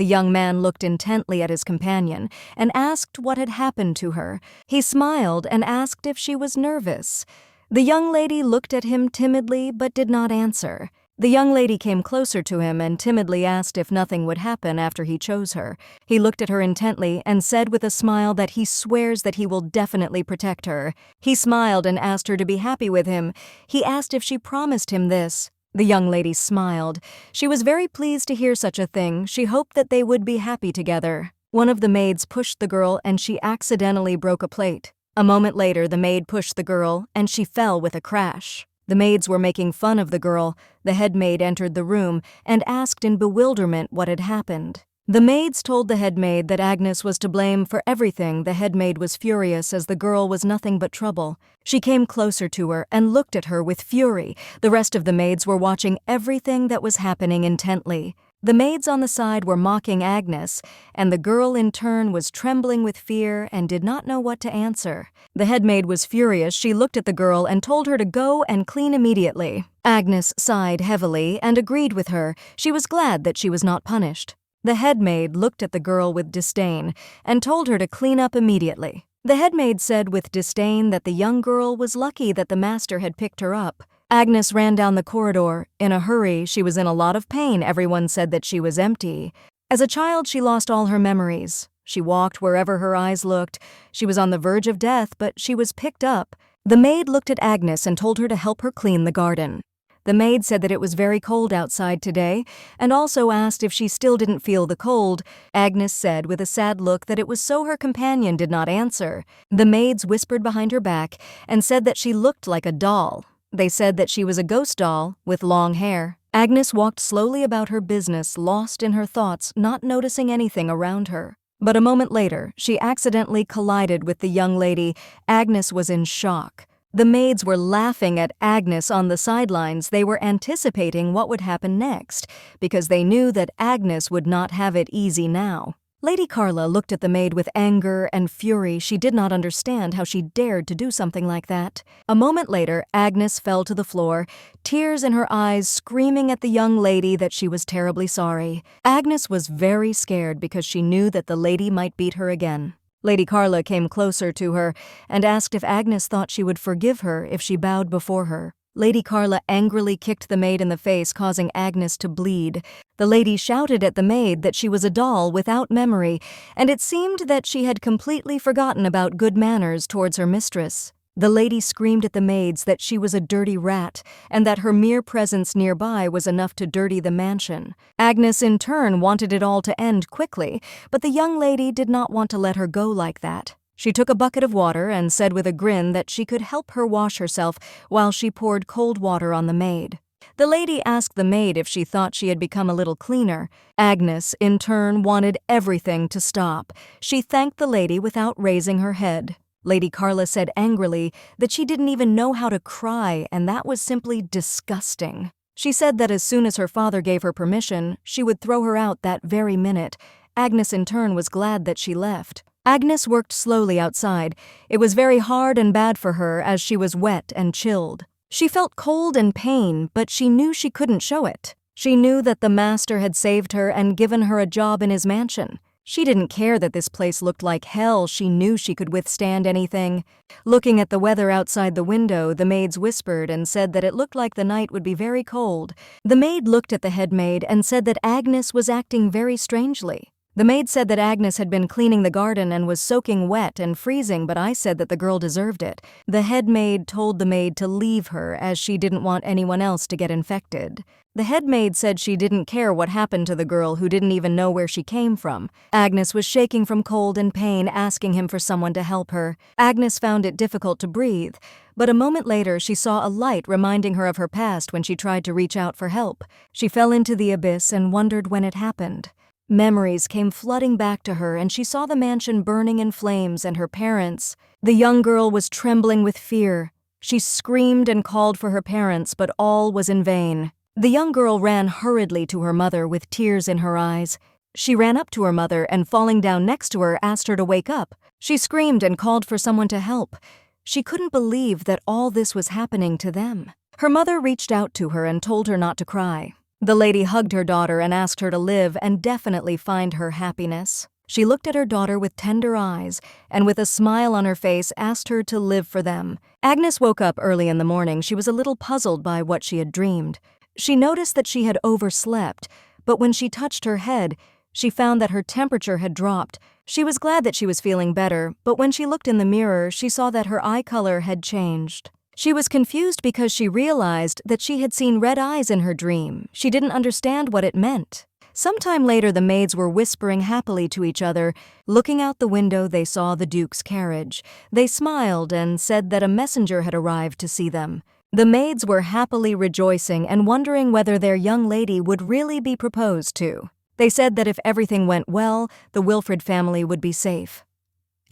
The young man looked intently at his companion and asked what had happened to her. He smiled and asked if she was nervous. The young lady looked at him timidly but did not answer. The young lady came closer to him and timidly asked if nothing would happen after he chose her. He looked at her intently and said with a smile that he swears that he will definitely protect her. He smiled and asked her to be happy with him. He asked if she promised him this. The young lady smiled. She was very pleased to hear such a thing. She hoped that they would be happy together. One of the maids pushed the girl and she accidentally broke a plate. A moment later, the maid pushed the girl and she fell with a crash. The maids were making fun of the girl. The head maid entered the room and asked in bewilderment what had happened. The maids told the head maid that Agnes was to blame for everything. The head maid was furious as the girl was nothing but trouble. She came closer to her and looked at her with fury. The rest of the maids were watching everything that was happening intently. The maids on the side were mocking Agnes, and the girl in turn was trembling with fear and did not know what to answer. The head maid was furious. She looked at the girl and told her to go and clean immediately. Agnes sighed heavily and agreed with her. She was glad that she was not punished. The head maid looked at the girl with disdain and told her to clean up immediately. The head maid said with disdain that the young girl was lucky that the master had picked her up. Agnes ran down the corridor. In a hurry, she was in a lot of pain. Everyone said that she was empty. As a child, she lost all her memories. She walked wherever her eyes looked. She was on the verge of death, but she was picked up. The maid looked at Agnes and told her to help her clean the garden. The maid said that it was very cold outside today, and also asked if she still didn't feel the cold. Agnes said with a sad look that it was so her companion did not answer. The maids whispered behind her back and said that she looked like a doll. They said that she was a ghost doll with long hair. Agnes walked slowly about her business, lost in her thoughts, not noticing anything around her. But a moment later, she accidentally collided with the young lady. Agnes was in shock. The maids were laughing at Agnes on the sidelines. They were anticipating what would happen next, because they knew that Agnes would not have it easy now. Lady Carla looked at the maid with anger and fury. She did not understand how she dared to do something like that. A moment later, Agnes fell to the floor, tears in her eyes, screaming at the young lady that she was terribly sorry. Agnes was very scared because she knew that the lady might beat her again. Lady Carla came closer to her and asked if Agnes thought she would forgive her if she bowed before her. Lady Carla angrily kicked the maid in the face, causing Agnes to bleed. The lady shouted at the maid that she was a doll without memory, and it seemed that she had completely forgotten about good manners towards her mistress. The lady screamed at the maids that she was a dirty rat, and that her mere presence nearby was enough to dirty the mansion. Agnes, in turn, wanted it all to end quickly, but the young lady did not want to let her go like that. She took a bucket of water and said with a grin that she could help her wash herself while she poured cold water on the maid. The lady asked the maid if she thought she had become a little cleaner. Agnes, in turn, wanted everything to stop. She thanked the lady without raising her head. Lady Carla said angrily that she didn't even know how to cry, and that was simply disgusting. She said that as soon as her father gave her permission, she would throw her out that very minute. Agnes, in turn, was glad that she left. Agnes worked slowly outside. It was very hard and bad for her as she was wet and chilled. She felt cold and pain, but she knew she couldn't show it. She knew that the master had saved her and given her a job in his mansion. She didn't care that this place looked like hell. She knew she could withstand anything. Looking at the weather outside the window, the maids whispered and said that it looked like the night would be very cold. The maid looked at the head maid and said that Agnes was acting very strangely. The maid said that Agnes had been cleaning the garden and was soaking wet and freezing, but I said that the girl deserved it. The head maid told the maid to leave her as she didn't want anyone else to get infected. The head maid said she didn't care what happened to the girl who didn't even know where she came from. Agnes was shaking from cold and pain, asking him for someone to help her. Agnes found it difficult to breathe, but a moment later she saw a light reminding her of her past when she tried to reach out for help. She fell into the abyss and wondered when it happened. Memories came flooding back to her, and she saw the mansion burning in flames and her parents. The young girl was trembling with fear. She screamed and called for her parents, but all was in vain. The young girl ran hurriedly to her mother with tears in her eyes. She ran up to her mother and, falling down next to her, asked her to wake up. She screamed and called for someone to help. She couldn't believe that all this was happening to them. Her mother reached out to her and told her not to cry. The lady hugged her daughter and asked her to live and definitely find her happiness. She looked at her daughter with tender eyes and with a smile on her face asked her to live for them. Agnes woke up early in the morning. She was a little puzzled by what she had dreamed. She noticed that she had overslept, but when she touched her head, she found that her temperature had dropped. She was glad that she was feeling better, but when she looked in the mirror, she saw that her eye color had changed. She was confused because she realized that she had seen red eyes in her dream. She didn't understand what it meant. Sometime later, the maids were whispering happily to each other. Looking out the window, they saw the Duke's carriage. They smiled and said that a messenger had arrived to see them. The maids were happily rejoicing and wondering whether their young lady would really be proposed to. They said that if everything went well, the Wilfrid family would be safe.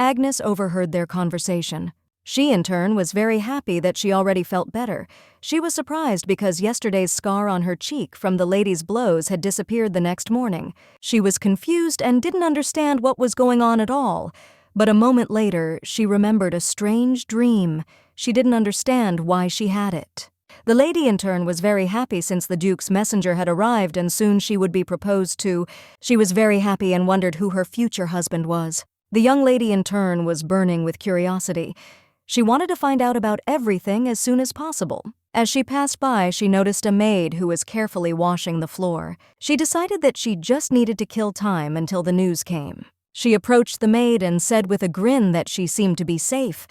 Agnes overheard their conversation. She, in turn, was very happy that she already felt better. She was surprised because yesterday's scar on her cheek from the lady's blows had disappeared the next morning. She was confused and didn't understand what was going on at all. But a moment later, she remembered a strange dream. She didn't understand why she had it. The lady, in turn, was very happy since the Duke's messenger had arrived and soon she would be proposed to. She was very happy and wondered who her future husband was. The young lady, in turn, was burning with curiosity. She wanted to find out about everything as soon as possible. As she passed by, she noticed a maid who was carefully washing the floor. She decided that she just needed to kill time until the news came. She approached the maid and said with a grin that she seemed to be safe.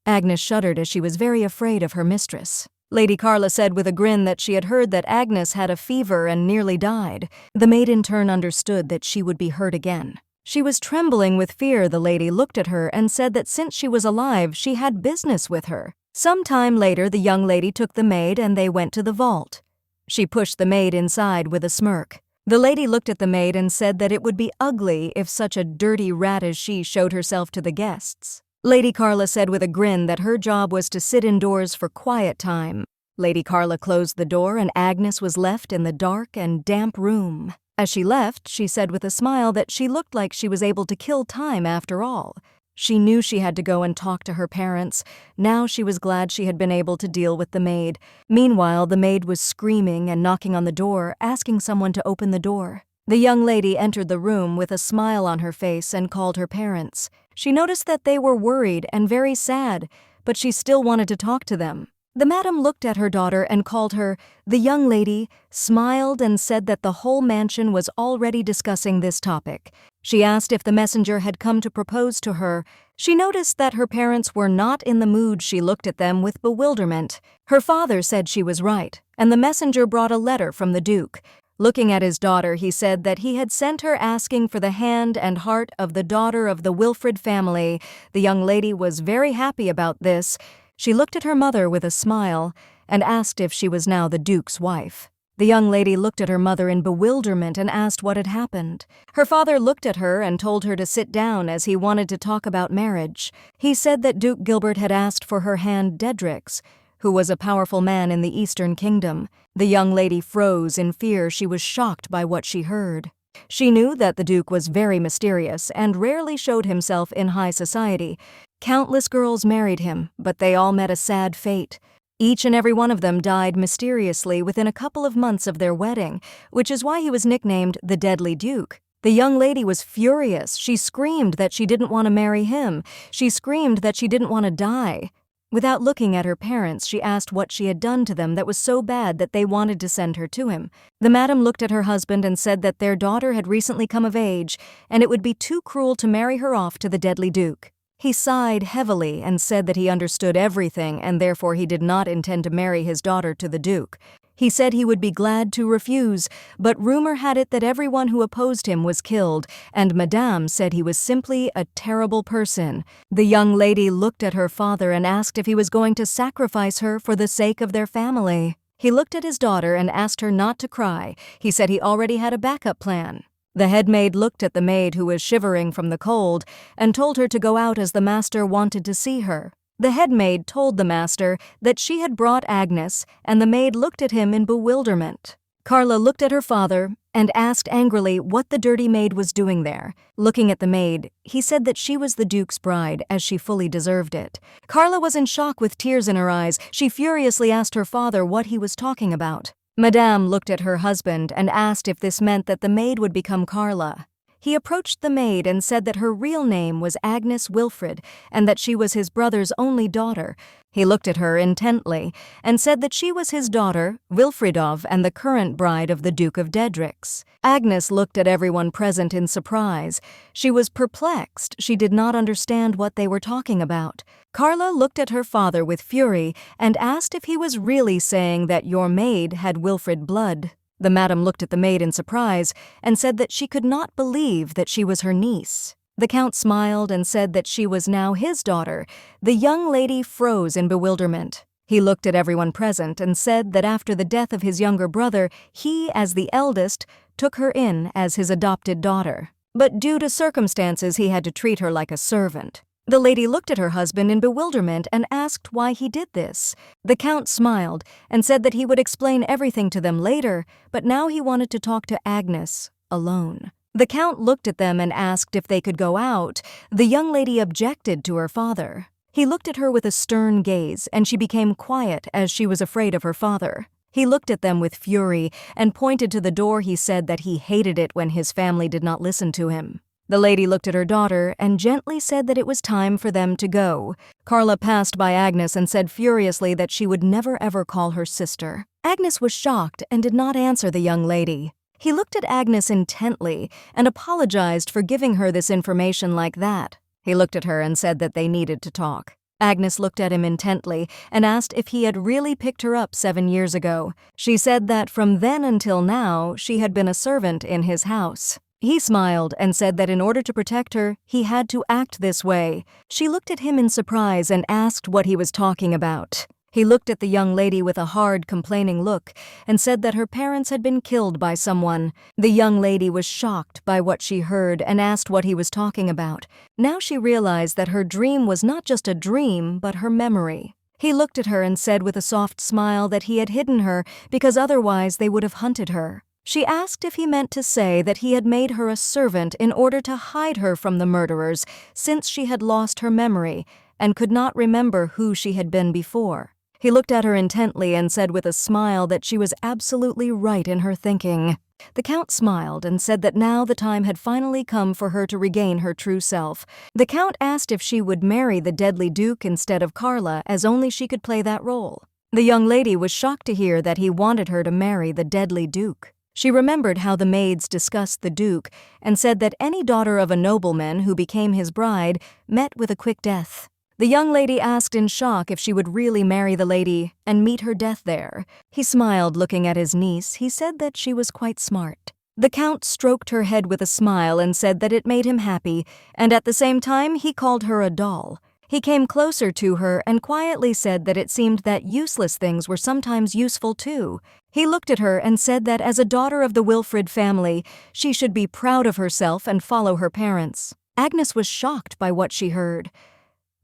Agnes shuddered as she was very afraid of her mistress. Lady Carla said with a grin that she had heard that Agnes had a fever and nearly died. The maid in turn understood that she would be hurt again. She was trembling with fear. The lady looked at her and said that since she was alive, she had business with her. Some time later, the young lady took the maid and they went to the vault. She pushed the maid inside with a smirk. The lady looked at the maid and said that it would be ugly if such a dirty rat as she showed herself to the guests. Lady Carla said with a grin that her job was to sit indoors for quiet time. Lady Carla closed the door and Agnes was left in the dark and damp room. As she left, she said with a smile that she looked like she was able to kill time after all. She knew she had to go and talk to her parents. Now she was glad she had been able to deal with the maid. Meanwhile, the maid was screaming and knocking on the door, asking someone to open the door. The young lady entered the room with a smile on her face and called her parents. She noticed that they were worried and very sad, but she still wanted to talk to them. The madam looked at her daughter and called her. The young lady smiled and said that the whole mansion was already discussing this topic. She asked if the messenger had come to propose to her. She noticed that her parents were not in the mood. She looked at them with bewilderment. Her father said she was right, and the messenger brought a letter from the Duke. Looking at his daughter, he said that he had sent her asking for the hand and heart of the daughter of the Wilfrid family. The young lady was very happy about this. She looked at her mother with a smile and asked if she was now the Duke's wife. The young lady looked at her mother in bewilderment and asked what had happened. Her father looked at her and told her to sit down as he wanted to talk about marriage. He said that Duke Gilbert had asked for her hand Dedric's, who was a powerful man in the Eastern Kingdom. The young lady froze in fear. She was shocked by what she heard. She knew that the Duke was very mysterious and rarely showed himself in high society. Countless girls married him, but they all met a sad fate. Each and every one of them died mysteriously within a couple of months of their wedding, which is why he was nicknamed the Deadly Duke. The young lady was furious. She screamed that she didn't want to marry him. She screamed that she didn't want to die. Without looking at her parents, she asked what she had done to them that was so bad that they wanted to send her to him. The madam looked at her husband and said that their daughter had recently come of age, and it would be too cruel to marry her off to the Deadly Duke. He sighed heavily and said that he understood everything and therefore he did not intend to marry his daughter to the Duke. He said he would be glad to refuse, but rumor had it that everyone who opposed him was killed, and Madame said he was simply a terrible person. The young lady looked at her father and asked if he was going to sacrifice her for the sake of their family. He looked at his daughter and asked her not to cry. He said he already had a backup plan. The head maid looked at the maid who was shivering from the cold and told her to go out as the master wanted to see her. The head maid told the master that she had brought Agnes, and the maid looked at him in bewilderment. Carla looked at her father and asked angrily what the dirty maid was doing there. Looking at the maid, he said that she was the Duke's bride, as she fully deserved it. Carla was in shock with tears in her eyes. She furiously asked her father what he was talking about. Madame looked at her husband and asked if this meant that the maid would become Carla. He approached the maid and said that her real name was Agnes Wilfred and that she was his brother's only daughter. He looked at her intently and said that she was his daughter, Wilfridov, and the current bride of the Duke of Dedrix. Agnes looked at everyone present in surprise. She was perplexed. She did not understand what they were talking about. Carla looked at her father with fury and asked if he was really saying that your maid had Wilfrid blood. The madam looked at the maid in surprise and said that she could not believe that she was her niece. The count smiled and said that she was now his daughter. The young lady froze in bewilderment. He looked at everyone present and said that after the death of his younger brother, he, as the eldest, took her in as his adopted daughter. But due to circumstances, he had to treat her like a servant. The lady looked at her husband in bewilderment and asked why he did this. The count smiled and said that he would explain everything to them later, but now he wanted to talk to Agnes alone. The count looked at them and asked if they could go out. The young lady objected to her father. He looked at her with a stern gaze, and she became quiet as she was afraid of her father. He looked at them with fury and pointed to the door. He said that he hated it when his family did not listen to him. The lady looked at her daughter and gently said that it was time for them to go. Carla passed by Agnes and said furiously that she would never ever call her sister. Agnes was shocked and did not answer the young lady. He looked at Agnes intently and apologized for giving her this information like that. He looked at her and said that they needed to talk. Agnes looked at him intently and asked if he had really picked her up 7 years ago. She said that from then until now, she had been a servant in his house. He smiled and said that in order to protect her, he had to act this way. She looked at him in surprise and asked what he was talking about. He looked at the young lady with a hard, complaining look and said that her parents had been killed by someone. The young lady was shocked by what she heard and asked what he was talking about. Now she realized that her dream was not just a dream, but her memory. He looked at her and said with a soft smile that he had hidden her because otherwise they would have hunted her. She asked if he meant to say that he had made her a servant in order to hide her from the murderers, since she had lost her memory and could not remember who she had been before. He looked at her intently and said with a smile that she was absolutely right in her thinking. The count smiled and said that now the time had finally come for her to regain her true self. The count asked if she would marry the deadly duke instead of Carla, as only she could play that role. The young lady was shocked to hear that he wanted her to marry the deadly duke. She remembered how the maids discussed the duke and said that any daughter of a nobleman who became his bride met with a quick death. The young lady asked in shock if she would really marry the lady and meet her death there. He smiled, looking at his niece. He said that she was quite smart. The count stroked her head with a smile and said that it made him happy, and at the same time he called her a doll. He came closer to her and quietly said that it seemed that useless things were sometimes useful too. He looked at her and said that as a daughter of the Wilfrid family, she should be proud of herself and follow her parents. Agnes was shocked by what she heard.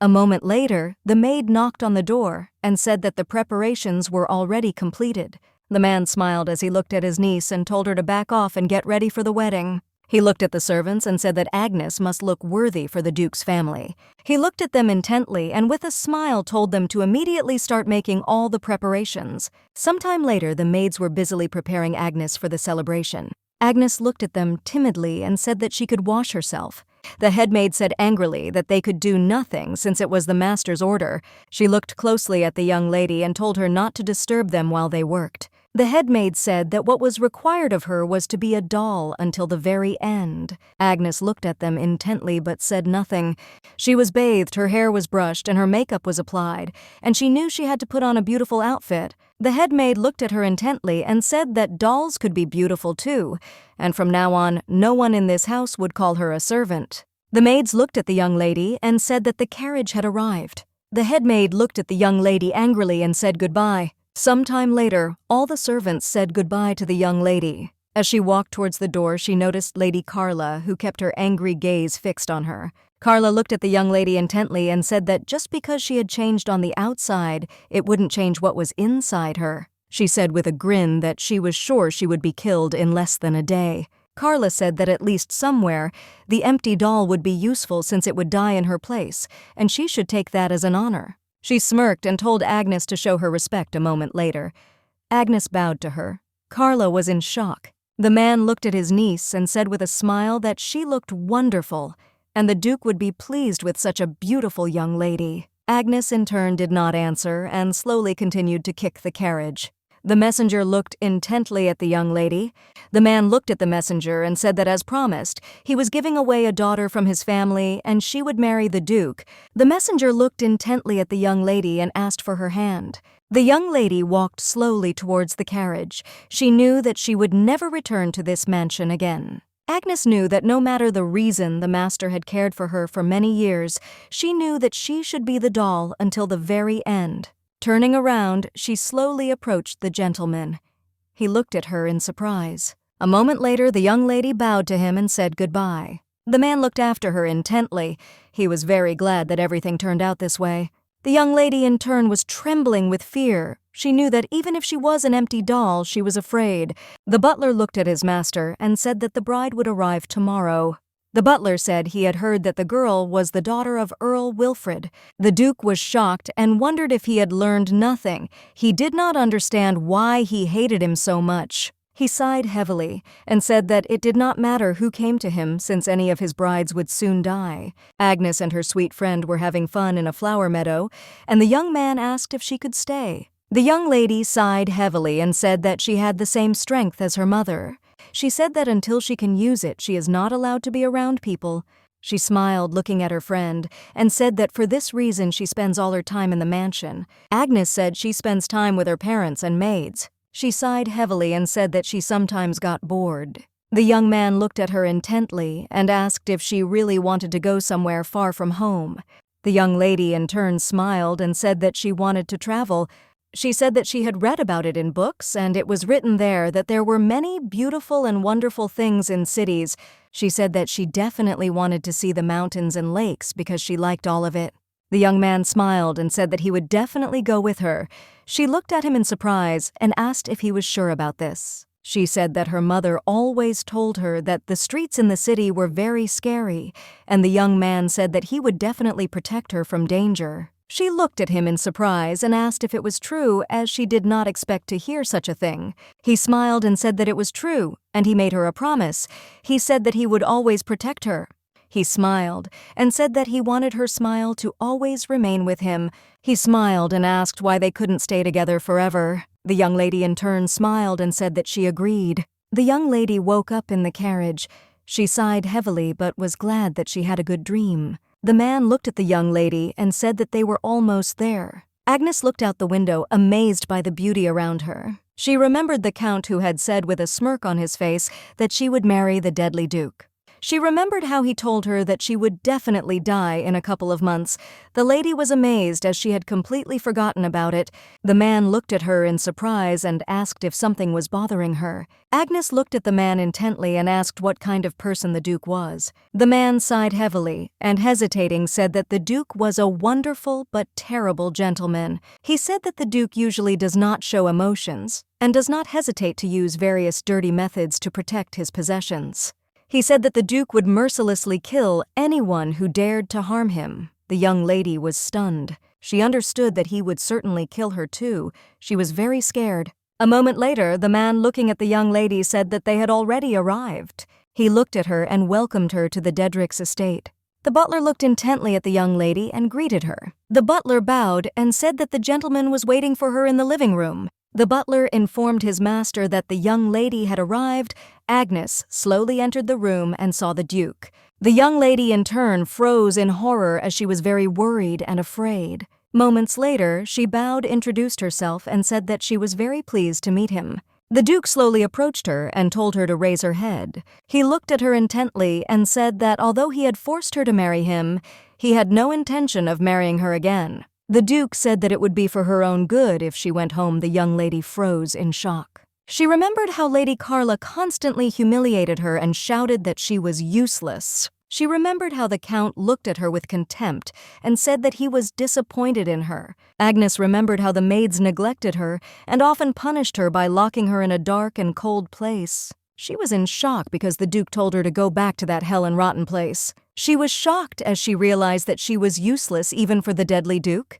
A moment later, the maid knocked on the door and said that the preparations were already completed. The man smiled as he looked at his niece and told her to back off and get ready for the wedding. He looked at the servants and said that Agnes must look worthy for the Duke's family. He looked at them intently and with a smile told them to immediately start making all the preparations. Sometime later, the maids were busily preparing Agnes for the celebration. Agnes looked at them timidly and said that she could wash herself. The head maid said angrily that they could do nothing since it was the master's order. She looked closely at the young lady and told her not to disturb them while they worked. The head maid said that what was required of her was to be a doll until the very end. Agnes looked at them intently but said nothing. She was bathed, her hair was brushed, and her makeup was applied, and she knew she had to put on a beautiful outfit. The head maid looked at her intently and said that dolls could be beautiful too, and from now on, no one in this house would call her a servant. The maids looked at the young lady and said that the carriage had arrived. The head maid looked at the young lady angrily and said goodbye. Sometime later, all the servants said goodbye to the young lady. As she walked towards the door, she noticed Lady Carla, who kept her angry gaze fixed on her. Carla looked at the young lady intently and said that just because she had changed on the outside, it wouldn't change what was inside her. She said with a grin that she was sure she would be killed in less than a day. Carla said that at least somewhere, the empty doll would be useful since it would die in her place, and she should take that as an honor. She smirked and told Agnes to show her respect a moment later. Agnes bowed to her. Carla was in shock. The man looked at his niece and said with a smile that she looked wonderful, and the Duke would be pleased with such a beautiful young lady. Agnes in turn did not answer and slowly continued to kick the carriage. The messenger looked intently at the young lady. The man looked at the messenger and said that as promised, he was giving away a daughter from his family and she would marry the Duke. The messenger looked intently at the young lady and asked for her hand. The young lady walked slowly towards the carriage. She knew that she would never return to this mansion again. Agnes knew that no matter the reason the master had cared for her for many years, she knew that she should be the doll until the very end. Turning around, she slowly approached the gentleman. He looked at her in surprise. A moment later, the young lady bowed to him and said goodbye. The man looked after her intently. He was very glad that everything turned out this way. The young lady in turn was trembling with fear. She knew that even if she was an empty doll, she was afraid. The butler looked at his master and said that the bride would arrive tomorrow. The butler said he had heard that the girl was the daughter of Earl Wilfred. The Duke was shocked and wondered if he had learned nothing. He did not understand why he hated him so much. He sighed heavily and said that it did not matter who came to him since any of his brides would soon die. Agnes and her sweet friend were having fun in a flower meadow, and the young man asked if she could stay. The young lady sighed heavily and said that she had the same strength as her mother. She said that until she can use it, she is not allowed to be around people. She smiled, looking at her friend, and said that for this reason she spends all her time in the mansion. Agnes said she spends time with her parents and maids. She sighed heavily and said that she sometimes got bored. The young man looked at her intently and asked if she really wanted to go somewhere far from home. The young lady in turn smiled and said that she wanted to travel. She said that she had read about it in books, and it was written there that there were many beautiful and wonderful things in cities. She said that she definitely wanted to see the mountains and lakes because she liked all of it. The young man smiled and said that he would definitely go with her. She looked at him in surprise and asked if he was sure about this. She said that her mother always told her that the streets in the city were very scary, and the young man said that he would definitely protect her from danger. She looked at him in surprise and asked if it was true, as she did not expect to hear such a thing. He smiled and said that it was true, and he made her a promise. He said that he would always protect her. He smiled and said that he wanted her smile to always remain with him. He smiled and asked why they couldn't stay together forever. The young lady in turn smiled and said that she agreed. The young lady woke up in the carriage. She sighed heavily but was glad that she had a good dream. The man looked at the young lady and said that they were almost there. Agnes looked out the window, amazed by the beauty around her. She remembered the Count who had said with a smirk on his face that she would marry the deadly Duke. She remembered how he told her that she would definitely die in a couple of months. The lady was amazed as she had completely forgotten about it. The man looked at her in surprise and asked if something was bothering her. Agnes looked at the man intently and asked what kind of person the Duke was. The man sighed heavily and, hesitating, said that the Duke was a wonderful but terrible gentleman. He said that the Duke usually does not show emotions and does not hesitate to use various dirty methods to protect his possessions. He said that the Duke would mercilessly kill anyone who dared to harm him. The young lady was stunned. She understood that he would certainly kill her too. She was very scared. A moment later, the man looking at the young lady said that they had already arrived. He looked at her and welcomed her to the Dedricks' estate. The butler looked intently at the young lady and greeted her. The butler bowed and said that the gentleman was waiting for her in the living room. The butler informed his master that the young lady had arrived. Agnes slowly entered the room and saw the Duke. The young lady in turn froze in horror as she was very worried and afraid. Moments later, she bowed, introduced herself, and said that she was very pleased to meet him. The Duke slowly approached her and told her to raise her head. He looked at her intently and said that although he had forced her to marry him, he had no intention of marrying her again. The Duke said that it would be for her own good if she went home. The young lady froze in shock. She remembered how Lady Carla constantly humiliated her and shouted that she was useless. She remembered how the Count looked at her with contempt and said that he was disappointed in her. Agnes remembered how the maids neglected her and often punished her by locking her in a dark and cold place. She was in shock because the Duke told her to go back to that hell and rotten place. She was shocked as she realized that she was useless even for the deadly Duke.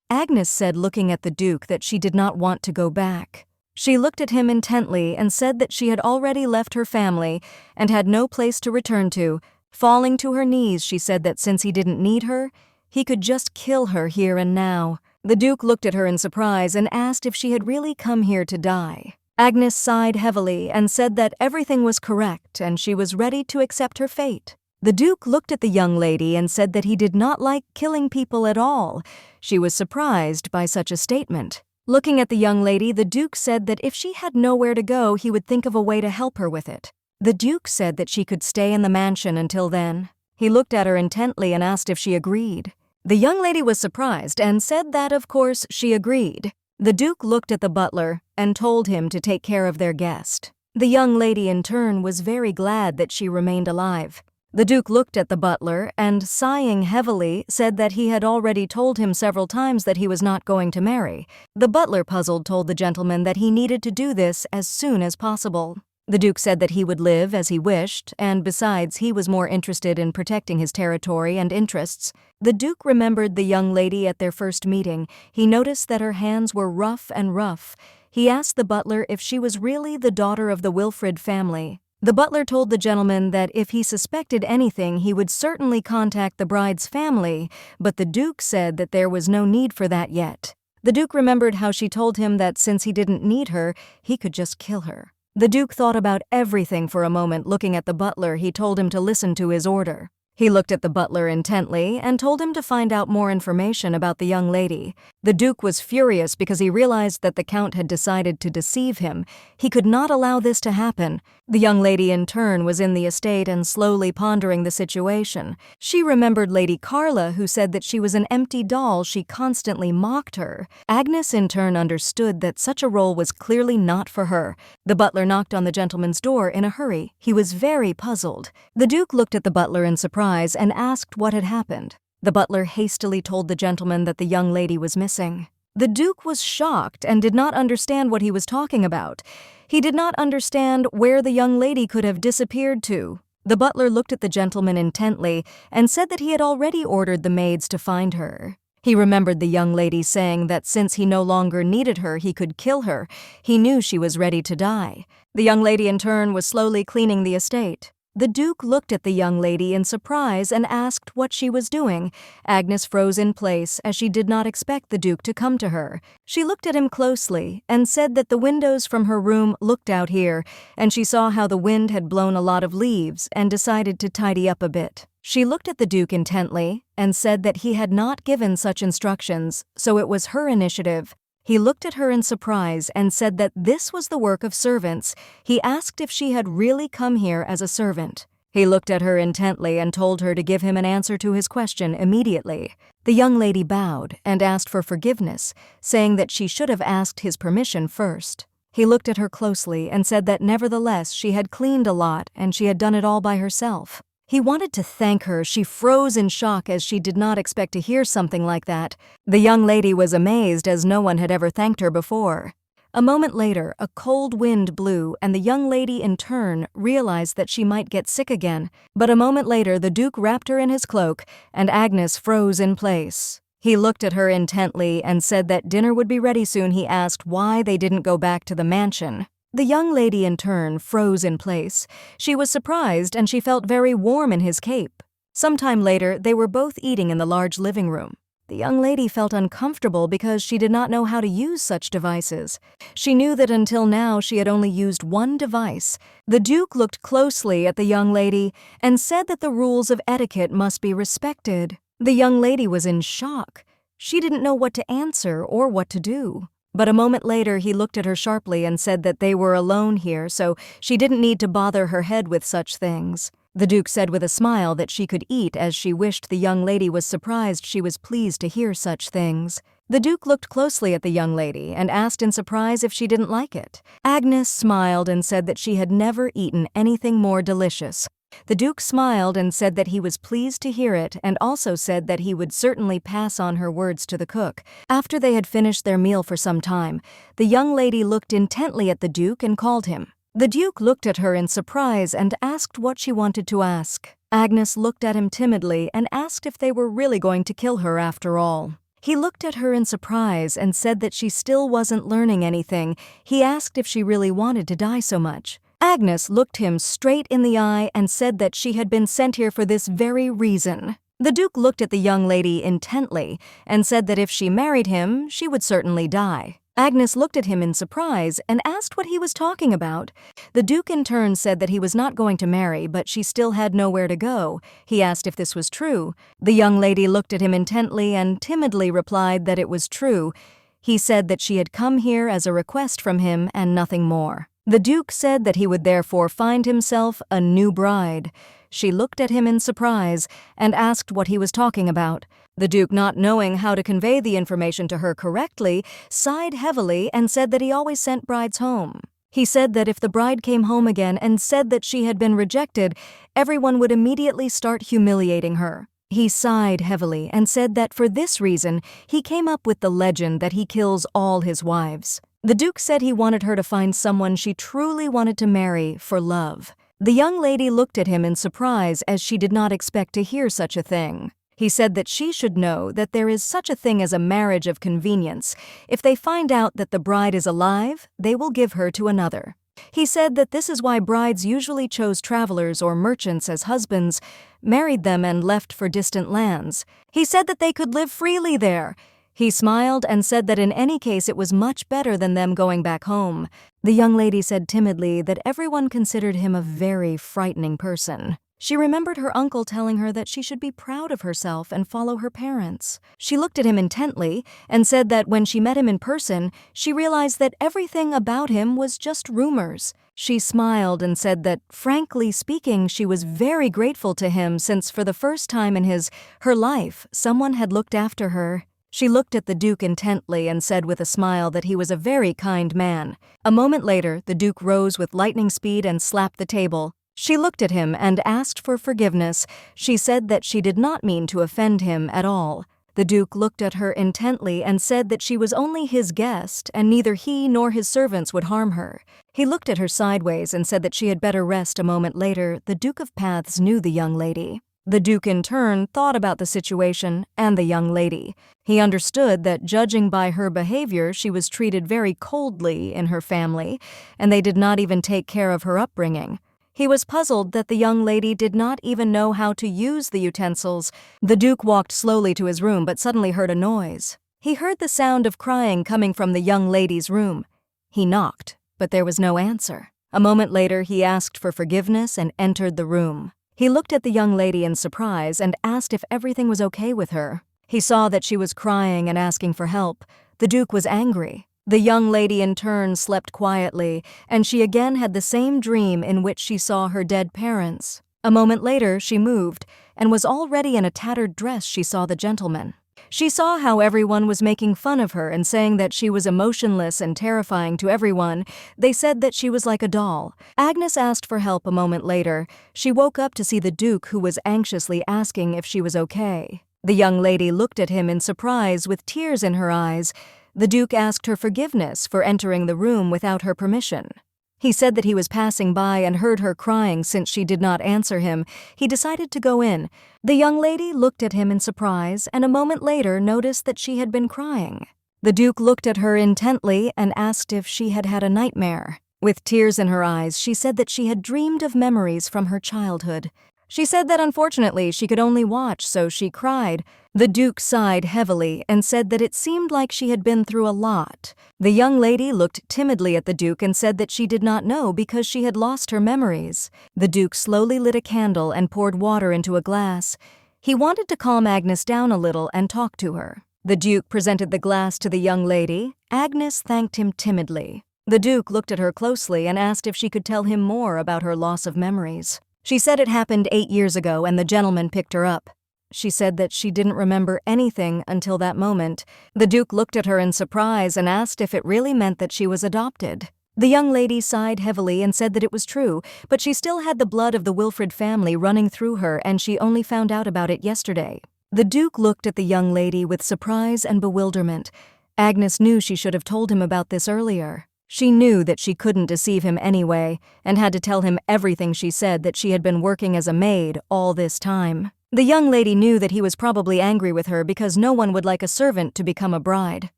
Agnes said, looking at the Duke, that she did not want to go back. She looked at him intently and said that she had already left her family and had no place to return to. Falling to her knees, she said that since he didn't need her, he could just kill her here and now. The Duke looked at her in surprise and asked if she had really come here to die. Agnes sighed heavily and said that everything was correct and she was ready to accept her fate. The Duke looked at the young lady and said that he did not like killing people at all. She was surprised by such a statement. Looking at the young lady, the Duke said that if she had nowhere to go, he would think of a way to help her with it. The Duke said that she could stay in the mansion until then. He looked at her intently and asked if she agreed. The young lady was surprised and said that, of course, she agreed. The Duke looked at the butler and told him to take care of their guest. The young lady, in turn, was very glad that she remained alive. The Duke looked at the butler and, sighing heavily, said that he had already told him several times that he was not going to marry. The butler, puzzled, told the gentleman that he needed to do this as soon as possible. The Duke said that he would live as he wished, and besides, he was more interested in protecting his territory and interests. The Duke remembered the young lady at their first meeting. He noticed that her hands were rough and rough. He asked the butler if she was really the daughter of the Wilfrid family. The butler told the gentleman that if he suspected anything, he would certainly contact the bride's family, but the Duke said that there was no need for that yet. The Duke remembered how she told him that since he didn't need her, he could just kill her. The Duke thought about everything for a moment. Looking at the butler, he told him to listen to his order. He looked at the butler intently and told him to find out more information about the young lady. The Duke was furious because he realized that the Count had decided to deceive him. He could not allow this to happen. The young lady, in turn, was in the estate and slowly pondering the situation. She remembered Lady Carla, who said that she was an empty doll. She constantly mocked her. Agnes, in turn, understood that such a role was clearly not for her. The butler knocked on the gentleman's door in a hurry. He was very puzzled. The Duke looked at the butler in surprise and asked what had happened. The butler hastily told the gentleman that the young lady was missing. The Duke was shocked and did not understand what he was talking about. He did not understand where the young lady could have disappeared to. The butler looked at the gentleman intently and said that he had already ordered the maids to find her. He remembered the young lady saying that since he no longer needed her, he could kill her. He knew she was ready to die. The young lady, in turn, was slowly cleaning the estate. The Duke looked at the young lady in surprise and asked what she was doing. Agnes froze in place as she did not expect the Duke to come to her. She looked at him closely and said that the windows from her room looked out here, and she saw how the wind had blown a lot of leaves and decided to tidy up a bit. She looked at the Duke intently and said that he had not given such instructions, so it was her initiative. He looked at her in surprise and said that this was the work of servants. He asked if she had really come here as a servant. He looked at her intently and told her to give him an answer to his question immediately. The young lady bowed and asked for forgiveness, saying that she should have asked his permission first. He looked at her closely and said that nevertheless she had cleaned a lot and she had done it all by herself. He wanted to thank her. She froze in shock as she did not expect to hear something like that. The young lady was amazed as no one had ever thanked her before. A moment later, a cold wind blew and the young lady in turn realized that she might get sick again. But a moment later, the Duke wrapped her in his cloak and Agnes froze in place. He looked at her intently and said that dinner would be ready soon. He asked why they didn't go back to the mansion. The young lady, in turn, froze in place. She was surprised and she felt very warm in his cape. Sometime later, they were both eating in the large living room. The young lady felt uncomfortable because she did not know how to use such devices. She knew that until now she had only used one device. The Duke looked closely at the young lady and said that the rules of etiquette must be respected. The young lady was in shock. She didn't know what to answer or what to do. But a moment later, he looked at her sharply and said that they were alone here, so she didn't need to bother her head with such things. The Duke said with a smile that she could eat as she wished. The young lady was surprised. She was pleased to hear such things. The Duke looked closely at the young lady and asked in surprise if she didn't like it. Agnes smiled and said that she had never eaten anything more delicious. The Duke smiled and said that he was pleased to hear it and also said that he would certainly pass on her words to the cook. After they had finished their meal for some time, the young lady looked intently at the Duke and called him. The Duke looked at her in surprise and asked what she wanted to ask. Agnes looked at him timidly and asked if they were really going to kill her after all. He looked at her in surprise and said that she still wasn't learning anything. He asked if she really wanted to die so much. Agnes looked him straight in the eye and said that she had been sent here for this very reason. The Duke looked at the young lady intently and said that if she married him, she would certainly die. Agnes looked at him in surprise and asked what he was talking about. The Duke in turn said that he was not going to marry, but she still had nowhere to go. He asked if this was true. The young lady looked at him intently and timidly replied that it was true. He said that she had come here as a request from him and nothing more. The Duke said that he would therefore find himself a new bride. She looked at him in surprise and asked what he was talking about. The Duke, not knowing how to convey the information to her correctly, sighed heavily and said that he always sent brides home. He said that if the bride came home again and said that she had been rejected, everyone would immediately start humiliating her. He sighed heavily and said that for this reason, he came up with the legend that he kills all his wives. The Duke said he wanted her to find someone she truly wanted to marry for love. The young lady looked at him in surprise as she did not expect to hear such a thing. He said that she should know that there is such a thing as a marriage of convenience. If they find out that the bride is alive, they will give her to another. He said that this is why brides usually chose travelers or merchants as husbands, married them and left for distant lands. He said that they could live freely there. He smiled and said that in any case it was much better than them going back home. The young lady said timidly that everyone considered him a very frightening person. She remembered her uncle telling her that she should be proud of herself and follow her parents. She looked at him intently and said that when she met him in person, she realized that everything about him was just rumors. She smiled and said that, frankly speaking, she was very grateful to him since for the first time in her life, someone had looked after her. She looked at the Duke intently and said with a smile that he was a very kind man. A moment later, the Duke rose with lightning speed and slapped the table. She looked at him and asked for forgiveness. She said that she did not mean to offend him at all. The Duke looked at her intently and said that she was only his guest and neither he nor his servants would harm her. He looked at her sideways and said that she had better rest. A moment later, the Duke of Paths knew the young lady. The Duke in turn thought about the situation and the young lady. He understood that judging by her behavior, she was treated very coldly in her family, and they did not even take care of her upbringing. He was puzzled that the young lady did not even know how to use the utensils. The Duke walked slowly to his room but suddenly heard a noise. He heard the sound of crying coming from the young lady's room. He knocked, but there was no answer. A moment later, he asked for forgiveness and entered the room. He looked at the young lady in surprise and asked if everything was okay with her. He saw that she was crying and asking for help. The Duke was angry. The young lady in turn slept quietly, and she again had the same dream in which she saw her dead parents. A moment later, she moved, and was already in a tattered dress. She saw the gentleman. She saw how everyone was making fun of her and saying that she was emotionless and terrifying to everyone. They said that she was like a doll. Agnes asked for help a moment later. She woke up to see the Duke, who was anxiously asking if she was okay. The young lady looked at him in surprise with tears in her eyes. The Duke asked her forgiveness for entering the room without her permission. He said that he was passing by and heard her crying since she did not answer him. He decided to go in. The young lady looked at him in surprise and a moment later noticed that she had been crying. The Duke looked at her intently and asked if she had had a nightmare. With tears in her eyes, she said that she had dreamed of memories from her childhood. She said that unfortunately she could only watch, so she cried. The Duke sighed heavily and said that it seemed like she had been through a lot. The young lady looked timidly at the Duke and said that she did not know because she had lost her memories. The Duke slowly lit a candle and poured water into a glass. He wanted to calm Agnes down a little and talk to her. The Duke presented the glass to the young lady. Agnes thanked him timidly. The Duke looked at her closely and asked if she could tell him more about her loss of memories. She said it happened 8 years ago and the gentleman picked her up. She said that she didn't remember anything until that moment. The Duke looked at her in surprise and asked if it really meant that she was adopted. The young lady sighed heavily and said that it was true, but she still had the blood of the Wilfred family running through her and she only found out about it yesterday. The Duke looked at the young lady with surprise and bewilderment. Agnes knew she should have told him about this earlier. She knew that she couldn't deceive him anyway, and had to tell him everything. She said that she had been working as a maid all this time. The young lady knew that he was probably angry with her because no one would like a servant to become a bride.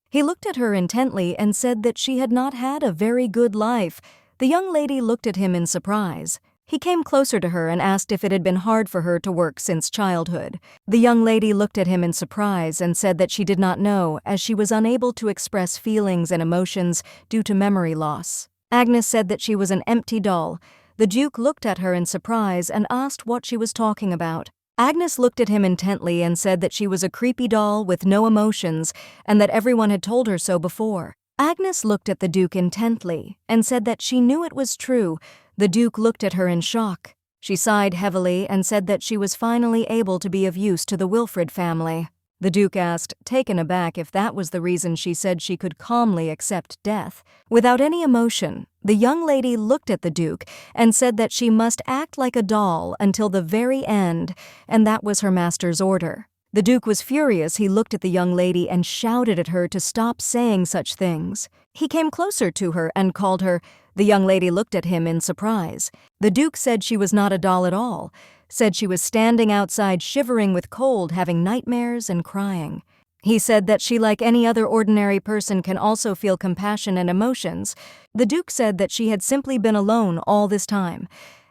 He looked at her intently and said that she had not had a very good life. The young lady looked at him in surprise. He came closer to her and asked if it had been hard for her to work since childhood. The young lady looked at him in surprise and said that she did not know, as she was unable to express feelings and emotions due to memory loss. Agnes said that she was an empty doll. The Duke looked at her in surprise and asked what she was talking about. Agnes looked at him intently and said that she was a creepy doll with no emotions and that everyone had told her so before. Agnes looked at the Duke intently and said that she knew it was true. The Duke looked at her in shock. She sighed heavily and said that she was finally able to be of use to the Wilfred family. The Duke asked, taken aback, if that was the reason she said she could calmly accept death. Without any emotion, the young lady looked at the Duke and said that she must act like a doll until the very end, and that was her master's order. The Duke was furious. He looked at the young lady and shouted at her to stop saying such things. He came closer to her and called her. The young lady looked at him in surprise. The Duke said she was not a doll at all, said she was standing outside shivering with cold, having nightmares and crying. He said that she, like any other ordinary person, can also feel compassion and emotions. The Duke said that she had simply been alone all this time.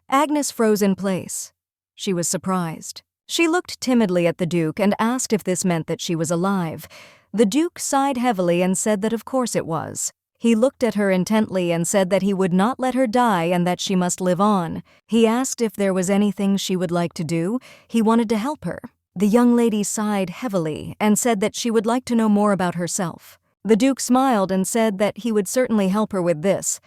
Agnes froze in place. She was surprised. She looked timidly at the Duke and asked if this meant that she was alive. The Duke sighed heavily and said that of course it was. He looked at her intently and said that he would not let her die and that she must live on. He asked if there was anything she would like to do. He wanted to help her. The young lady sighed heavily and said that she would like to know more about herself. The Duke smiled and said that he would certainly help her with this.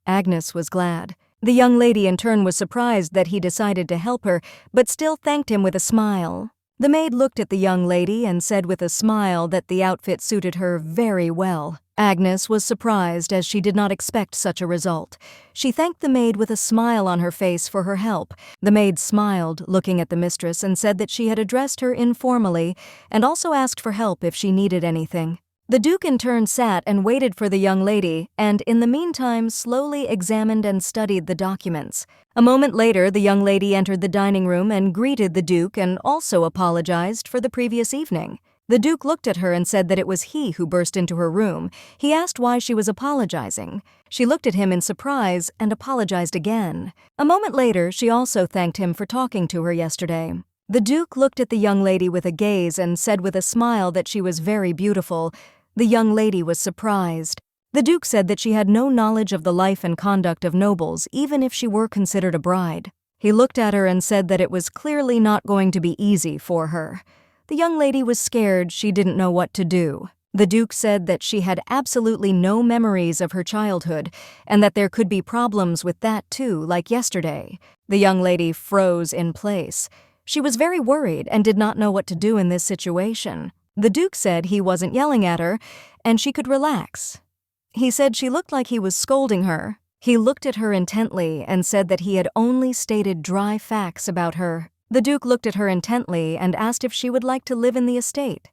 Agnes was glad. The young lady in turn was surprised that he decided to help her, but still thanked him with a smile. The maid looked at the young lady and said with a smile that the outfit suited her very well. Agnes was surprised as she did not expect such a result. She thanked the maid with a smile on her face for her help. The maid smiled, looking at the mistress, and said that she had addressed her informally and also asked for help if she needed anything. The Duke in turn sat and waited for the young lady and, in the meantime, slowly examined and studied the documents. A moment later, the young lady entered the dining room and greeted the Duke and also apologized for the previous evening. The Duke looked at her and said that it was he who burst into her room. He asked why she was apologizing. She looked at him in surprise and apologized again. A moment later, she also thanked him for talking to her yesterday. The Duke looked at the young lady with a gaze and said with a smile that she was very beautiful. The young lady was surprised. The Duke said that she had no knowledge of the life and conduct of nobles, even if she were considered a bride. He looked at her and said that it was clearly not going to be easy for her. The young lady was scared. She didn't know what to do. The Duke said that she had absolutely no memories of her childhood and that there could be problems with that too, like yesterday. The young lady froze in place. She was very worried and did not know what to do in this situation. The Duke said he wasn't yelling at her and she could relax. He said she looked like he was scolding her. He looked at her intently and said that he had only stated dry facts about her. The Duke looked at her intently and asked if she would like to live in the estate.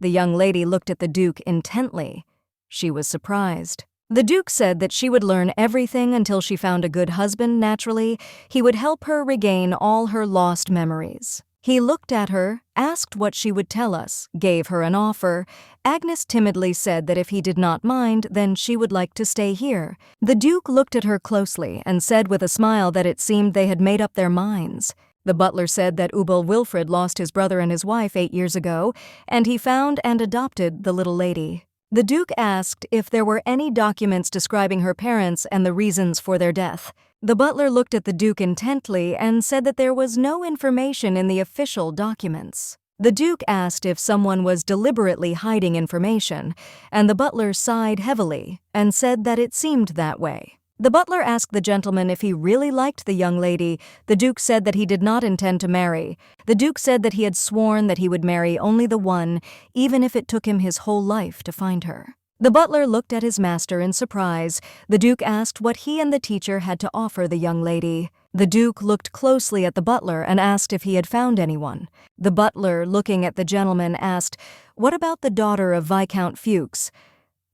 The young lady looked at the Duke intently. She was surprised. The Duke said that she would learn everything until she found a good husband. Naturally, he would help her regain all her lost memories. He looked at her, asked what she would tell us, gave her an offer. Agnes timidly said that if he did not mind, then she would like to stay here. The Duke looked at her closely and said with a smile that it seemed they had made up their minds. The butler said that Ubal Wilfred lost his brother and his wife 8 years ago, and he found and adopted the little lady. The Duke asked if there were any documents describing her parents and the reasons for their death. The butler looked at the Duke intently and said that there was no information in the official documents. The Duke asked if someone was deliberately hiding information, and the butler sighed heavily and said that it seemed that way. The butler asked the gentleman if he really liked the young lady. The Duke said that he did not intend to marry. The Duke said that he had sworn that he would marry only the one, even if it took him his whole life to find her. The butler looked at his master in surprise. The Duke asked what he and the teacher had to offer the young lady. The Duke looked closely at the butler and asked if he had found anyone. The butler, looking at the gentleman, asked, "What about the daughter of Viscount Fuchs?"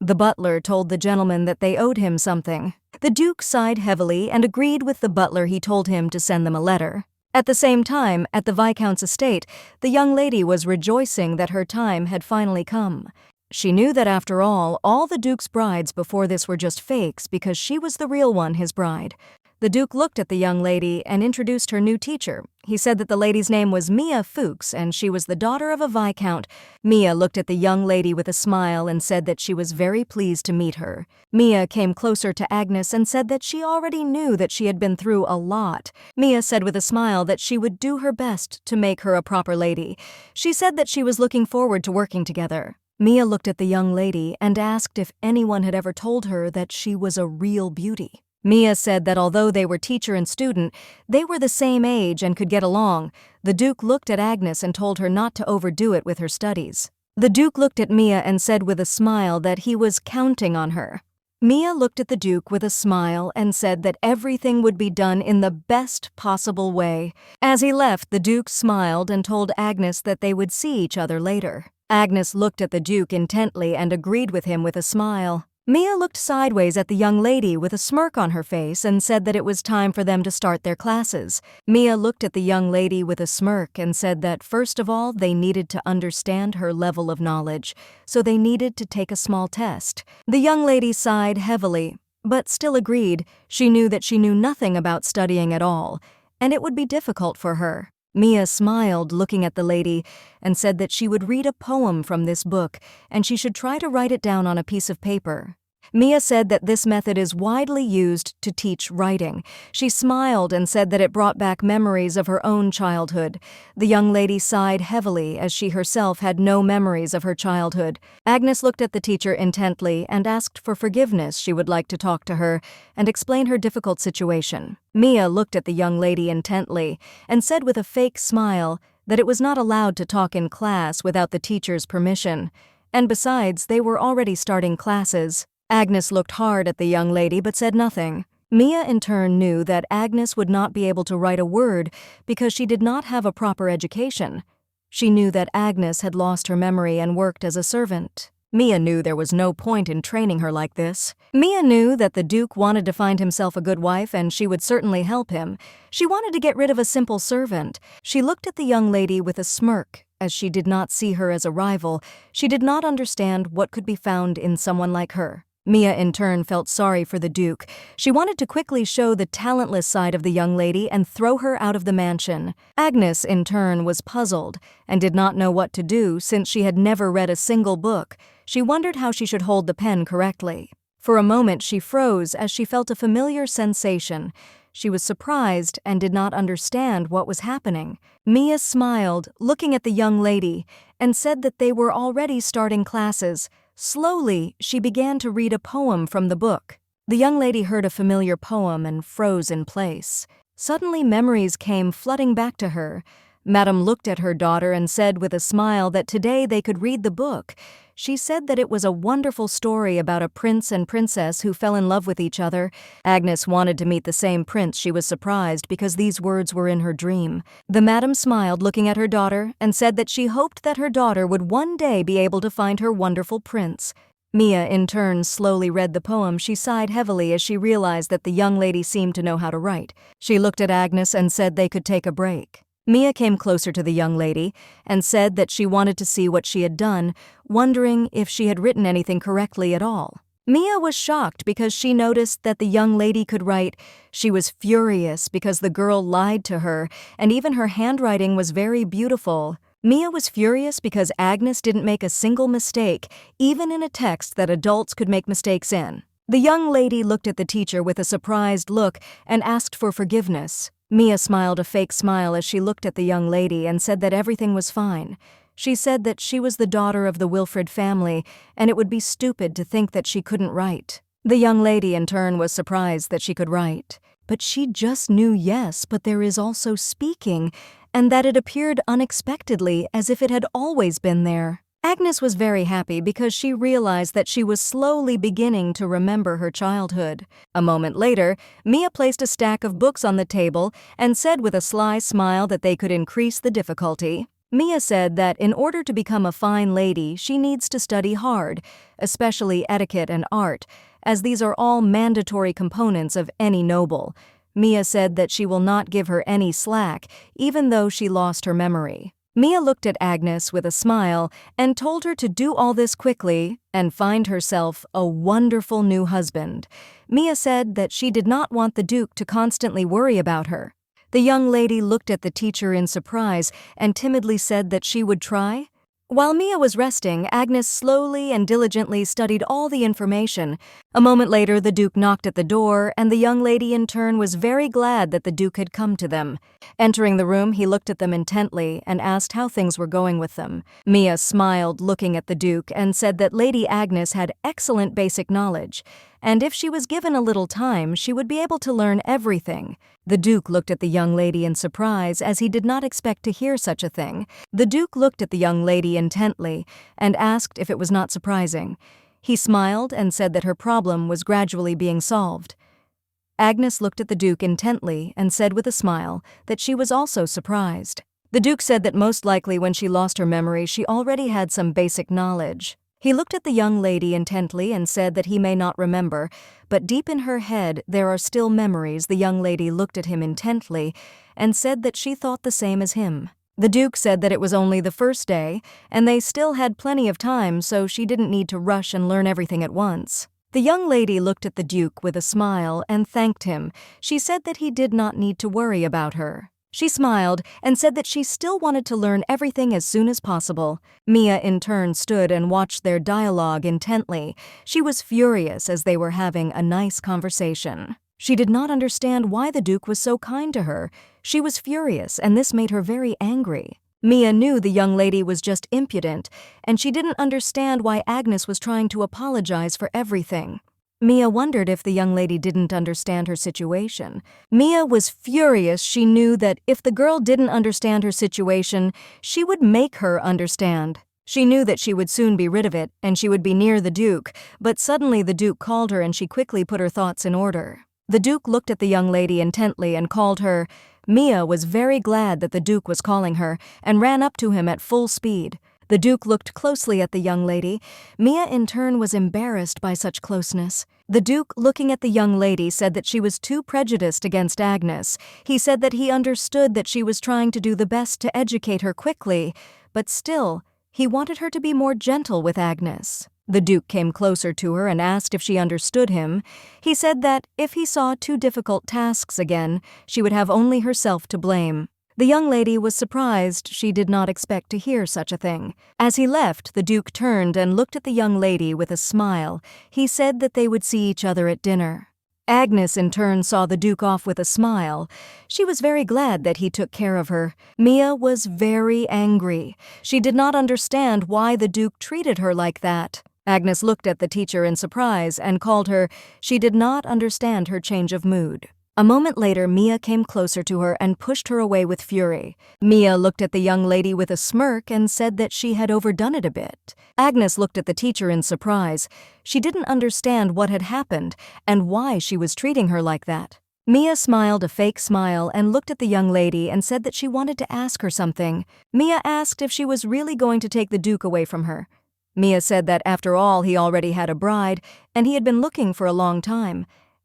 The butler told the gentleman that they owed him something. The Duke sighed heavily and agreed with the butler. He told him to send them a letter. At the same time, at the Viscount's estate, the young lady was rejoicing that her time had finally come. She knew that after all the Duke's brides before this were just fakes because she was the real one, his bride. The Duke looked at the young lady and introduced her new teacher. He said that the lady's name was Mia Fuchs and she was the daughter of a Viscount. Mia looked at the young lady with a smile and said that she was very pleased to meet her. Mia came closer to Agnes and said that she already knew that she had been through a lot. Mia said with a smile that she would do her best to make her a proper lady. She said that she was looking forward to working together. Mia looked at the young lady and asked if anyone had ever told her that she was a real beauty. Mia said that although they were teacher and student, they were the same age and could get along. The Duke looked at Agnes and told her not to overdo it with her studies. The Duke looked at Mia and said with a smile that he was counting on her. Mia looked at the Duke with a smile and said that everything would be done in the best possible way. As he left, the Duke smiled and told Agnes that they would see each other later. Agnes looked at the Duke intently and agreed with him with a smile. Mia looked sideways at the young lady with a smirk on her face and said that it was time for them to start their classes. Mia looked at the young lady with a smirk and said that first of all they needed to understand her level of knowledge, so they needed to take a small test. The young lady sighed heavily, but still agreed. She knew that she knew nothing about studying at all, and it would be difficult for her. Mia smiled, looking at the lady, and said that she would read a poem from this book, and she should try to write it down on a piece of paper. Mia said that this method is widely used to teach writing. She smiled and said that it brought back memories of her own childhood. The young lady sighed heavily as she herself had no memories of her childhood. Agnes looked at the teacher intently and asked for forgiveness. She would like to talk to her and explain her difficult situation. Mia looked at the young lady intently and said with a fake smile that it was not allowed to talk in class without the teacher's permission. And besides, they were already starting classes. Agnes looked hard at the young lady but said nothing. Mia in turn knew that Agnes would not be able to write a word because she did not have a proper education. She knew that Agnes had lost her memory and worked as a servant. Mia knew there was no point in training her like this. Mia knew that the Duke wanted to find himself a good wife and she would certainly help him. She wanted to get rid of a simple servant. She looked at the young lady with a smirk. As she did not see her as a rival, she did not understand what could be found in someone like her. Mia in turn felt sorry for the Duke. She wanted to quickly show the talentless side of the young lady and throw her out of the mansion. Agnes in turn was puzzled and did not know what to do since she had never read a single book. She wondered how she should hold the pen correctly. For a moment she froze as she felt a familiar sensation. She was surprised and did not understand what was happening. Mia smiled, looking at the young lady, and said that they were already starting classes. Slowly, she began to read a poem from the book. The young lady heard a familiar poem and froze in place. Suddenly, memories came flooding back to her. Madame looked at her daughter and said with a smile that today they could read the book. She said that it was a wonderful story about a prince and princess who fell in love with each other. Agnes wanted to meet the same prince. She was surprised because these words were in her dream. The madam smiled, looking at her daughter, and said that she hoped that her daughter would one day be able to find her wonderful prince. Mia, in turn, slowly read the poem. She sighed heavily as she realized that the young lady seemed to know how to write. She looked at Agnes and said they could take a break. Mia came closer to the young lady and said that she wanted to see what she had done, wondering if she had written anything correctly at all. Mia was shocked because she noticed that the young lady could write. She was furious because the girl lied to her, and even her handwriting was very beautiful. Mia was furious because Agnes didn't make a single mistake, even in a text that adults could make mistakes in. The young lady looked at the teacher with a surprised look and asked for forgiveness. Mia smiled a fake smile as she looked at the young lady and said that everything was fine. She said that she was the daughter of the Wilfred family, and it would be stupid to think that she couldn't write. The young lady, in turn, was surprised that she could write. But she just knew yes, but there is also speaking, and that it appeared unexpectedly as if it had always been there. Agnes was very happy because she realized that she was slowly beginning to remember her childhood. A moment later, Mia placed a stack of books on the table and said with a sly smile that they could increase the difficulty. Mia said that in order to become a fine lady, she needs to study hard, especially etiquette and art, as these are all mandatory components of any noble. Mia said that she will not give her any slack, even though she lost her memory. Mia looked at Agnes with a smile and told her to do all this quickly and find herself a wonderful new husband. Mia said that she did not want the Duke to constantly worry about her. The young lady looked at the teacher in surprise and timidly said that she would try. While Mia was resting, Agnes slowly and diligently studied all the information. A moment later, the Duke knocked at the door, and the young lady in turn was very glad that the Duke had come to them. Entering the room, he looked at them intently and asked how things were going with them. Mia smiled, looking at the Duke, and said that Lady Agnes had excellent basic knowledge, and if she was given a little time, she would be able to learn everything. The Duke looked at the young lady in surprise, as he did not expect to hear such a thing. The Duke looked at the young lady intently and asked if it was not surprising. He smiled and said that her problem was gradually being solved. Agnes looked at the Duke intently and said with a smile that she was also surprised. The Duke said that most likely when she lost her memory, she already had some basic knowledge. He looked at the young lady intently and said that he may not remember, but deep in her head there are still memories. The young lady looked at him intently and said that she thought the same as him. The Duke said that it was only the first day, and they still had plenty of time, so she didn't need to rush and learn everything at once. The young lady looked at the Duke with a smile and thanked him. She said that he did not need to worry about her. She smiled and said that she still wanted to learn everything as soon as possible. Mia in turn stood and watched their dialogue intently. She was furious as they were having a nice conversation. She did not understand why the Duke was so kind to her. She was furious, and this made her very angry. Mia knew the young lady was just impudent, and she didn't understand why Agnes was trying to apologize for everything. Mia wondered if the young lady didn't understand her situation. Mia was furious. She knew that if the girl didn't understand her situation, she would make her understand. She knew that she would soon be rid of it, and she would be near the Duke, but suddenly the Duke called her and she quickly put her thoughts in order. The Duke looked at the young lady intently and called her. Mia was very glad that the Duke was calling her and ran up to him at full speed. The Duke looked closely at the young lady. Mia in turn was embarrassed by such closeness. The Duke, looking at the young lady, said that she was too prejudiced against Agnes. He said that he understood that she was trying to do the best to educate her quickly, but still, he wanted her to be more gentle with Agnes. The Duke came closer to her and asked if she understood him. He said that if he saw too difficult tasks again, she would have only herself to blame. The young lady was surprised. She did not expect to hear such a thing. As he left, the Duke turned and looked at the young lady with a smile. He said that they would see each other at dinner. Agnes in turn saw the Duke off with a smile. She was very glad that he took care of her. Mia was very angry. She did not understand why the Duke treated her like that. Agnes looked at the teacher in surprise and called her. She did not understand her change of mood. A moment later, Mia came closer to her and pushed her away with fury. Mia looked at the young lady with a smirk and said that she had overdone it a bit. Agnes looked at the teacher in surprise. She didn't understand what had happened and why she was treating her like that. Mia smiled a fake smile and looked at the young lady and said that she wanted to ask her something. Mia asked if she was really going to take the Duke away from her. Mia said that after all, he already had a bride, and he had been looking for a long time.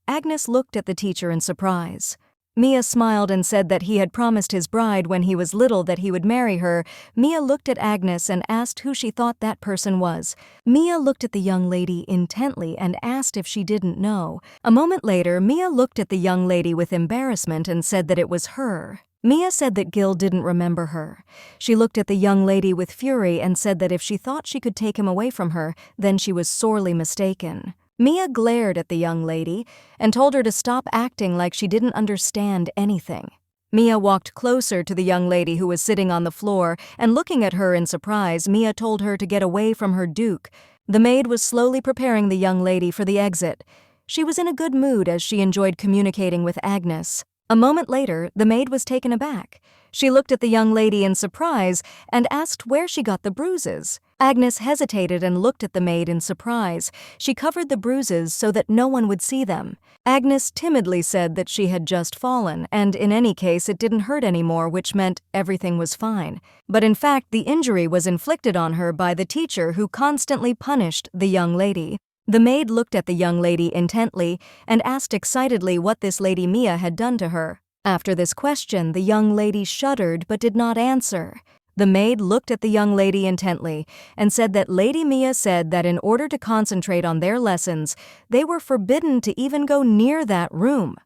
Agnes looked at the teacher in surprise. Mia smiled and said that he had promised his bride when he was little that he would marry her. Mia looked at Agnes and asked who she thought that person was. Mia looked at the young lady intently and asked if she didn't know. A moment later, Mia looked at the young lady with embarrassment and said that it was her. Mia said that Gil didn't remember her. She looked at the young lady with fury and said that if she thought she could take him away from her, then she was sorely mistaken. Mia glared at the young lady and told her to stop acting like she didn't understand anything. Mia walked closer to the young lady who was sitting on the floor, and looking at her in surprise, Mia told her to get away from her Duke. The maid was slowly preparing the young lady for the exit. She was in a good mood as she enjoyed communicating with Agnes. A moment later, the maid was taken aback. She looked at the young lady in surprise and asked where she got the bruises. Agnes hesitated and looked at the maid in surprise. She covered the bruises so that no one would see them. Agnes timidly said that she had just fallen, and in any case it didn't hurt anymore, which meant everything was fine. But in fact, the injury was inflicted on her by the teacher who constantly punished the young lady. The maid looked at the young lady intently and asked excitedly what this Lady Mia had done to her. After this question, the young lady shuddered but did not answer. The maid looked at the young lady intently and said that Lady Mia said that in order to concentrate on their lessons, they were forbidden to even go near that room.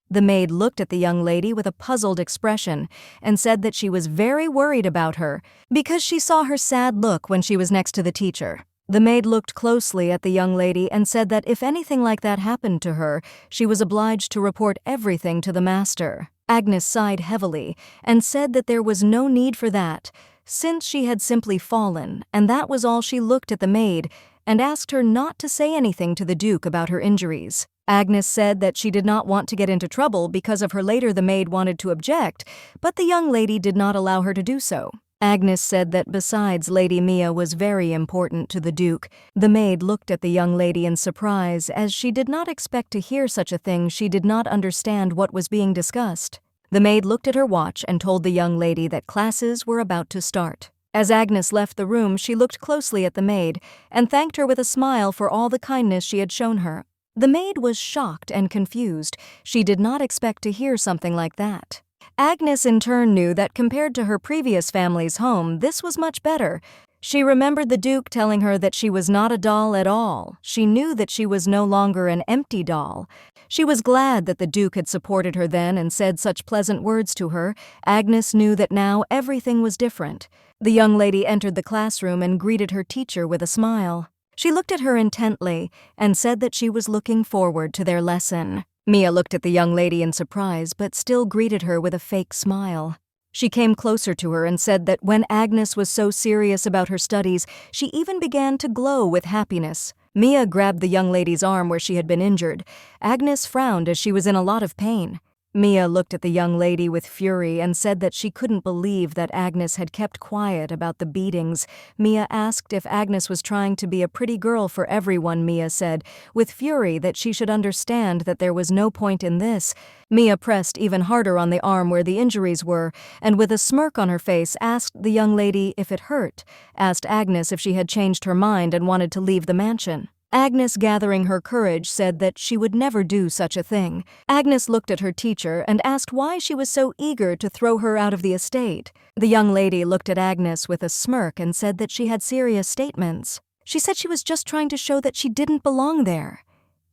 The maid looked at the young lady with a puzzled expression and said that she was very worried about her because she saw her sad look when she was next to the teacher. The maid looked closely at the young lady and said that if anything like that happened to her, she was obliged to report everything to the master. Agnes sighed heavily and said that there was no need for that, since she had simply fallen, and that was all. She looked at the maid and asked her not to say anything to the Duke about her injuries. Agnes said that she did not want to get into trouble because of her. Later the maid wanted to object, but the young lady did not allow her to do so. Agnes said that besides, Lady Mia was very important to the Duke. The maid looked at the young lady in surprise, as she did not expect to hear such a thing. She did not understand what was being discussed. The maid looked at her watch and told the young lady that classes were about to start. As Agnes left the room, she looked closely at the maid and thanked her with a smile for all the kindness she had shown her. The maid was shocked and confused. She did not expect to hear something like that. Agnes in turn knew that compared to her previous family's home, this was much better. She remembered the Duke telling her that she was not a doll at all. She knew that she was no longer an empty doll. She was glad that the Duke had supported her then and said such pleasant words to her. Agnes knew that now everything was different. The young lady entered the classroom and greeted her teacher with a smile. She looked at her intently and said that she was looking forward to their lesson. Mia looked at the young lady in surprise, but still greeted her with a fake smile. She came closer to her and said that when Agnes was so serious about her studies, she even began to glow with happiness. Mia grabbed the young lady's arm where she had been injured. Agnes frowned as she was in a lot of pain. Mia looked at the young lady with fury and said that she couldn't believe that Agnes had kept quiet about the beatings. Mia asked if Agnes was trying to be a pretty girl for everyone. Mia said, with fury, that she should understand that there was no point in this. Mia pressed even harder on the arm where the injuries were, and with a smirk on her face asked the young lady if it hurt, asked Agnes if she had changed her mind and wanted to leave the mansion. Agnes, gathering her courage, said that she would never do such a thing. Agnes looked at her teacher and asked why she was so eager to throw her out of the estate. The young lady looked at Agnes with a smirk and said that she had serious statements. She said she was just trying to show that she didn't belong there.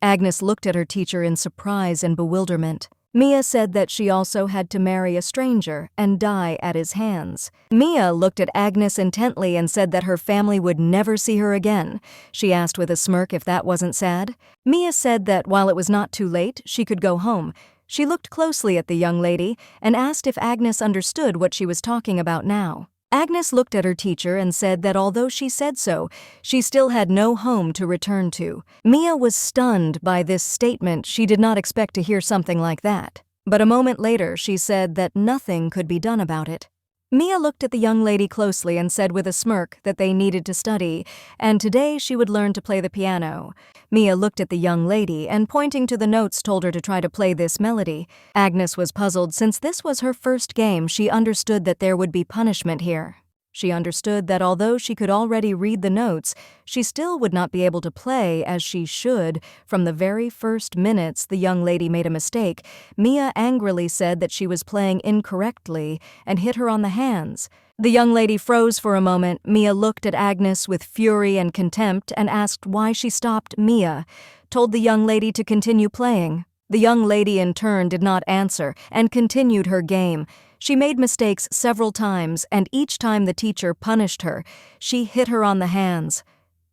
Agnes looked at her teacher in surprise and bewilderment. Mia said that she also had to marry a stranger and die at his hands. Mia looked at Agnes intently and said that her family would never see her again. She asked with a smirk if that wasn't sad. Mia said that while it was not too late, she could go home. She looked closely at the young lady and asked if Agnes understood what she was talking about now. Agnes looked at her teacher and said that although she said so, she still had no home to return to. Mia was stunned by this statement. She did not expect to hear something like that. But a moment later, she said that nothing could be done about it. Mia looked at the young lady closely and said with a smirk that they needed to study, and today she would learn to play the piano. Mia looked at the young lady and, pointing to the notes, told her to try to play this melody. Agnes was puzzled. Since this was her first game, she understood that there would be punishment here. She understood that although she could already read the notes, she still would not be able to play as she should. From the very first minutes the young lady made a mistake. Mia angrily said that she was playing incorrectly and hit her on the hands. The young lady froze for a moment. Mia looked at Agnes with fury and contempt and asked why she stopped. Mia told the young lady to continue playing. The young lady in turn did not answer and continued her game. She made mistakes several times, and each time the teacher punished her, she hit her on the hands.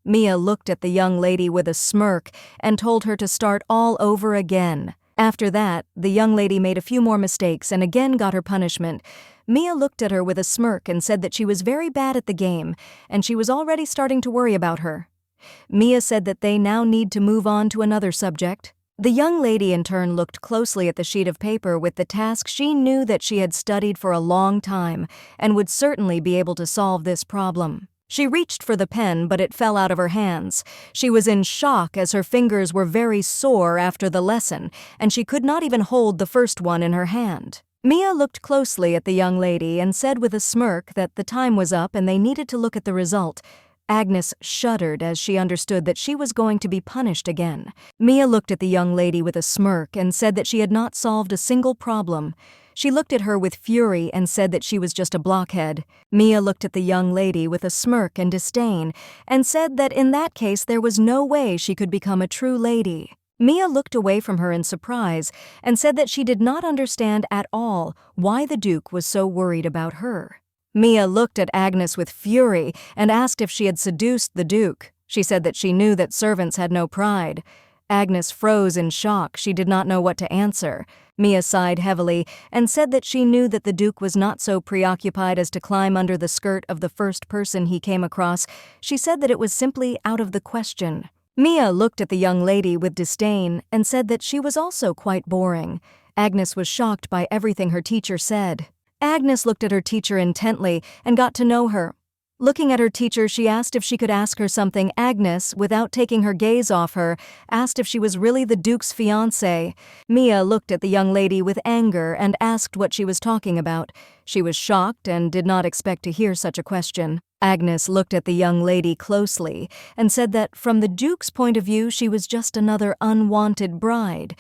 Mia looked at the young lady with a smirk and told her to start all over again. After that, the young lady made a few more mistakes and again got her punishment. Mia looked at her with a smirk and said that she was very bad at the game, and she was already starting to worry about her. Mia said that they now need to move on to another subject. The young lady in turn looked closely at the sheet of paper with the task. She knew that she had studied for a long time and would certainly be able to solve this problem. She reached for the pen, but it fell out of her hands. She was in shock as her fingers were very sore after the lesson, and she could not even hold the first one in her hand. Mia looked closely at the young lady and said with a smirk that the time was up and they needed to look at the result. Agnes shuddered as she understood that she was going to be punished again. Mia looked at the young lady with a smirk and said that she had not solved a single problem. She looked at her with fury and said that she was just a blockhead. Mia looked at the young lady with a smirk and disdain and said that in that case there was no way she could become a true lady. Mia looked away from her in surprise and said that she did not understand at all why the Duke was so worried about her. Mia looked at Agnes with fury and asked if she had seduced the Duke. She said that she knew that servants had no pride. Agnes froze in shock. She did not know what to answer. Mia sighed heavily and said that she knew that the Duke was not so preoccupied as to climb under the skirt of the first person he came across. She said that it was simply out of the question. Mia looked at the young lady with disdain and said that she was also quite boring. Agnes was shocked by everything her teacher said. Agnes looked at her teacher intently and got to know her. Looking at her teacher, she asked if she could ask her something. Agnes, without taking her gaze off her, asked if she was really the Duke's fiancée. Mia looked at the young lady with anger and asked what she was talking about. She was shocked and did not expect to hear such a question. Agnes looked at the young lady closely and said that from the Duke's point of view, she was just another unwanted bride.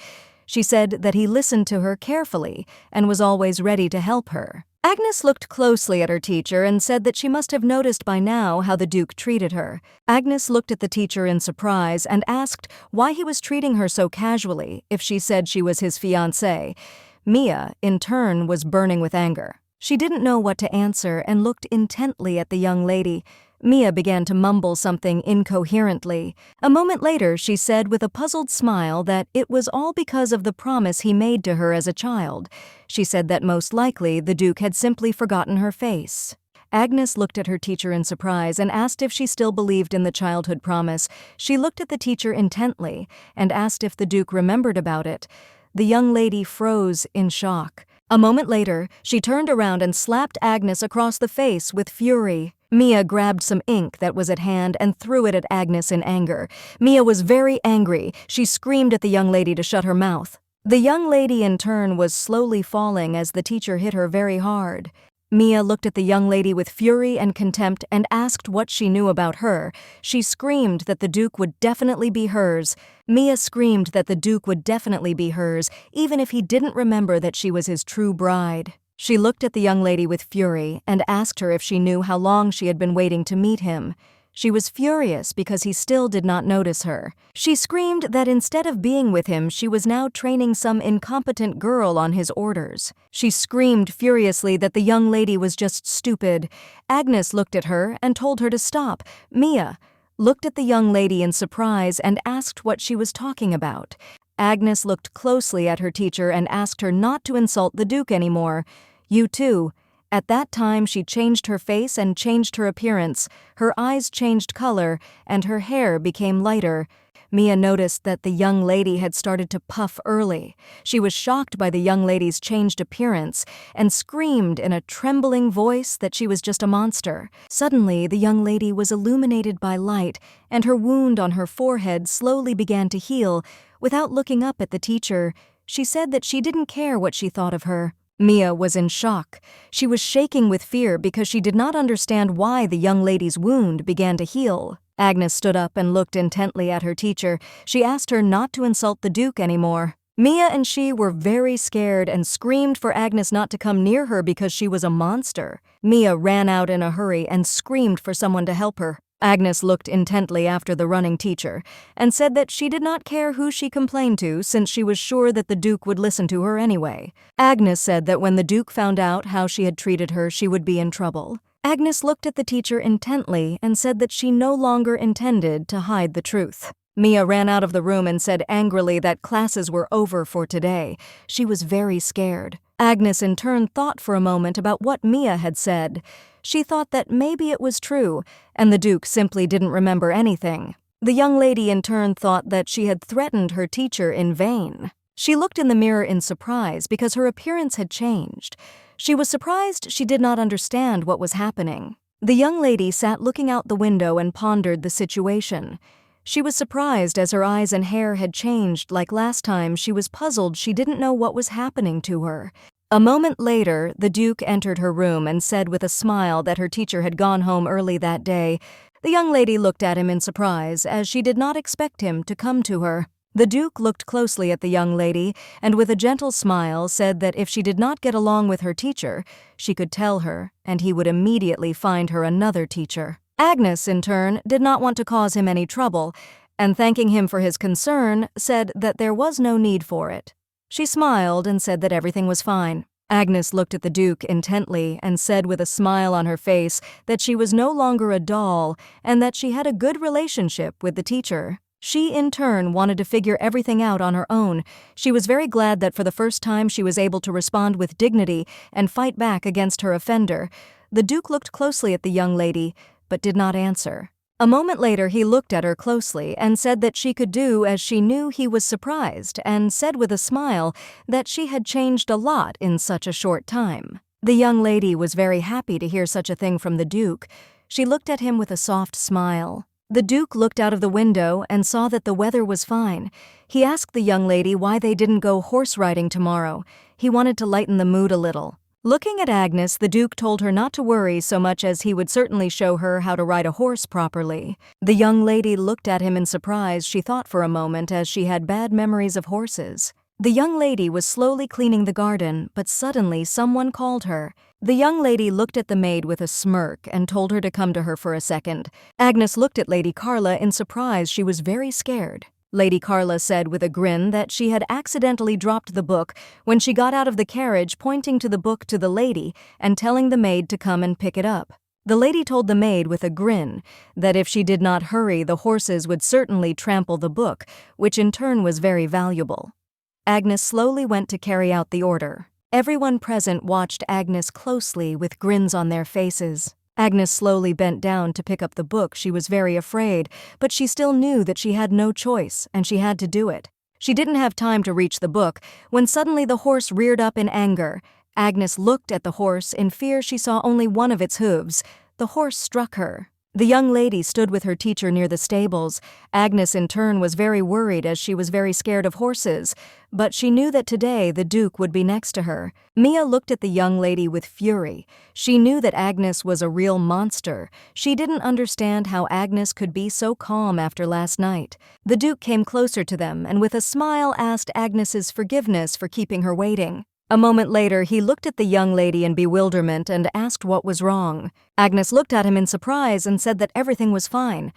She said that he listened to her carefully and was always ready to help her. Agnes looked closely at her teacher and said that she must have noticed by now how the Duke treated her. Agnes looked at the teacher in surprise and asked why he was treating her so casually if she said she was his fiancée. Mia, in turn, was burning with anger. She didn't know what to answer and looked intently at the young lady. Mia began to mumble something incoherently. A moment later, she said with a puzzled smile that it was all because of the promise he made to her as a child. She said that most likely the Duke had simply forgotten her face. Agnes looked at her teacher in surprise and asked if she still believed in the childhood promise. She looked at the teacher intently and asked if the Duke remembered about it. The young lady froze in shock. A moment later, she turned around and slapped Agnes across the face with fury. Mia grabbed some ink that was at hand and threw it at Agnes in anger. Mia was very angry. She screamed at the young lady to shut her mouth. The young lady, in turn, was slowly falling as the teacher hit her very hard. Mia looked at the young lady with fury and contempt and asked what she knew about her. She screamed that the Duke would definitely be hers. Mia screamed that the Duke would definitely be hers, even if he didn't remember that she was his true bride. She looked at the young lady with fury and asked her if she knew how long she had been waiting to meet him. She was furious because he still did not notice her. She screamed that instead of being with him, she was now training some incompetent girl on his orders. She screamed furiously that the young lady was just stupid. Agnes looked at her and told her to stop. Mia looked at the young lady in surprise and asked what she was talking about. Agnes looked closely at her teacher and asked her not to insult the Duke anymore. You too. At that time, she changed her face and changed her appearance. Her eyes changed color, and her hair became lighter. Mia noticed that the young lady had started to puff early. She was shocked by the young lady's changed appearance and screamed in a trembling voice that she was just a monster. Suddenly, the young lady was illuminated by light, and her wound on her forehead slowly began to heal. Without looking up at the teacher, she said that she didn't care what she thought of her. Mia was in shock. She was shaking with fear because she did not understand why the young lady's wound began to heal. Agnes stood up and looked intently at her teacher. She asked her not to insult the Duke anymore. Mia and she were very scared and screamed for Agnes not to come near her because she was a monster. Mia ran out in a hurry and screamed for someone to help her. Agnes looked intently after the running teacher and said that she did not care who she complained to since she was sure that the Duke would listen to her anyway. Agnes said that when the Duke found out how she had treated her, she would be in trouble. Agnes looked at the teacher intently and said that she no longer intended to hide the truth. Mia ran out of the room and said angrily that classes were over for today. She was very scared. Agnes in turn thought for a moment about what Mia had said. She thought that maybe it was true, and the Duke simply didn't remember anything. The young lady in turn thought that she had threatened her teacher in vain. She looked in the mirror in surprise because her appearance had changed. She was surprised she did not understand what was happening. The young lady sat looking out the window and pondered the situation. She was surprised as her eyes and hair had changed like last time. She was puzzled. She didn't know what was happening to her. A moment later, the Duke entered her room and said with a smile that her teacher had gone home early that day. The young lady looked at him in surprise, as she did not expect him to come to her. The Duke looked closely at the young lady and with a gentle smile said that if she did not get along with her teacher, she could tell her, and he would immediately find her another teacher. Agnes, in turn, did not want to cause him any trouble, and thanking him for his concern, said that there was no need for it. She smiled and said that everything was fine. Agnes looked at the Duke intently and said with a smile on her face that she was no longer a doll and that she had a good relationship with the teacher. She, in turn, wanted to figure everything out on her own. She was very glad that for the first time she was able to respond with dignity and fight back against her offender. The Duke looked closely at the young lady, but did not answer. A moment later he looked at her closely and said that she could do as she knew he was surprised, and said with a smile that she had changed a lot in such a short time. The young lady was very happy to hear such a thing from the Duke. She looked at him with a soft smile. The Duke looked out of the window and saw that the weather was fine. He asked the young lady why they didn't go horse riding tomorrow. He wanted to lighten the mood a little. Looking at Agnes, the Duke told her not to worry so much as he would certainly show her how to ride a horse properly. The young lady looked at him in surprise. She thought for a moment, as she had bad memories of horses. The young lady was slowly cleaning the garden, but suddenly someone called her. The young lady looked at the maid with a smirk and told her to come to her for a second. Agnes looked at Lady Carla in surprise. She was very scared. Lady Carla said with a grin that she had accidentally dropped the book when she got out of the carriage, pointing to the book to the lady and telling the maid to come and pick it up. The lady told the maid with a grin that if she did not hurry, the horses would certainly trample the book, which in turn was very valuable. Agnes slowly went to carry out the order. Everyone present watched Agnes closely with grins on their faces. Agnes slowly bent down to pick up the book. She was very afraid, but she still knew that she had no choice, and she had to do it. She didn't have time to reach the book when suddenly the horse reared up in anger. Agnes looked at the horse. In fear, she saw only one of its hooves. The horse struck her. The young lady stood with her teacher near the stables. Agnes, in turn, was very worried as she was very scared of horses, but she knew that today the Duke would be next to her. Mia looked at the young lady with fury. She knew that Agnes was a real monster. She didn't understand how Agnes could be so calm after last night. The Duke came closer to them and with a smile asked Agnes's forgiveness for keeping her waiting. A moment later, he looked at the young lady in bewilderment and asked what was wrong. Agnes looked at him in surprise and said that everything was fine.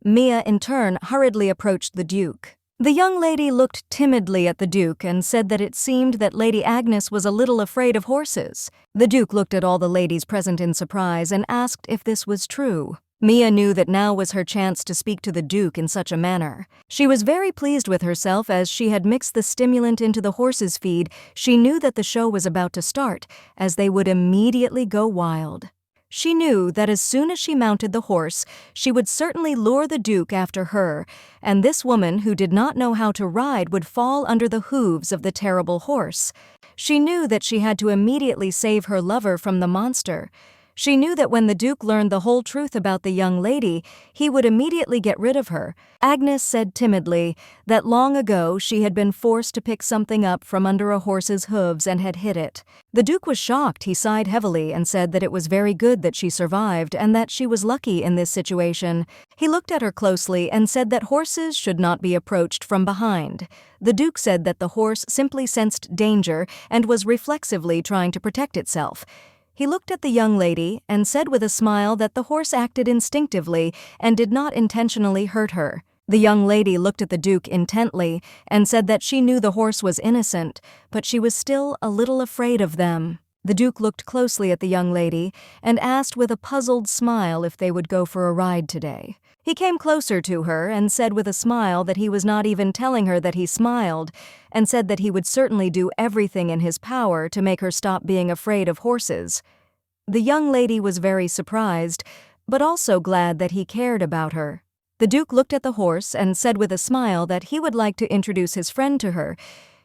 Mia, in turn, hurriedly approached the Duke. The young lady looked timidly at the Duke and said that it seemed that Lady Agnes was a little afraid of horses. The Duke looked at all the ladies present in surprise and asked if this was true. Mia knew that now was her chance to speak to the Duke in such a manner. She was very pleased with herself as she had mixed the stimulant into the horse's feed. She knew that the show was about to start, as they would immediately go wild. She knew that as soon as she mounted the horse, she would certainly lure the Duke after her, and this woman who did not know how to ride would fall under the hooves of the terrible horse. She knew that she had to immediately save her lover from the monster. She knew that when the Duke learned the whole truth about the young lady, he would immediately get rid of her. Agnes said timidly that long ago she had been forced to pick something up from under a horse's hooves and had hit it. The Duke was shocked. He sighed heavily and said that it was very good that she survived and that she was lucky in this situation. He looked at her closely and said that horses should not be approached from behind. The Duke said that the horse simply sensed danger and was reflexively trying to protect itself. He looked at the young lady and said with a smile that the horse acted instinctively and did not intentionally hurt her. The young lady looked at the Duke intently and said that she knew the horse was innocent, but she was still a little afraid of them. The Duke looked closely at the young lady and asked with a puzzled smile if they would go for a ride today. He came closer to her and said with a smile that he was not even telling her that he smiled, and said that he would certainly do everything in his power to make her stop being afraid of horses. The young lady was very surprised, but also glad that he cared about her. The Duke looked at the horse and said with a smile that he would like to introduce his friend to her.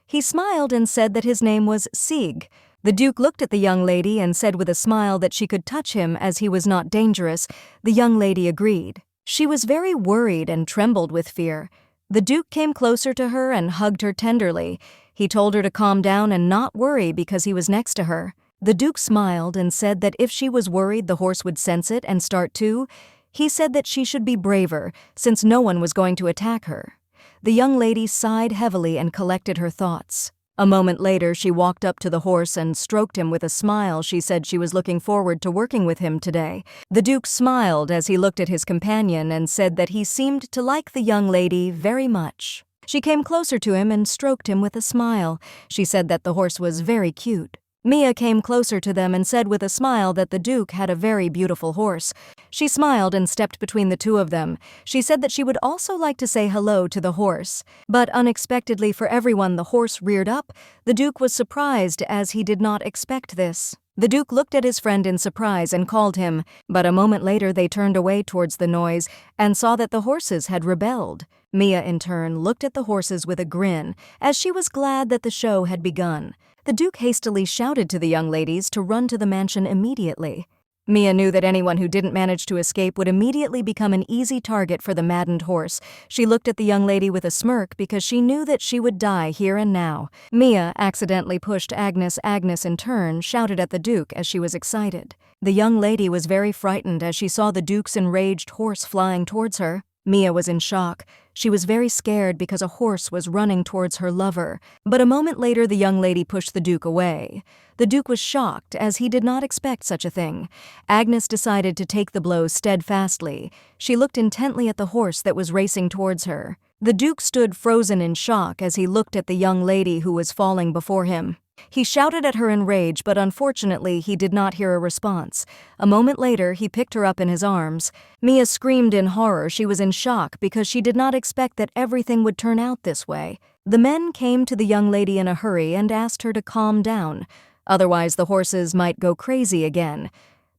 He smiled and said that his name was Sieg. The Duke looked at the young lady and said with a smile that she could touch him as he was not dangerous. The young lady agreed. She was very worried and trembled with fear. The Duke came closer to her and hugged her tenderly. He told her to calm down and not worry because he was next to her. The Duke smiled and said that if she was worried, the horse would sense it and start too. He said that she should be braver, since no one was going to attack her. The young lady sighed heavily and collected her thoughts. A moment later, she walked up to the horse and stroked him with a smile. She said she was looking forward to working with him today. The Duke smiled as he looked at his companion and said that he seemed to like the young lady very much. She came closer to him and stroked him with a smile. She said that the horse was very cute. Mia came closer to them and said with a smile that the Duke had a very beautiful horse. She smiled and stepped between the two of them. She said that she would also like to say hello to the horse. But unexpectedly for everyone, the horse reared up. The Duke was surprised as he did not expect this. The Duke looked at his friend in surprise and called him, but a moment later they turned away towards the noise and saw that the horses had rebelled. Mia, in turn, looked at the horses with a grin, as she was glad that the show had begun. The Duke hastily shouted to the young ladies to run to the mansion immediately. Mia knew that anyone who didn't manage to escape would immediately become an easy target for the maddened horse. She looked at the young lady with a smirk because she knew that she would die here and now. Mia accidentally pushed Agnes. Agnes, in turn, shouted at the Duke as she was excited. The young lady was very frightened as she saw the Duke's enraged horse flying towards her. Mia was in shock. She was very scared because a horse was running towards her lover. But a moment later, the young lady pushed the Duke away. The Duke was shocked as he did not expect such a thing. Agnes decided to take the blow steadfastly. She looked intently at the horse that was racing towards her. The Duke stood frozen in shock as he looked at the young lady who was falling before him. He shouted at her in rage, but unfortunately he did not hear a response. A moment later, he picked her up in his arms. Mia screamed in horror. She was in shock because she did not expect that everything would turn out this way. The men came to the young lady in a hurry and asked her to calm down. Otherwise, the horses might go crazy again.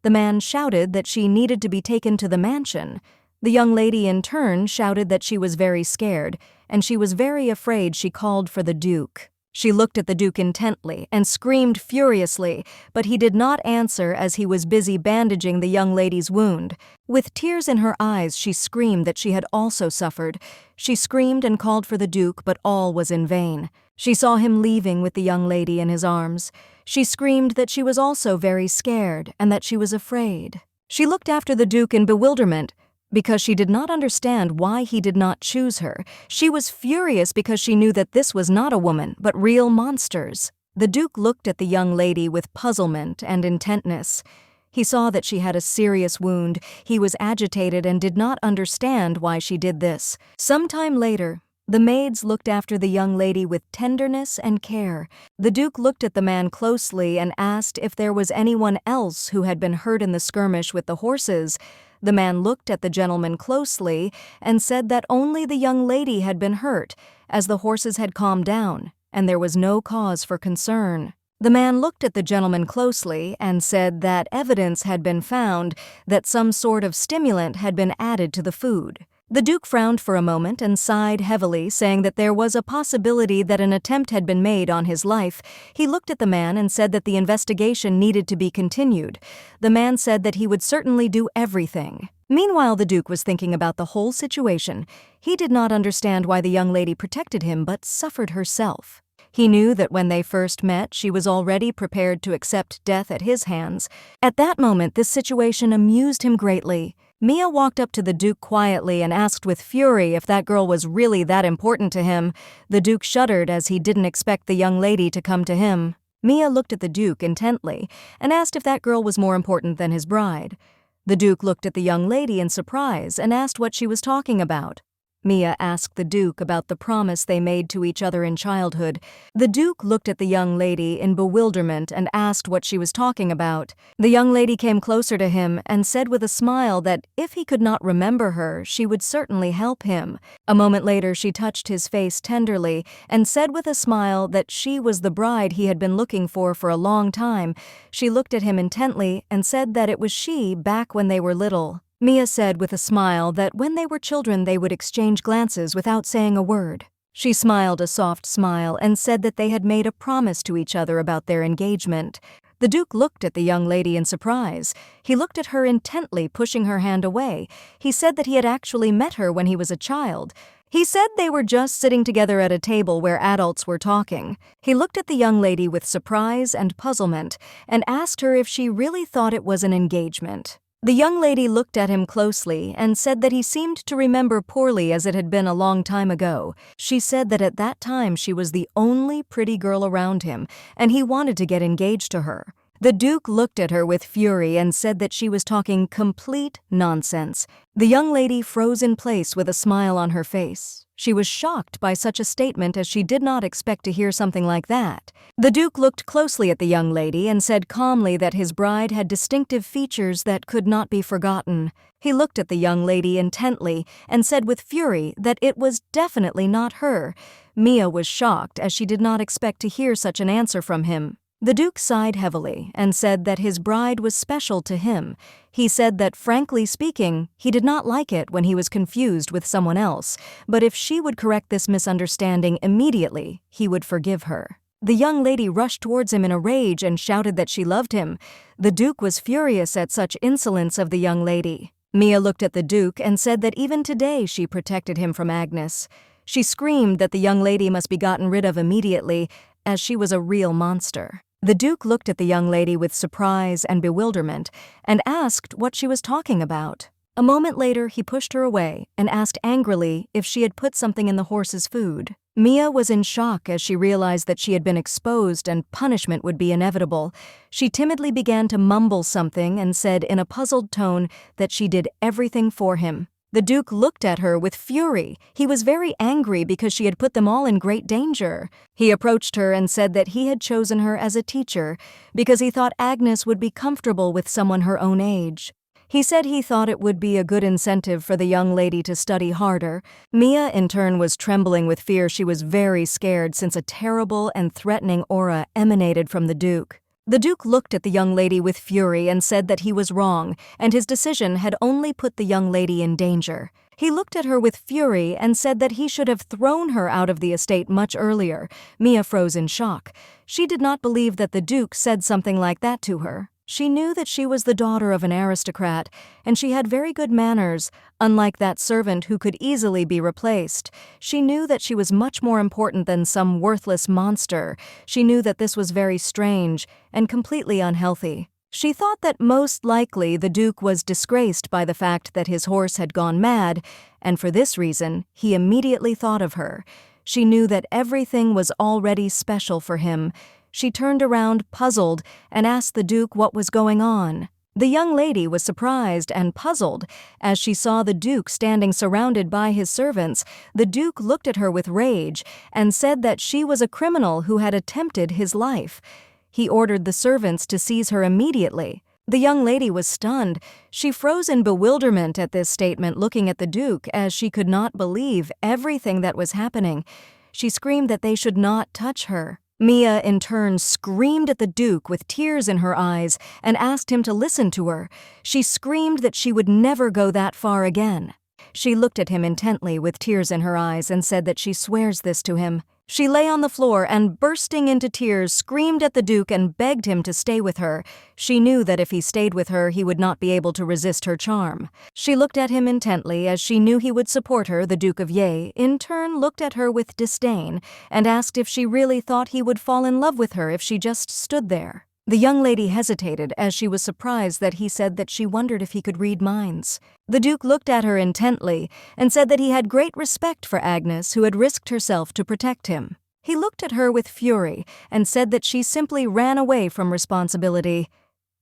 The man shouted that she needed to be taken to the mansion. The young lady in turn shouted that she was very scared, and she was very afraid. She called for the Duke. She looked at the Duke intently and screamed furiously, but he did not answer as he was busy bandaging the young lady's wound. With tears in her eyes, she screamed that she had also suffered. She screamed and called for the Duke, but all was in vain. She saw him leaving with the young lady in his arms. She screamed that she was also very scared and that she was afraid. She looked after the Duke in bewilderment, because she did not understand why he did not choose her. She was furious because she knew that this was not a woman, but real monsters. The Duke looked at the young lady with puzzlement and intentness. He saw that she had a serious wound. He was agitated and did not understand why she did this. Sometime later, the maids looked after the young lady with tenderness and care. The Duke looked at the man closely and asked if there was anyone else who had been hurt in the skirmish with the horses. The man looked at the gentleman closely and said that only the young lady had been hurt, as the horses had calmed down, and there was no cause for concern. The man looked at the gentleman closely and said that evidence had been found that some sort of stimulant had been added to the food. The Duke frowned for a moment and sighed heavily, saying that there was a possibility that an attempt had been made on his life. He looked at the man and said that the investigation needed to be continued. The man said that he would certainly do everything. Meanwhile, the Duke was thinking about the whole situation. He did not understand why the young lady protected him but suffered herself. He knew that when they first met, she was already prepared to accept death at his hands. At that moment, this situation amused him greatly. Mia walked up to the Duke quietly and asked with fury if that girl was really that important to him. The Duke shuddered as he didn't expect the young lady to come to him. Mia looked at the Duke intently and asked if that girl was more important than his bride. The Duke looked at the young lady in surprise and asked what she was talking about. Mia asked the Duke about the promise they made to each other in childhood. The Duke looked at the young lady in bewilderment and asked what she was talking about. The young lady came closer to him and said with a smile that if he could not remember her, she would certainly help him. A moment later, she touched his face tenderly and said with a smile that she was the bride he had been looking for a long time. She looked at him intently and said that it was she back when they were little. Mia said with a smile that when they were children they would exchange glances without saying a word. She smiled a soft smile and said that they had made a promise to each other about their engagement. The Duke looked at the young lady in surprise. He looked at her intently, pushing her hand away. He said that he had actually met her when he was a child. He said they were just sitting together at a table where adults were talking. He looked at the young lady with surprise and puzzlement and asked her if she really thought it was an engagement. The young lady looked at him closely and said that he seemed to remember poorly as it had been a long time ago. She said that at that time she was the only pretty girl around him, and he wanted to get engaged to her. The Duke looked at her with fury and said that she was talking complete nonsense. The young lady froze in place with a smile on her face. She was shocked by such a statement as she did not expect to hear something like that. The Duke looked closely at the young lady and said calmly that his bride had distinctive features that could not be forgotten. He looked at the young lady intently and said with fury that it was definitely not her. Mia was shocked as she did not expect to hear such an answer from him. The Duke sighed heavily and said that his bride was special to him. He said that, frankly speaking, he did not like it when he was confused with someone else, but if she would correct this misunderstanding immediately, he would forgive her. The young lady rushed towards him in a rage and shouted that she loved him. The Duke was furious at such insolence of the young lady. Mia looked at the Duke and said that even today she protected him from Agnes. She screamed that the young lady must be gotten rid of immediately, as she was a real monster. The Duke looked at the young lady with surprise and bewilderment and asked what she was talking about. A moment later, he pushed her away and asked angrily if she had put something in the horse's food. Mia was in shock as she realized that she had been exposed and punishment would be inevitable. She timidly began to mumble something and said in a puzzled tone that she did everything for him. The Duke looked at her with fury. He was very angry because she had put them all in great danger. He approached her and said that he had chosen her as a teacher because he thought Agnes would be comfortable with someone her own age. He said he thought it would be a good incentive for the young lady to study harder. Mia, in turn, was trembling with fear. She was very scared since a terrible and threatening aura emanated from the Duke. The Duke looked at the young lady with fury and said that he was wrong, and his decision had only put the young lady in danger. He looked at her with fury and said that he should have thrown her out of the estate much earlier. Mia froze in shock. She did not believe that the Duke said something like that to her. She knew that she was the daughter of an aristocrat, and she had very good manners, unlike that servant who could easily be replaced. She knew that she was much more important than some worthless monster. She knew that this was very strange and completely unhealthy. She thought that most likely the Duke was disgraced by the fact that his horse had gone mad, and for this reason, he immediately thought of her. She knew that everything was already special for him. She turned around, puzzled, and asked the Duke what was going on. The young lady was surprised and puzzled as she saw the Duke standing surrounded by his servants. The Duke looked at her with rage and said that she was a criminal who had attempted his life. He ordered the servants to seize her immediately. The young lady was stunned. She froze in bewilderment at this statement, looking at the Duke as she could not believe everything that was happening. She screamed that they should not touch her. Mia, in turn, screamed at the Duke with tears in her eyes and asked him to listen to her. She screamed that she would never go that far again. She looked at him intently with tears in her eyes and said that she swears this to him. She lay on the floor and, bursting into tears, screamed at the Duke and begged him to stay with her. She knew that if he stayed with her, he would not be able to resist her charm. She looked at him intently as she knew he would support her. The Duke of Ye, in turn, looked at her with disdain and asked if she really thought he would fall in love with her if she just stood there. The young lady hesitated as she was surprised that he said that she wondered if he could read minds. The Duke looked at her intently and said that he had great respect for Agnes, who had risked herself to protect him. He looked at her with fury and said that she simply ran away from responsibility.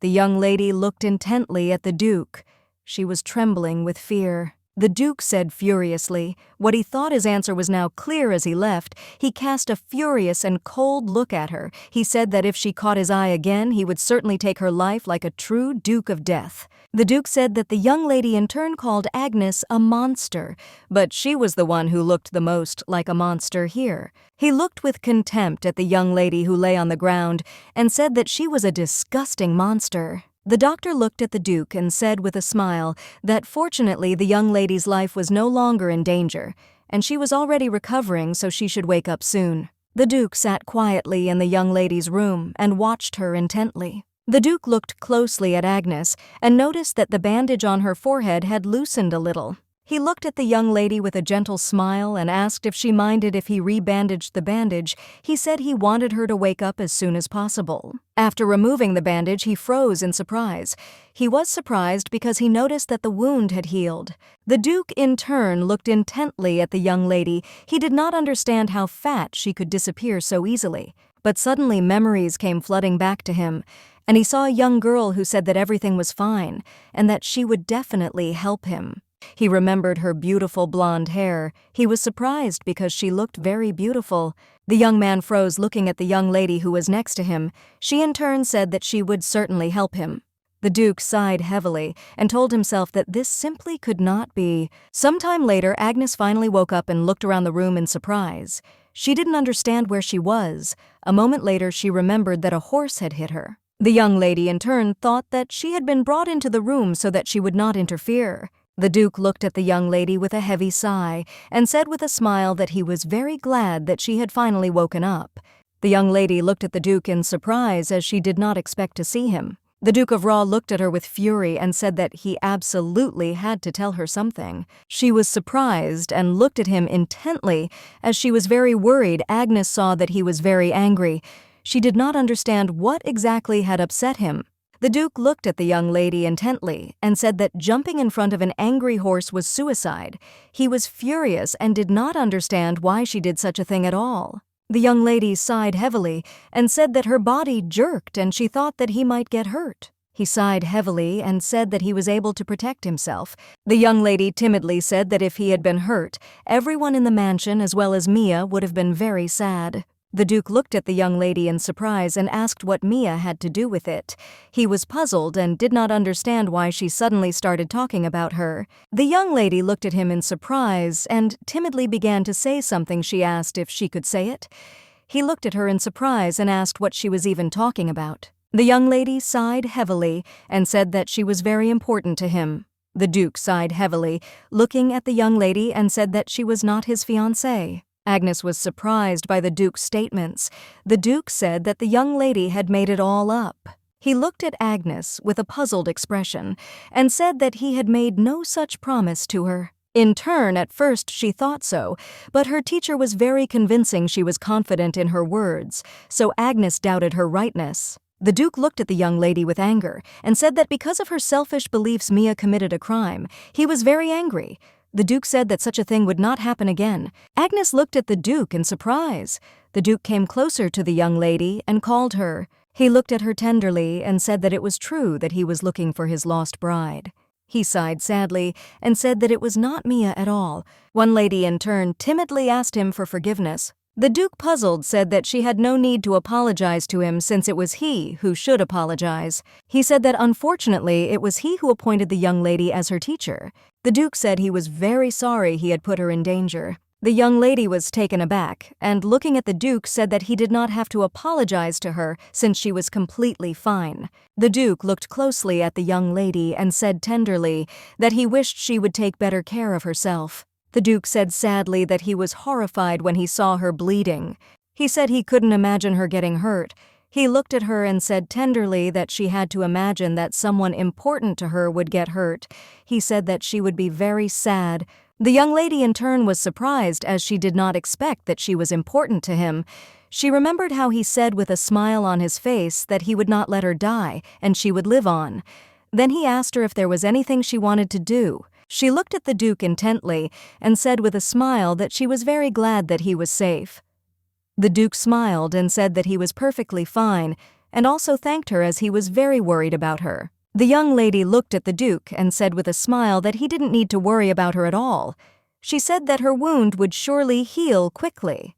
The young lady looked intently at the Duke. She was trembling with fear. The Duke said furiously. What he thought his answer was now clear as he left. He cast a furious and cold look at her. He said that if she caught his eye again, he would certainly take her life like a true Duke of Death. The Duke said that the young lady in turn called Agnes a monster, but she was the one who looked the most like a monster here. He looked with contempt at the young lady who lay on the ground and said that she was a disgusting monster. The doctor looked at the Duke and said with a smile that fortunately the young lady's life was no longer in danger, and she was already recovering, so she should wake up soon. The Duke sat quietly in the young lady's room and watched her intently. The Duke looked closely at Agnes and noticed that the bandage on her forehead had loosened a little. He looked at the young lady with a gentle smile and asked if she minded if he rebandaged the bandage. He said he wanted her to wake up as soon as possible. After removing the bandage, he froze in surprise. He was surprised because he noticed that the wound had healed. The Duke, in turn, looked intently at the young lady. He did not understand how fat she could disappear so easily. But suddenly memories came flooding back to him, and he saw a young girl who said that everything was fine and that she would definitely help him. He remembered her beautiful blonde hair. He was surprised because she looked very beautiful. The young man froze looking at the young lady who was next to him. She in turn said that she would certainly help him. The Duke sighed heavily and told himself that this simply could not be. Sometime later, Agnes finally woke up and looked around the room in surprise. She didn't understand where she was. A moment later, she remembered that a horse had hit her. The young lady in turn thought that she had been brought into the room so that she would not interfere. The Duke looked at the young lady with a heavy sigh and said with a smile that he was very glad that she had finally woken up. The young lady looked at the Duke in surprise as she did not expect to see him. The Duke of Raw looked at her with fury and said that he absolutely had to tell her something. She was surprised and looked at him intently. As she was very worried, Agnes saw that he was very angry. She did not understand what exactly had upset him. The Duke looked at the young lady intently and said that jumping in front of an angry horse was suicide. He was furious and did not understand why she did such a thing at all. The young lady sighed heavily and said that her body jerked and she thought that he might get hurt. He sighed heavily and said that he was able to protect himself. The young lady timidly said that if he had been hurt, everyone in the mansion as well as Mia would have been very sad. The Duke looked at the young lady in surprise and asked what Mia had to do with it. He was puzzled and did not understand why she suddenly started talking about her. The young lady looked at him in surprise and timidly began to say something. She asked if she could say it. He looked at her in surprise and asked what she was even talking about. The young lady sighed heavily and said that she was very important to him. The Duke sighed heavily, looking at the young lady, and said that she was not his fiancée. Agnes was surprised by the Duke's statements. The Duke said that the young lady had made it all up. He looked at Agnes with a puzzled expression and said that he had made no such promise to her. In turn, at first she thought so, but her teacher was very convincing. She was confident in her words, so Agnes doubted her rightness. The Duke looked at the young lady with anger and said that because of her selfish beliefs Mia committed a crime. He was very angry. The Duke said that such a thing would not happen again. Agnes looked at the Duke in surprise. The Duke came closer to the young lady and called her. He looked at her tenderly and said that it was true that he was looking for his lost bride. He sighed sadly and said that it was not Mia at all. One lady in turn timidly asked him for forgiveness. The Duke, puzzled, said that she had no need to apologize to him since it was he who should apologize. He said that unfortunately it was he who appointed the young lady as her teacher. The Duke said he was very sorry he had put her in danger. The young lady was taken aback and, looking at the Duke, said that he did not have to apologize to her since she was completely fine. The Duke looked closely at the young lady and said tenderly that he wished she would take better care of herself. The Duke said sadly that he was horrified when he saw her bleeding. He said he couldn't imagine her getting hurt. He looked at her and said tenderly that she had to imagine that someone important to her would get hurt. He said that she would be very sad. The young lady in turn was surprised as she did not expect that she was important to him. She remembered how he said with a smile on his face that he would not let her die and she would live on. Then he asked her if there was anything she wanted to do. She looked at the Duke intently and said with a smile that she was very glad that he was safe. The Duke smiled and said that he was perfectly fine and also thanked her as he was very worried about her. The young lady looked at the Duke and said with a smile that he didn't need to worry about her at all. She said that her wound would surely heal quickly.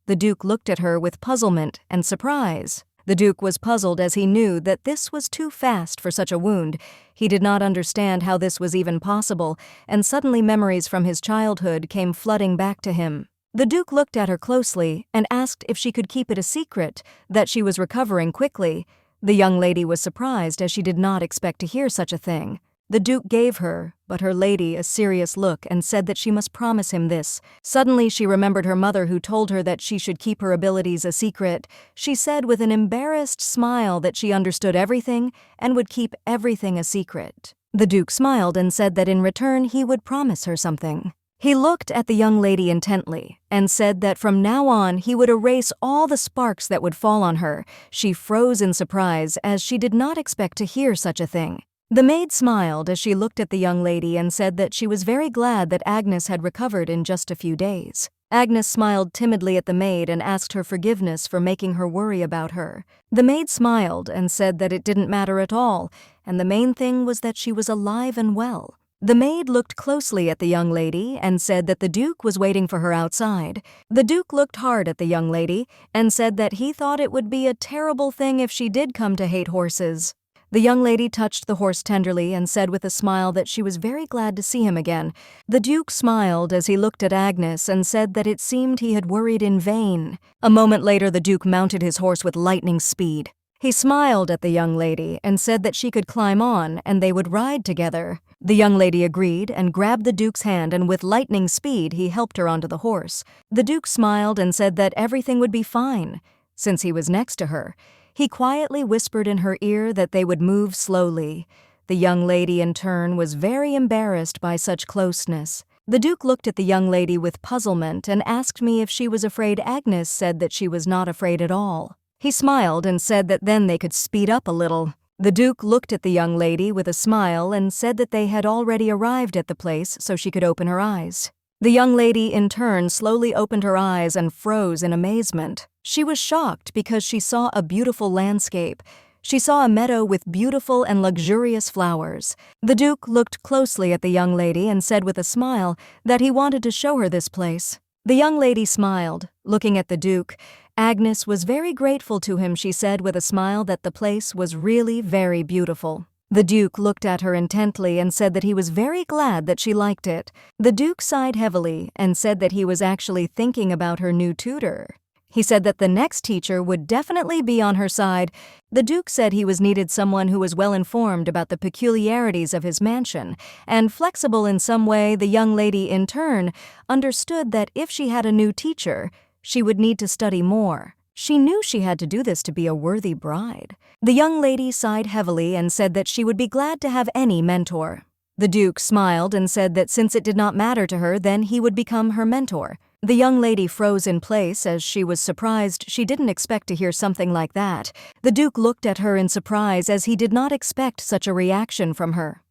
The Duke looked at her with puzzlement and surprise. The Duke was puzzled as he knew that this was too fast for such a wound. He did not understand how this was even possible, and suddenly memories from his childhood came flooding back to him. The Duke looked at her closely and asked if she could keep it a secret, that she was recovering quickly. The young lady was surprised as she did not expect to hear such a thing. The Duke gave her, but her lady, a serious look and said that she must promise him this. Suddenly she remembered her mother who told her that she should keep her abilities a secret. She said with an embarrassed smile that she understood everything and would keep everything a secret. The Duke smiled and said that in return he would promise her something. He looked at the young lady intently and said that from now on he would erase all the sparks that would fall on her. She froze in surprise as she did not expect to hear such a thing. The maid smiled as she looked at the young lady and said that she was very glad that Agnes had recovered in just a few days. Agnes smiled timidly at the maid and asked her forgiveness for making her worry about her. The maid smiled and said that it didn't matter at all, and the main thing was that she was alive and well. The maid looked closely at the young lady and said that the Duke was waiting for her outside. The Duke looked hard at the young lady and said that he thought it would be a terrible thing if she did come to hate horses. The young lady touched the horse tenderly and said with a smile that she was very glad to see him again. The Duke smiled as he looked at Agnes and said that it seemed he had worried in vain. A moment later, the Duke mounted his horse with lightning speed. He smiled at the young lady and said that she could climb on and they would ride together. The young lady agreed and grabbed the Duke's hand, and with lightning speed he helped her onto the horse. The Duke smiled and said that everything would be fine. Since he was next to her, he quietly whispered in her ear that they would move slowly. The young lady in turn was very embarrassed by such closeness. The Duke looked at the young lady with puzzlement and asked me if she was afraid. Agnes said that she was not afraid at all. He smiled and said that then they could speed up a little. The Duke looked at the young lady with a smile and said that they had already arrived at the place so she could open her eyes. The young lady in turn slowly opened her eyes and froze in amazement. She was shocked because she saw a beautiful landscape. She saw a meadow with beautiful and luxurious flowers. The Duke looked closely at the young lady and said with a smile that he wanted to show her this place. The young lady smiled, looking at the Duke. Agnes was very grateful to him. She said with a smile that the place was really very beautiful. The Duke looked at her intently and said that he was very glad that she liked it. The Duke sighed heavily and said that he was actually thinking about her new tutor. He said that the next teacher would definitely be on her side. The Duke said he was needed someone who was well informed about the peculiarities of his mansion and flexible in some way. The young lady in turn understood that if she had a new teacher, she would need to study more. She knew she had to do this to be a worthy bride. The young lady sighed heavily and said that she would be glad to have any mentor. The Duke smiled and said that since it did not matter to her, then he would become her mentor. The young lady froze in place as she was surprised. She didn't expect to hear something like that. The Duke looked at her in surprise as he did not expect such a reaction from her.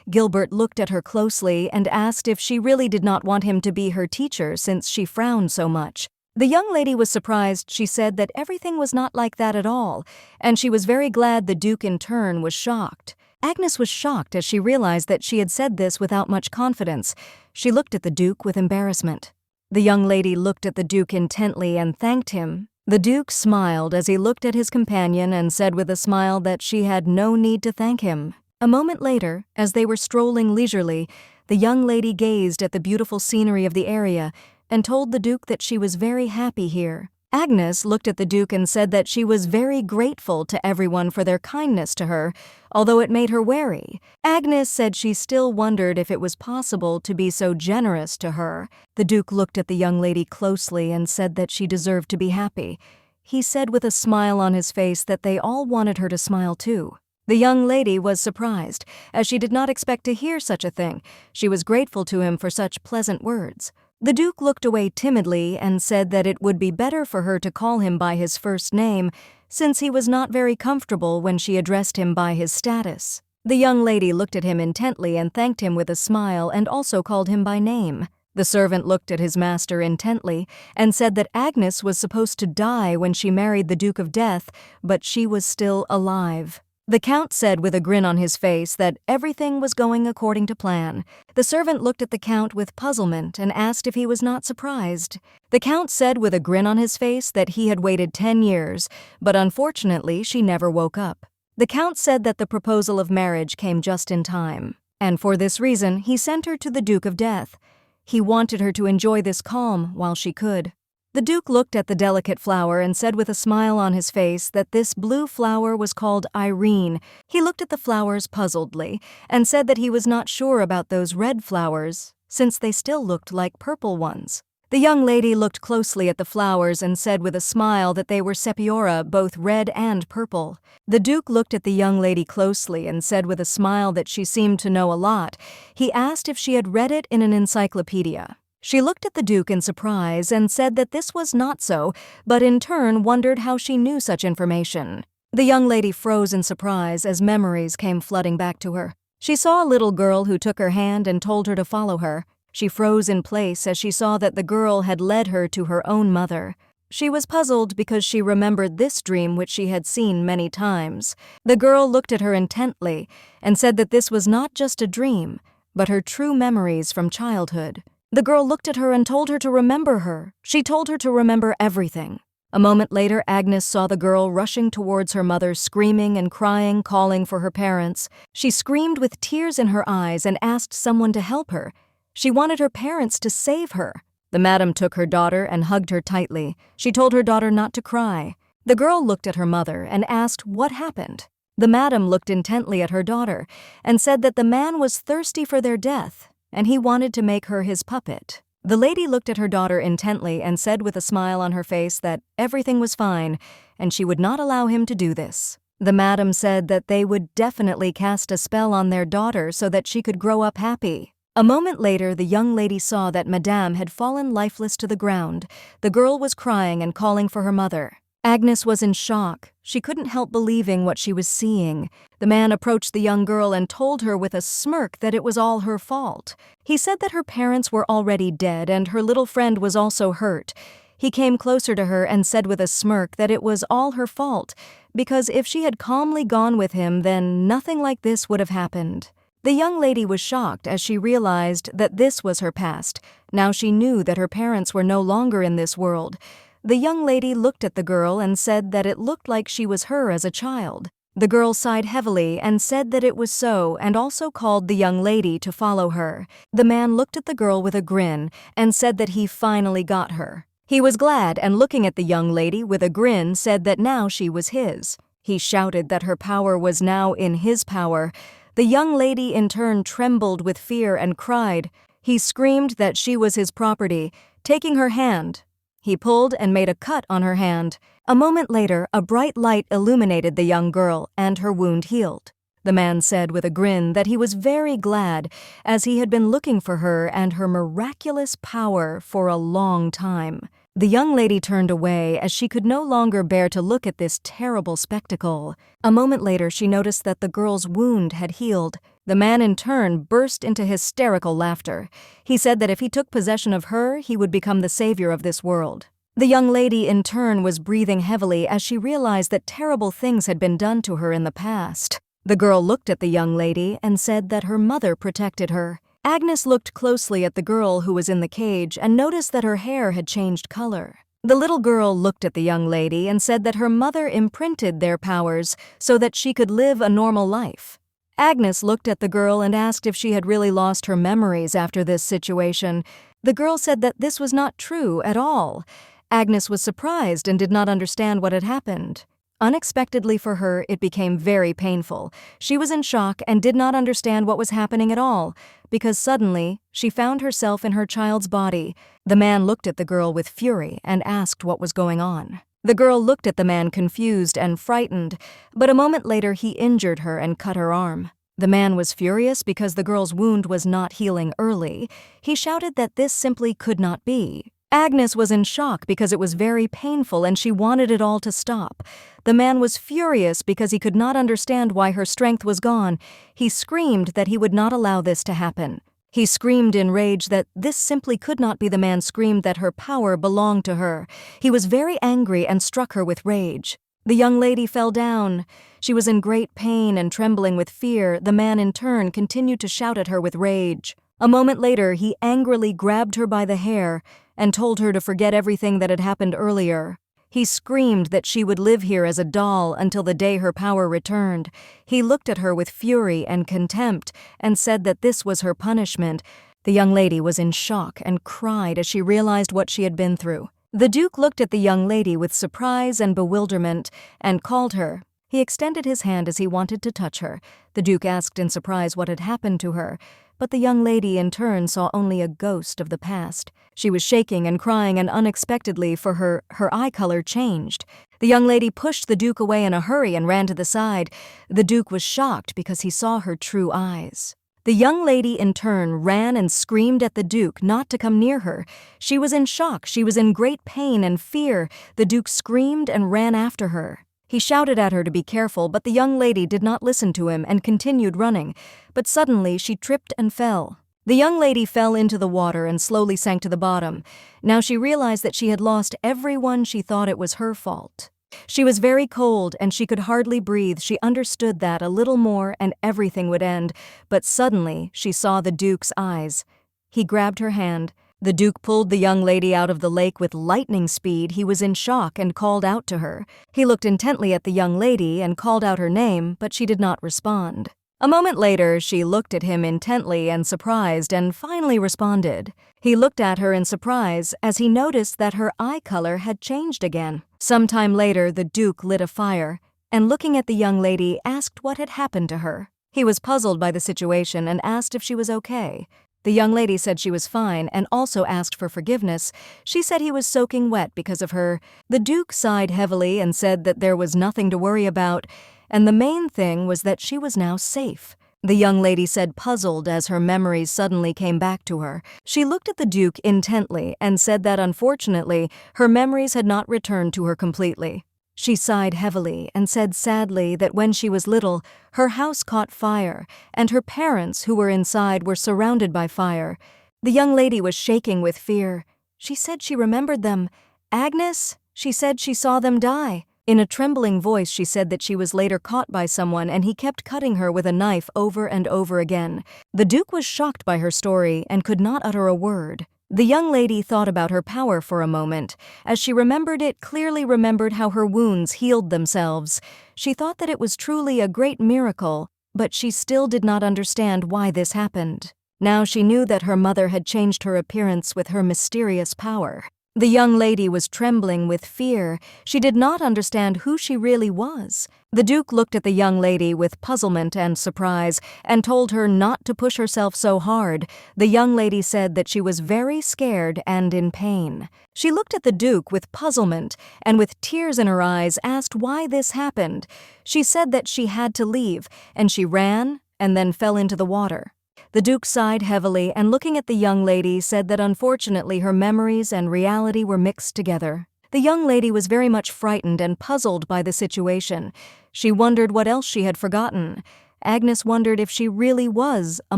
Gilbert looked at her closely and asked if she really did not want him to be her teacher since she frowned so much. The young lady was surprised. She said that everything was not like that at all, and she was very glad. The Duke in turn was shocked. Agnes was shocked as she realized that she had said this without much confidence. She looked at the Duke with embarrassment. The young lady looked at the Duke intently and thanked him. The Duke smiled as he looked at his companion and said with a smile that she had no need to thank him. A moment later, as they were strolling leisurely, the young lady gazed at the beautiful scenery of the area and told the Duke that she was very happy here. Agnes looked at the Duke and said that she was very grateful to everyone for their kindness to her, although it made her wary. Agnes said she still wondered if it was possible to be so generous to her. The Duke looked at the young lady closely and said that she deserved to be happy. He said with a smile on his face that they all wanted her to smile too. The young lady was surprised, as she did not expect to hear such a thing. She was grateful to him for such pleasant words. The Duke looked away timidly and said that it would be better for her to call him by his first name, since he was not very comfortable when she addressed him by his status. The young lady looked at him intently and thanked him with a smile and also called him by name. The servant looked at his master intently and said that Agnes was supposed to die when she married the Duke of Death, but she was still alive. The Count said with a grin on his face that everything was going according to plan. The servant looked at the Count with puzzlement and asked if he was not surprised. The Count said with a grin on his face that he had waited 10 years, but unfortunately she never woke up. The Count said that the proposal of marriage came just in time, and for this reason he sent her to the Duke of Death. He wanted her to enjoy this calm while she could. The Duke looked at the delicate flower and said with a smile on his face that this blue flower was called Irene. He looked at the flowers puzzledly and said that he was not sure about those red flowers, since they still looked like purple ones. The young lady looked closely at the flowers and said with a smile that they were sepiora, both red and purple. The Duke looked at the young lady closely and said with a smile that she seemed to know a lot. He asked if she had read it in an encyclopedia. She looked at the Duke in surprise and said that this was not so, but in turn wondered how she knew such information. The young lady froze in surprise as memories came flooding back to her. She saw a little girl who took her hand and told her to follow her. She froze in place as she saw that the girl had led her to her own mother. She was puzzled because she remembered this dream which she had seen many times. The girl looked at her intently and said that this was not just a dream, but her true memories from childhood. The girl looked at her and told her to remember her. She told her to remember everything. A moment later, Agnes saw the girl rushing towards her mother, screaming and crying, calling for her parents. She screamed with tears in her eyes and asked someone to help her. She wanted her parents to save her. The madam took her daughter and hugged her tightly. She told her daughter not to cry. The girl looked at her mother and asked what happened. The madam looked intently at her daughter and said that the man was thirsty for their death, and he wanted to make her his puppet. The lady looked at her daughter intently and said with a smile on her face that everything was fine and she would not allow him to do this. The madam said that they would definitely cast a spell on their daughter so that she could grow up happy. A moment later, the young lady saw that Madame had fallen lifeless to the ground. The girl was crying and calling for her mother. Agnes was in shock. She couldn't help believing what she was seeing. The man approached the young girl and told her with a smirk that it was all her fault. He said that her parents were already dead and her little friend was also hurt. He came closer to her and said with a smirk that it was all her fault, because if she had calmly gone with him, then nothing like this would have happened. The young lady was shocked as she realized that this was her past. Now she knew that her parents were no longer in this world. The young lady looked at the girl and said that it looked like she was her as a child. The girl sighed heavily and said that it was so and also called the young lady to follow her. The man looked at the girl with a grin and said that he finally got her. He was glad and looking at the young lady with a grin said that now she was his. He shouted that her power was now in his power. The young lady in turn trembled with fear and cried. He screamed that she was his property, taking her hand. He pulled and made a cut on her hand. A moment later, a bright light illuminated the young girl and her wound healed. The man said with a grin that he was very glad as he had been looking for her and her miraculous power for a long time. The young lady turned away as she could no longer bear to look at this terrible spectacle. A moment later, she noticed that the girl's wound had healed. The man in turn burst into hysterical laughter. He said that if he took possession of her, he would become the savior of this world. The young lady in turn was breathing heavily as she realized that terrible things had been done to her in the past. The girl looked at the young lady and said that her mother protected her. Agnes looked closely at the girl who was in the cage and noticed that her hair had changed color. The little girl looked at the young lady and said that her mother imprinted their powers so that she could live a normal life. Agnes looked at the girl and asked if she had really lost her memories after this situation. The girl said that this was not true at all. Agnes was surprised and did not understand what had happened. Unexpectedly for her, it became very painful. She was in shock and did not understand what was happening at all, because suddenly she found herself in her child's body. The man looked at the girl with fury and asked what was going on. The girl looked at the man confused and frightened, but a moment later he injured her and cut her arm. The man was furious because the girl's wound was not healing early. He shouted that this simply could not be. Agnes was in shock because it was very painful and she wanted it all to stop. The man was furious because he could not understand why her strength was gone. He screamed that he would not allow this to happen. He screamed in rage that this simply could not be. The man screamed that her power belonged to her. He was very angry and struck her with rage. The young lady fell down. She was in great pain and trembling with fear. The man in turn continued to shout at her with rage. A moment later, he angrily grabbed her by the hair and told her to forget everything that had happened earlier. He screamed that she would live here as a doll until the day her power returned. He looked at her with fury and contempt and said that this was her punishment. The young lady was in shock and cried as she realized what she had been through. The Duke looked at the young lady with surprise and bewilderment and called her. He extended his hand as he wanted to touch her. The Duke asked in surprise what had happened to her. but the young lady in turn saw only a ghost of the past. She was shaking and crying, and unexpectedly for her eye color changed. The young lady pushed the Duke away in a hurry and ran to the side. The Duke was shocked because he saw her true eyes. The young lady in turn ran and screamed at the Duke not to come near her. She was in shock. She was in great pain and fear. The Duke screamed and ran after her. He shouted at her to be careful, but the young lady did not listen to him and continued running. But suddenly she tripped and fell. The young lady fell into the water and slowly sank to the bottom. Now she realized that she had lost everyone. She thought it was her fault. She was very cold and she could hardly breathe. She understood that a little more and everything would end. But suddenly she saw the Duke's eyes. He grabbed her hand. The Duke pulled the young lady out of the lake with lightning speed. He was in shock and called out to her. He looked intently at the young lady and called out her name, but she did not respond. A moment later, she looked at him intently and surprised and finally responded. He looked at her in surprise as he noticed that her eye color had changed again. Some time later, the Duke lit a fire and, looking at the young lady, asked what had happened to her. He was puzzled by the situation and asked if she was okay. The young lady said she was fine and also asked for forgiveness. She said he was soaking wet because of her. The Duke sighed heavily and said that there was nothing to worry about, and the main thing was that she was now safe. The young lady said, puzzled as her memories suddenly came back to her. She looked at the Duke intently and said that unfortunately her memories had not returned to her completely. She sighed heavily and said sadly that when she was little, her house caught fire, and her parents, who were inside, were surrounded by fire. The young lady was shaking with fear. She said she remembered them. Agnes, she said she saw them die. In a trembling voice, she said that she was later caught by someone and he kept cutting her with a knife over and over again. The Duke was shocked by her story and could not utter a word. The young lady thought about her power for a moment. As she remembered it, clearly remembered how her wounds healed themselves. She thought that it was truly a great miracle, but she still did not understand why this happened. Now she knew that her mother had changed her appearance with her mysterious power. The young lady was trembling with fear. She did not understand who she really was. The Duke looked at the young lady with puzzlement and surprise and told her not to push herself so hard. The young lady said that she was very scared and in pain. She looked at the Duke with puzzlement and with tears in her eyes asked why this happened. She said that she had to leave, and she ran and then fell into the water. The Duke sighed heavily and, looking at the young lady, said that unfortunately her memories and reality were mixed together. The young lady was very much frightened and puzzled by the situation. She wondered what else she had forgotten. Agnes wondered if she really was a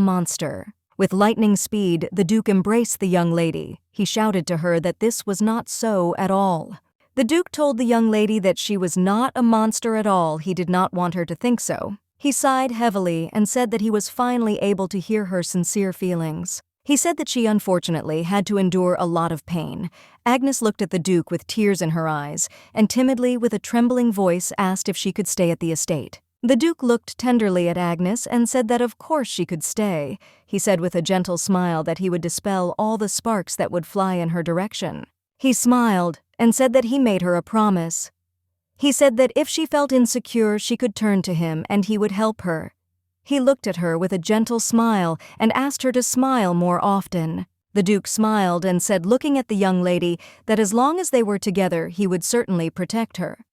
monster. With lightning speed, the Duke embraced the young lady. He shouted to her that this was not so at all. The Duke told the young lady that she was not a monster at all. He did not want her to think so. He sighed heavily and said that he was finally able to hear her sincere feelings. He said that she unfortunately had to endure a lot of pain. Agnes looked at the Duke with tears in her eyes and timidly, with a trembling voice, asked if she could stay at the estate. The Duke looked tenderly at Agnes and said that of course she could stay. He said with a gentle smile that he would dispel all the sparks that would fly in her direction. He smiled and said that he made her a promise. He said that if she felt insecure, she could turn to him and he would help her. He looked at her with a gentle smile and asked her to smile more often. The Duke smiled and said, looking at the young lady, that as long as they were together, he would certainly protect her.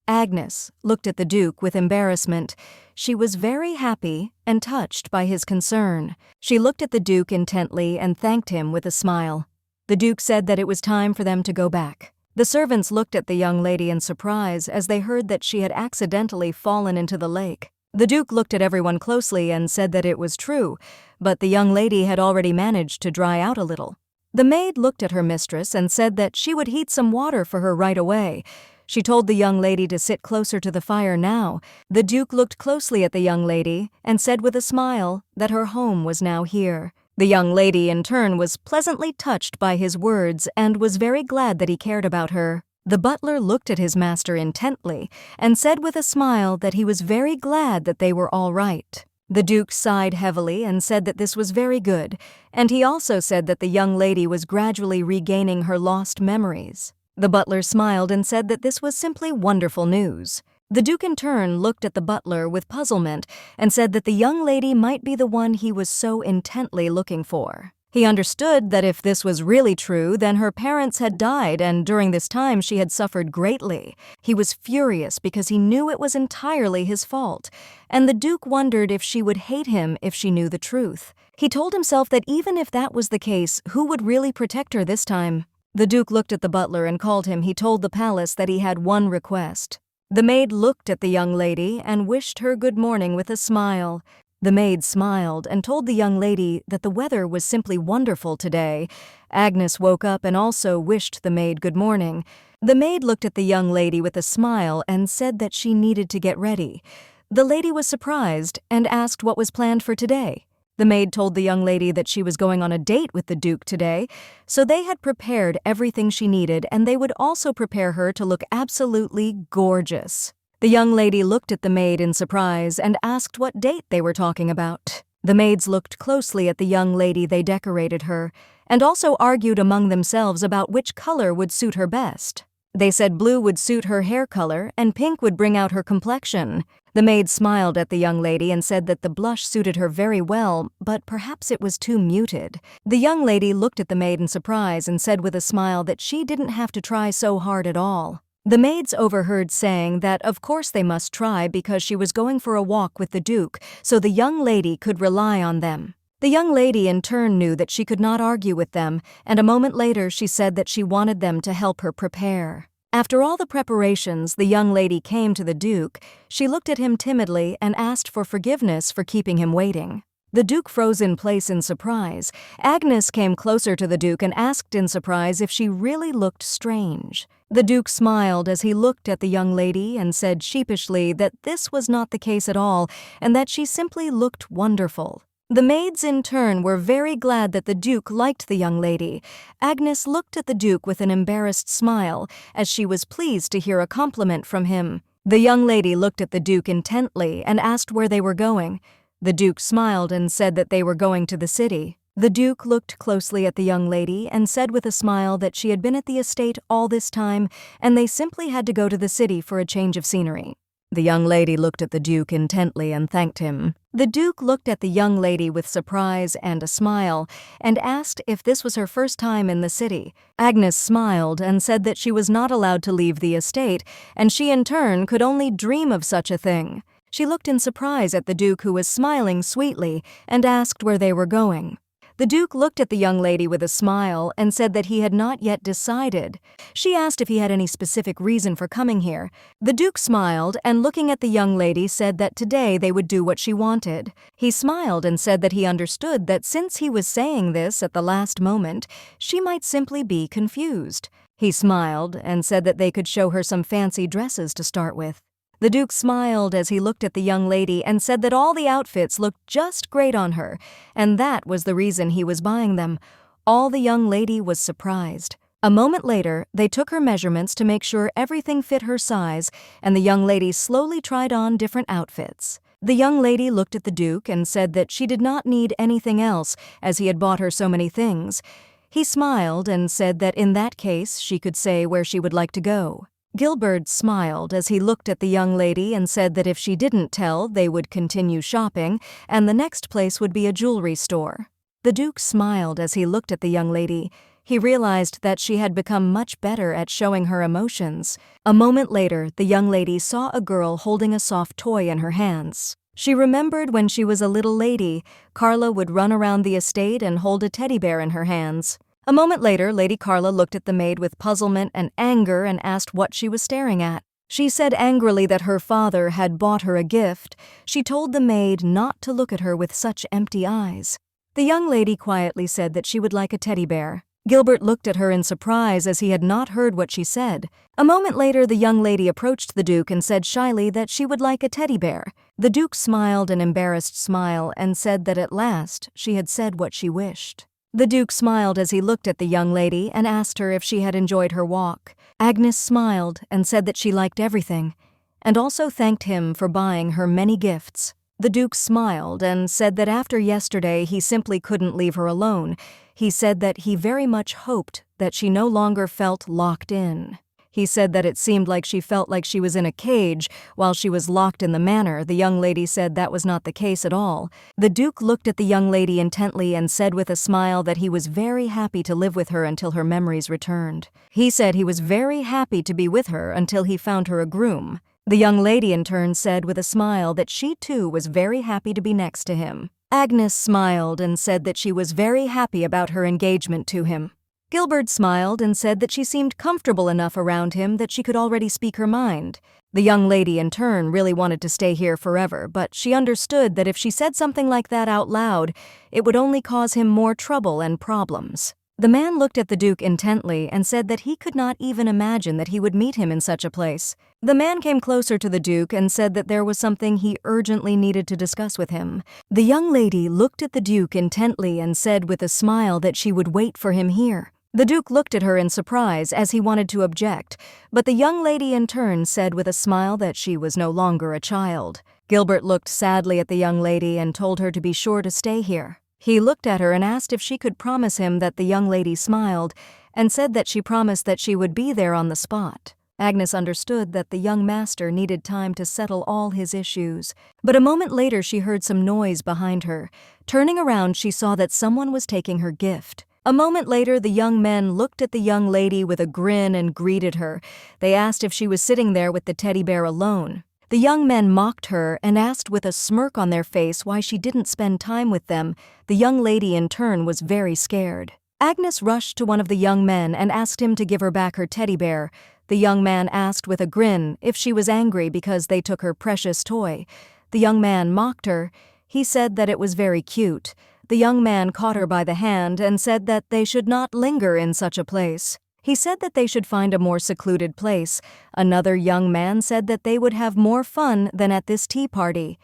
Agnes looked at the Duke with embarrassment. She was very happy and touched by his concern. She looked at the Duke intently and thanked him with a smile. The Duke said that it was time for them to go back. The servants looked at the young lady in surprise as they heard that she had accidentally fallen into the lake. The Duke looked at everyone closely and said that it was true, but the young lady had already managed to dry out a little. The maid looked at her mistress and said that she would heat some water for her right away. She told the young lady to sit closer to the fire now. The Duke looked closely at the young lady and said with a smile that her home was now here. The young lady, in turn, was pleasantly touched by his words and was very glad that he cared about her. The butler looked at his master intently and said with a smile that he was very glad that they were all right. The Duke sighed heavily and said that this was very good, and he also said that the young lady was gradually regaining her lost memories. The butler smiled and said that this was simply wonderful news. The Duke in turn looked at the butler with puzzlement and said that the young lady might be the one he was so intently looking for. He understood that if this was really true, then her parents had died, and during this time she had suffered greatly. He was furious because he knew it was entirely his fault, and the Duke wondered if she would hate him if she knew the truth. He told himself that even if that was the case, who would really protect her this time? The Duke looked at the butler and called him. He told the palace that he had one request. The maid looked at the young lady and wished her good morning with a smile. The maid smiled and told the young lady that the weather was simply wonderful today. Agnes woke up and also wished the maid good morning. The maid looked at the young lady with a smile and said that she needed to get ready. The lady was surprised and asked what was planned for today. The maid told the young lady that she was going on a date with the Duke today, so they had prepared everything she needed, and they would also prepare her to look absolutely gorgeous. The young lady looked at the maid in surprise and asked what date they were talking about. The maids looked closely at the young lady they decorated her, and also argued among themselves about which color would suit her best. They said blue would suit her hair color and pink would bring out her complexion. The maid smiled at the young lady and said that the blush suited her very well, but perhaps it was too muted. The young lady looked at the maid in surprise and said with a smile that she didn't have to try so hard at all. The maids overheard saying that of course they must try because she was going for a walk with the Duke, so the young lady could rely on them. The young lady in turn knew that she could not argue with them, and a moment later she said that she wanted them to help her prepare. After all the preparations, the young lady came to the Duke. She looked at him timidly and asked for forgiveness for keeping him waiting. The Duke froze in place in surprise. Agnes came closer to the Duke and asked in surprise if she really looked strange. The Duke smiled as he looked at the young lady and said sheepishly that this was not the case at all and that she simply looked wonderful. The maids in turn were very glad that the Duke liked the young lady. Agnes looked at the Duke with an embarrassed smile as she was pleased to hear a compliment from him. The young lady looked at the Duke intently and asked where they were going. The Duke smiled and said that they were going to the city. The Duke looked closely at the young lady and said with a smile that she had been at the estate all this time and they simply had to go to the city for a change of scenery. The young lady looked at the Duke intently and thanked him. The Duke looked at the young lady with surprise and a smile and asked if this was her first time in the city. Agnes smiled and said that she was not allowed to leave the estate, and she in turn could only dream of such a thing. She looked in surprise at the Duke, who was smiling sweetly, and asked where they were going. The Duke looked at the young lady with a smile and said that he had not yet decided. She asked if he had any specific reason for coming here. The Duke smiled and, looking at the young lady, said that today they would do what she wanted. He smiled and said that he understood that since he was saying this at the last moment, she might simply be confused. He smiled and said that they could show her some fancy dresses to start with. The Duke smiled as he looked at the young lady and said that all the outfits looked just great on her, and that was the reason he was buying them. All the young lady was surprised. A moment later, they took her measurements to make sure everything fit her size, and the young lady slowly tried on different outfits. The young lady looked at the Duke and said that she did not need anything else, as he had bought her so many things. He smiled and said that in that case she could say where she would like to go. Gilbert smiled as he looked at the young lady and said that if she didn't tell, they would continue shopping, and the next place would be a jewelry store. The Duke smiled as he looked at the young lady. He realized that she had become much better at showing her emotions. A moment later, the young lady saw a girl holding a soft toy in her hands. She remembered when she was a little lady, Carla would run around the estate and hold a teddy bear in her hands. A moment later, Lady Carla looked at the maid with puzzlement and anger and asked what she was staring at. She said angrily that her father had bought her a gift. She told the maid not to look at her with such empty eyes. The young lady quietly said that she would like a teddy bear. Gilbert looked at her in surprise as he had not heard what she said. A moment later, the young lady approached the Duke and said shyly that she would like a teddy bear. The Duke smiled an embarrassed smile and said that at last she had said what she wished. The Duke smiled as he looked at the young lady and asked her if she had enjoyed her walk. Agnes smiled and said that she liked everything, and also thanked him for buying her many gifts. The Duke smiled and said that after yesterday he simply couldn't leave her alone. He said that he very much hoped that she no longer felt locked in. He said that it seemed like she felt like she was in a cage while she was locked in the manor. The young lady said that was not the case at all. The Duke looked at the young lady intently and said with a smile that he was very happy to live with her until her memories returned. He said he was very happy to be with her until he found her a groom. The young lady in turn said with a smile that she too was very happy to be next to him. Agnes smiled and said that she was very happy about her engagement to him. Gilbert smiled and said that she seemed comfortable enough around him that she could already speak her mind. The young lady in turn really wanted to stay here forever, but she understood that if she said something like that out loud, it would only cause him more trouble and problems. The man looked at the Duke intently and said that he could not even imagine that he would meet him in such a place. The man came closer to the Duke and said that there was something he urgently needed to discuss with him. The young lady looked at the Duke intently and said with a smile that she would wait for him here. The Duke looked at her in surprise as he wanted to object, but the young lady in turn said with a smile that she was no longer a child. Gilbert looked sadly at the young lady and told her to be sure to stay here. He looked at her and asked if she could promise him that. The young lady smiled and said that she promised that she would be there on the spot. Agnes understood that the young master needed time to settle all his issues, but a moment later she heard some noise behind her. Turning around, she saw that someone was taking her gift. A moment later, the young men looked at the young lady with a grin and greeted her. They asked if she was sitting there with the teddy bear alone. The young men mocked her and asked with a smirk on their face why she didn't spend time with them. The young lady in turn was very scared. Agnes rushed to one of the young men and asked him to give her back her teddy bear. The young man asked with a grin if she was angry because they took her precious toy. The young man mocked her. He said that it was very cute. The young man caught her by the hand and said that they should not linger in such a place. He said that they should find a more secluded place. Another young man said that they would have more fun than at this tea party.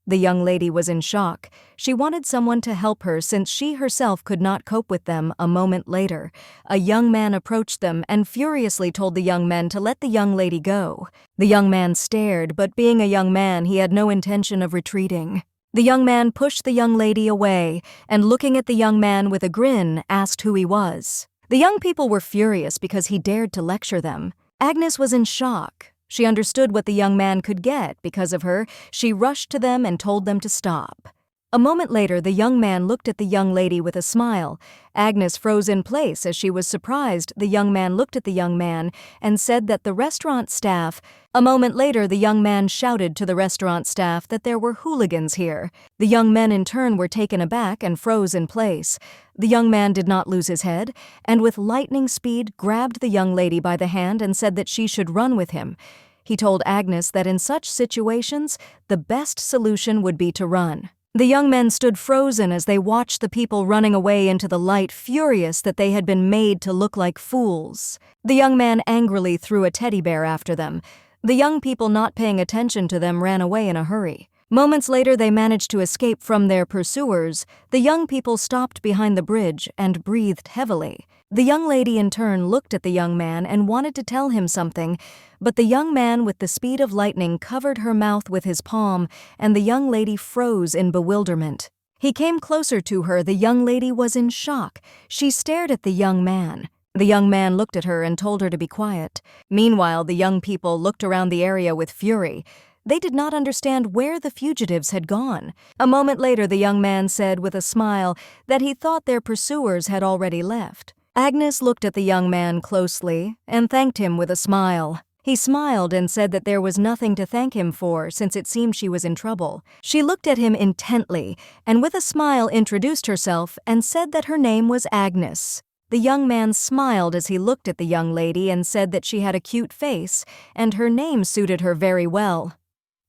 The young lady was in shock. She wanted someone to help her since she herself could not cope with them. A moment later, a young man approached them and furiously told the young men to let the young lady go. The young man stared, but being a young man, he had no intention of retreating. The young man pushed the young lady away and, looking at the young man with a grin, asked who he was. The young people were furious because he dared to lecture them. Agnes was in shock. She understood what the young man could get. Because of her, she rushed to them and told them to stop. A moment later, the young man looked at the young lady with a smile. Agnes froze in place as she was surprised. The young man looked at the young man and said that the restaurant staff. A moment later, the young man shouted to the restaurant staff that there were hooligans here. The young men in turn were taken aback and froze in place. The young man did not lose his head, and with lightning speed grabbed the young lady by the hand and said that she should run with him. He told Agnes that in such situations, the best solution would be to run. The young men stood frozen as they watched the people running away into the light, furious that they had been made to look like fools. The young man angrily threw a teddy bear after them. The young people, not paying attention to them, ran away in a hurry. Moments later, they managed to escape from their pursuers. The young people stopped behind the bridge and breathed heavily. The young lady in turn looked at the young man and wanted to tell him something, but the young man with the speed of lightning covered her mouth with his palm, and the young lady froze in bewilderment. He came closer to her. The young lady was in shock. She stared at the young man. The young man looked at her and told her to be quiet. Meanwhile, the young people looked around the area with fury. They did not understand where the fugitives had gone. A moment later, the young man said with a smile that he thought their pursuers had already left. Agnes looked at the young man closely and thanked him with a smile. He smiled and said that there was nothing to thank him for since it seemed she was in trouble. She looked at him intently and with a smile introduced herself and said that her name was Agnes. The young man smiled as he looked at the young lady and said that she had a cute face and her name suited her very well.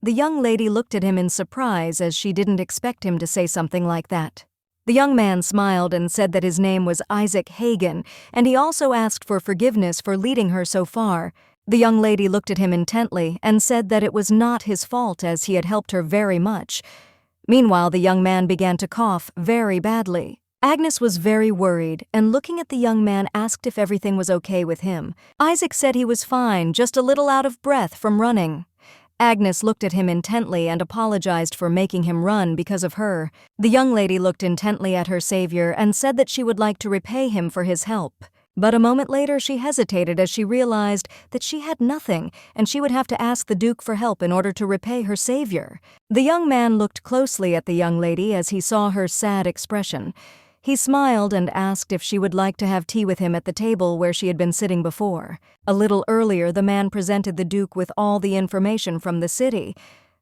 The young lady looked at him in surprise as she didn't expect him to say something like that. The young man smiled and said that his name was Isaac Hagen, and he also asked for forgiveness for leading her so far. The young lady looked at him intently and said that it was not his fault as he had helped her very much. Meanwhile, the young man began to cough very badly. Agnes was very worried and looking at the young man asked if everything was okay with him. Isaac said he was fine, just a little out of breath from running. Agnes looked at him intently and apologized for making him run because of her. The young lady looked intently at her savior and said that she would like to repay him for his help. But a moment later she hesitated as she realized that she had nothing and she would have to ask the Duke for help in order to repay her savior. The young man looked closely at the young lady as he saw her sad expression. He smiled and asked if she would like to have tea with him at the table where she had been sitting before. A little earlier, the man presented the Duke with all the information from the city.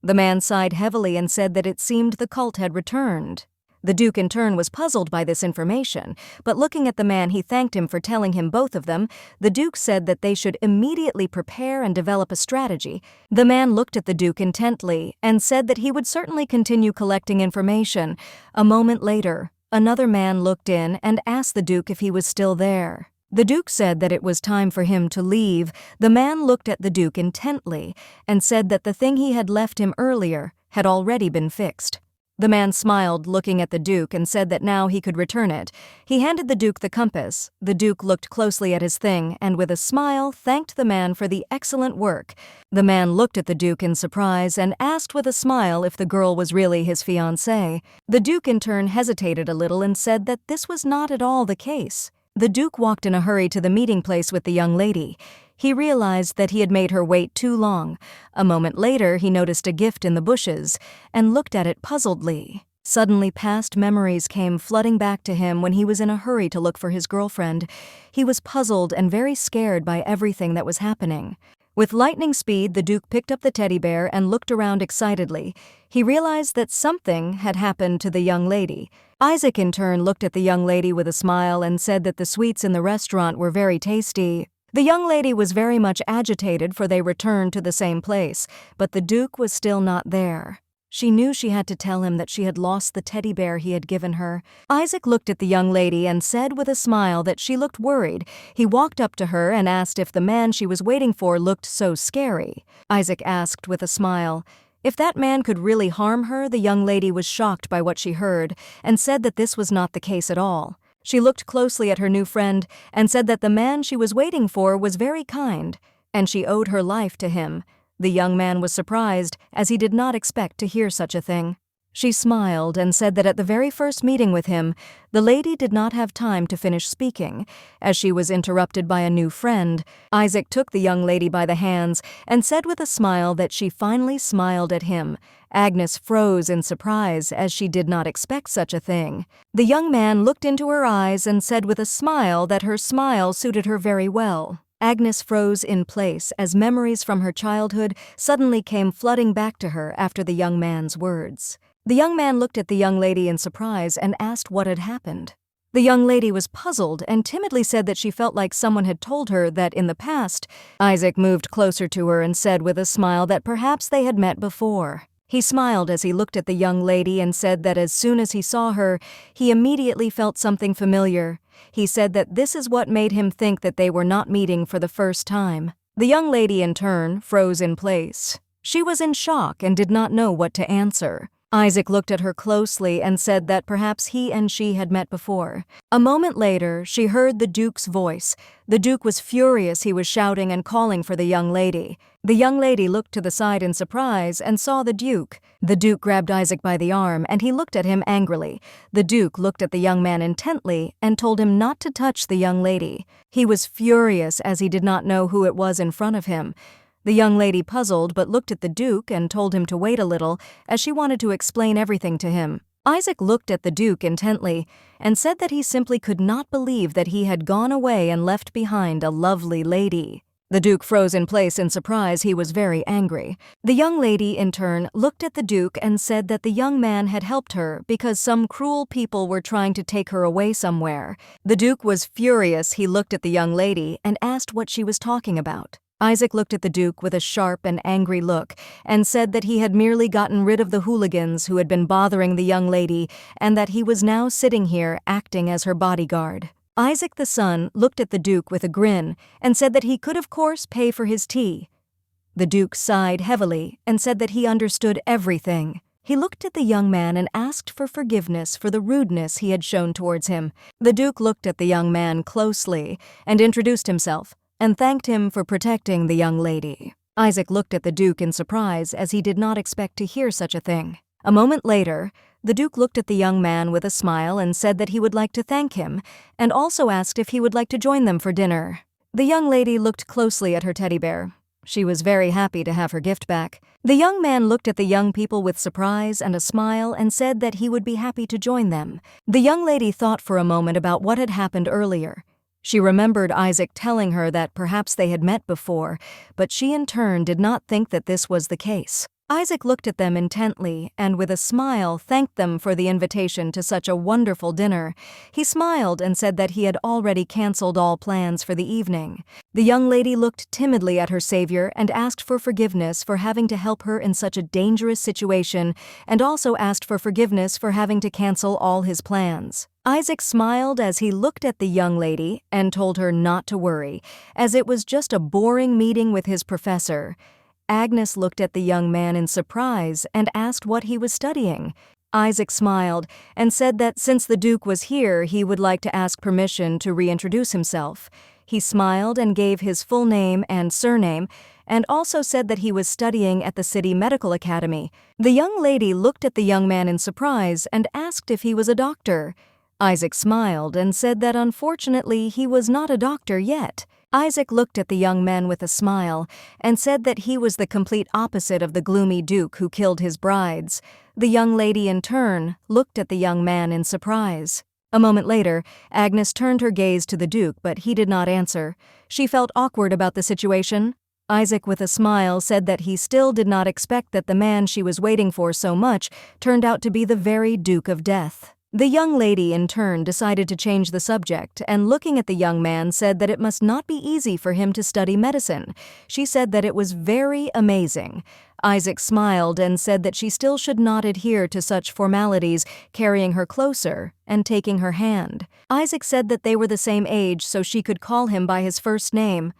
The man sighed heavily and said that it seemed the cult had returned. The Duke in turn was puzzled by this information, but looking at the man he thanked him for telling him both of them. The Duke said that they should immediately prepare and develop a strategy. The man looked at the Duke intently and said that he would certainly continue collecting information. A moment later, another man looked in and asked the Duke if he was still there. The Duke said that it was time for him to leave. The man looked at the Duke intently and said that the thing he had left him earlier had already been fixed. The man smiled, looking at the Duke, and said that now he could return it. He handed the Duke the compass. The Duke looked closely at his thing and with a smile thanked the man for the excellent work. The man looked at the Duke in surprise and asked with a smile if the girl was really his fiancée. The Duke in turn hesitated a little and said that this was not at all the case. The Duke walked in a hurry to the meeting place with the young lady. He realized that he had made her wait too long. A moment later, he noticed a gift in the bushes and looked at it puzzledly. Suddenly, past memories came flooding back to him when he was in a hurry to look for his girlfriend. He was puzzled and very scared by everything that was happening. With lightning speed, the Duke picked up the teddy bear and looked around excitedly. He realized that something had happened to the young lady. Isaac in turn looked at the young lady with a smile and said that the sweets in the restaurant were very tasty. The young lady was very much agitated, for they returned to the same place, but the Duke was still not there. She knew she had to tell him that she had lost the teddy bear he had given her. Isaac looked at the young lady and said with a smile that she looked worried. He walked up to her and asked if the man she was waiting for looked so scary. Isaac asked with a smile if that man could really harm her. The young lady was shocked by what she heard and said that this was not the case at all. She looked closely at her new friend and said that the man she was waiting for was very kind, and she owed her life to him. The young man was surprised, as he did not expect to hear such a thing. She smiled and said that at the very first meeting with him, the lady did not have time to finish speaking, as she was interrupted by a new friend. Isaac took the young lady by the hands and said with a smile that she finally smiled at him. Agnes froze in surprise, as she did not expect such a thing. The young man looked into her eyes and said with a smile that her smile suited her very well. Agnes froze in place as memories from her childhood suddenly came flooding back to her after the young man's words. The young man looked at the young lady in surprise and asked what had happened. The young lady was puzzled and timidly said that she felt like someone had told her that in the past. Isaac moved closer to her and said with a smile that perhaps they had met before. He smiled as he looked at the young lady and said that as soon as he saw her, he immediately felt something familiar. He said that this is what made him think that they were not meeting for the first time. The young lady, in turn, froze in place. She was in shock and did not know what to answer. Isaac looked at her closely and said that perhaps he and she had met before. A moment later, she heard the Duke's voice. The Duke was furious. He was shouting and calling for the young lady. The young lady looked to the side in surprise and saw the Duke. The Duke grabbed Isaac by the arm and he looked at him angrily. The Duke looked at the young man intently and told him not to touch the young lady. He was furious as he did not know who it was in front of him. The young lady puzzled but looked at the Duke and told him to wait a little as she wanted to explain everything to him. Isaac looked at the Duke intently and said that he simply could not believe that he had gone away and left behind a lovely lady. The Duke froze in place in surprise. He was very angry. The young lady, in turn, looked at the Duke and said that the young man had helped her because some cruel people were trying to take her away somewhere. The Duke was furious. He looked at the young lady and asked what she was talking about. Isaac looked at the Duke with a sharp and angry look and said that he had merely gotten rid of the hooligans who had been bothering the young lady and that he was now sitting here acting as her bodyguard. Isaac the son looked at the Duke with a grin and said that he could of course pay for his tea. The Duke sighed heavily and said that he understood everything. He looked at the young man and asked for forgiveness for the rudeness he had shown towards him. The Duke looked at the young man closely and introduced himself and thanked him for protecting the young lady. Isaac looked at the Duke in surprise as he did not expect to hear such a thing. A moment later, the Duke looked at the young man with a smile and said that he would like to thank him, and also asked if he would like to join them for dinner. The young lady looked closely at her teddy bear. She was very happy to have her gift back. The young man looked at the young people with surprise and a smile and said that he would be happy to join them. The young lady thought for a moment about what had happened earlier. She remembered Isaac telling her that perhaps they had met before, but she in turn did not think that this was the case. Isaac looked at them intently and with a smile thanked them for the invitation to such a wonderful dinner. He smiled and said that he had already canceled all plans for the evening. The young lady looked timidly at her savior and asked for forgiveness for having to help her in such a dangerous situation, and also asked for forgiveness for having to cancel all his plans. Isaac smiled as he looked at the young lady and told her not to worry, as it was just a boring meeting with his professor. Agnes looked at the young man in surprise and asked what he was studying. Isaac smiled and said that since the Duke was here, he would like to ask permission to reintroduce himself. He smiled and gave his full name and surname, and also said that he was studying at the City Medical Academy. The young lady looked at the young man in surprise and asked if he was a doctor. Isaac smiled and said that unfortunately he was not a doctor yet. Isaac looked at the young man with a smile and said that he was the complete opposite of the gloomy Duke who killed his brides. The young lady in turn looked at the young man in surprise. A moment later, Agnes turned her gaze to the Duke, but he did not answer. She felt awkward about the situation. Isaac with a smile said that he still did not expect that the man she was waiting for so much turned out to be the very Duke of Death. The young lady in turn decided to change the subject and looking at the young man said that it must not be easy for him to study medicine. She said that it was very amazing. Isaac smiled and said that she still should not adhere to such formalities, carrying her closer and taking her hand. Isaac said that they were the same age so she could call him by his first name.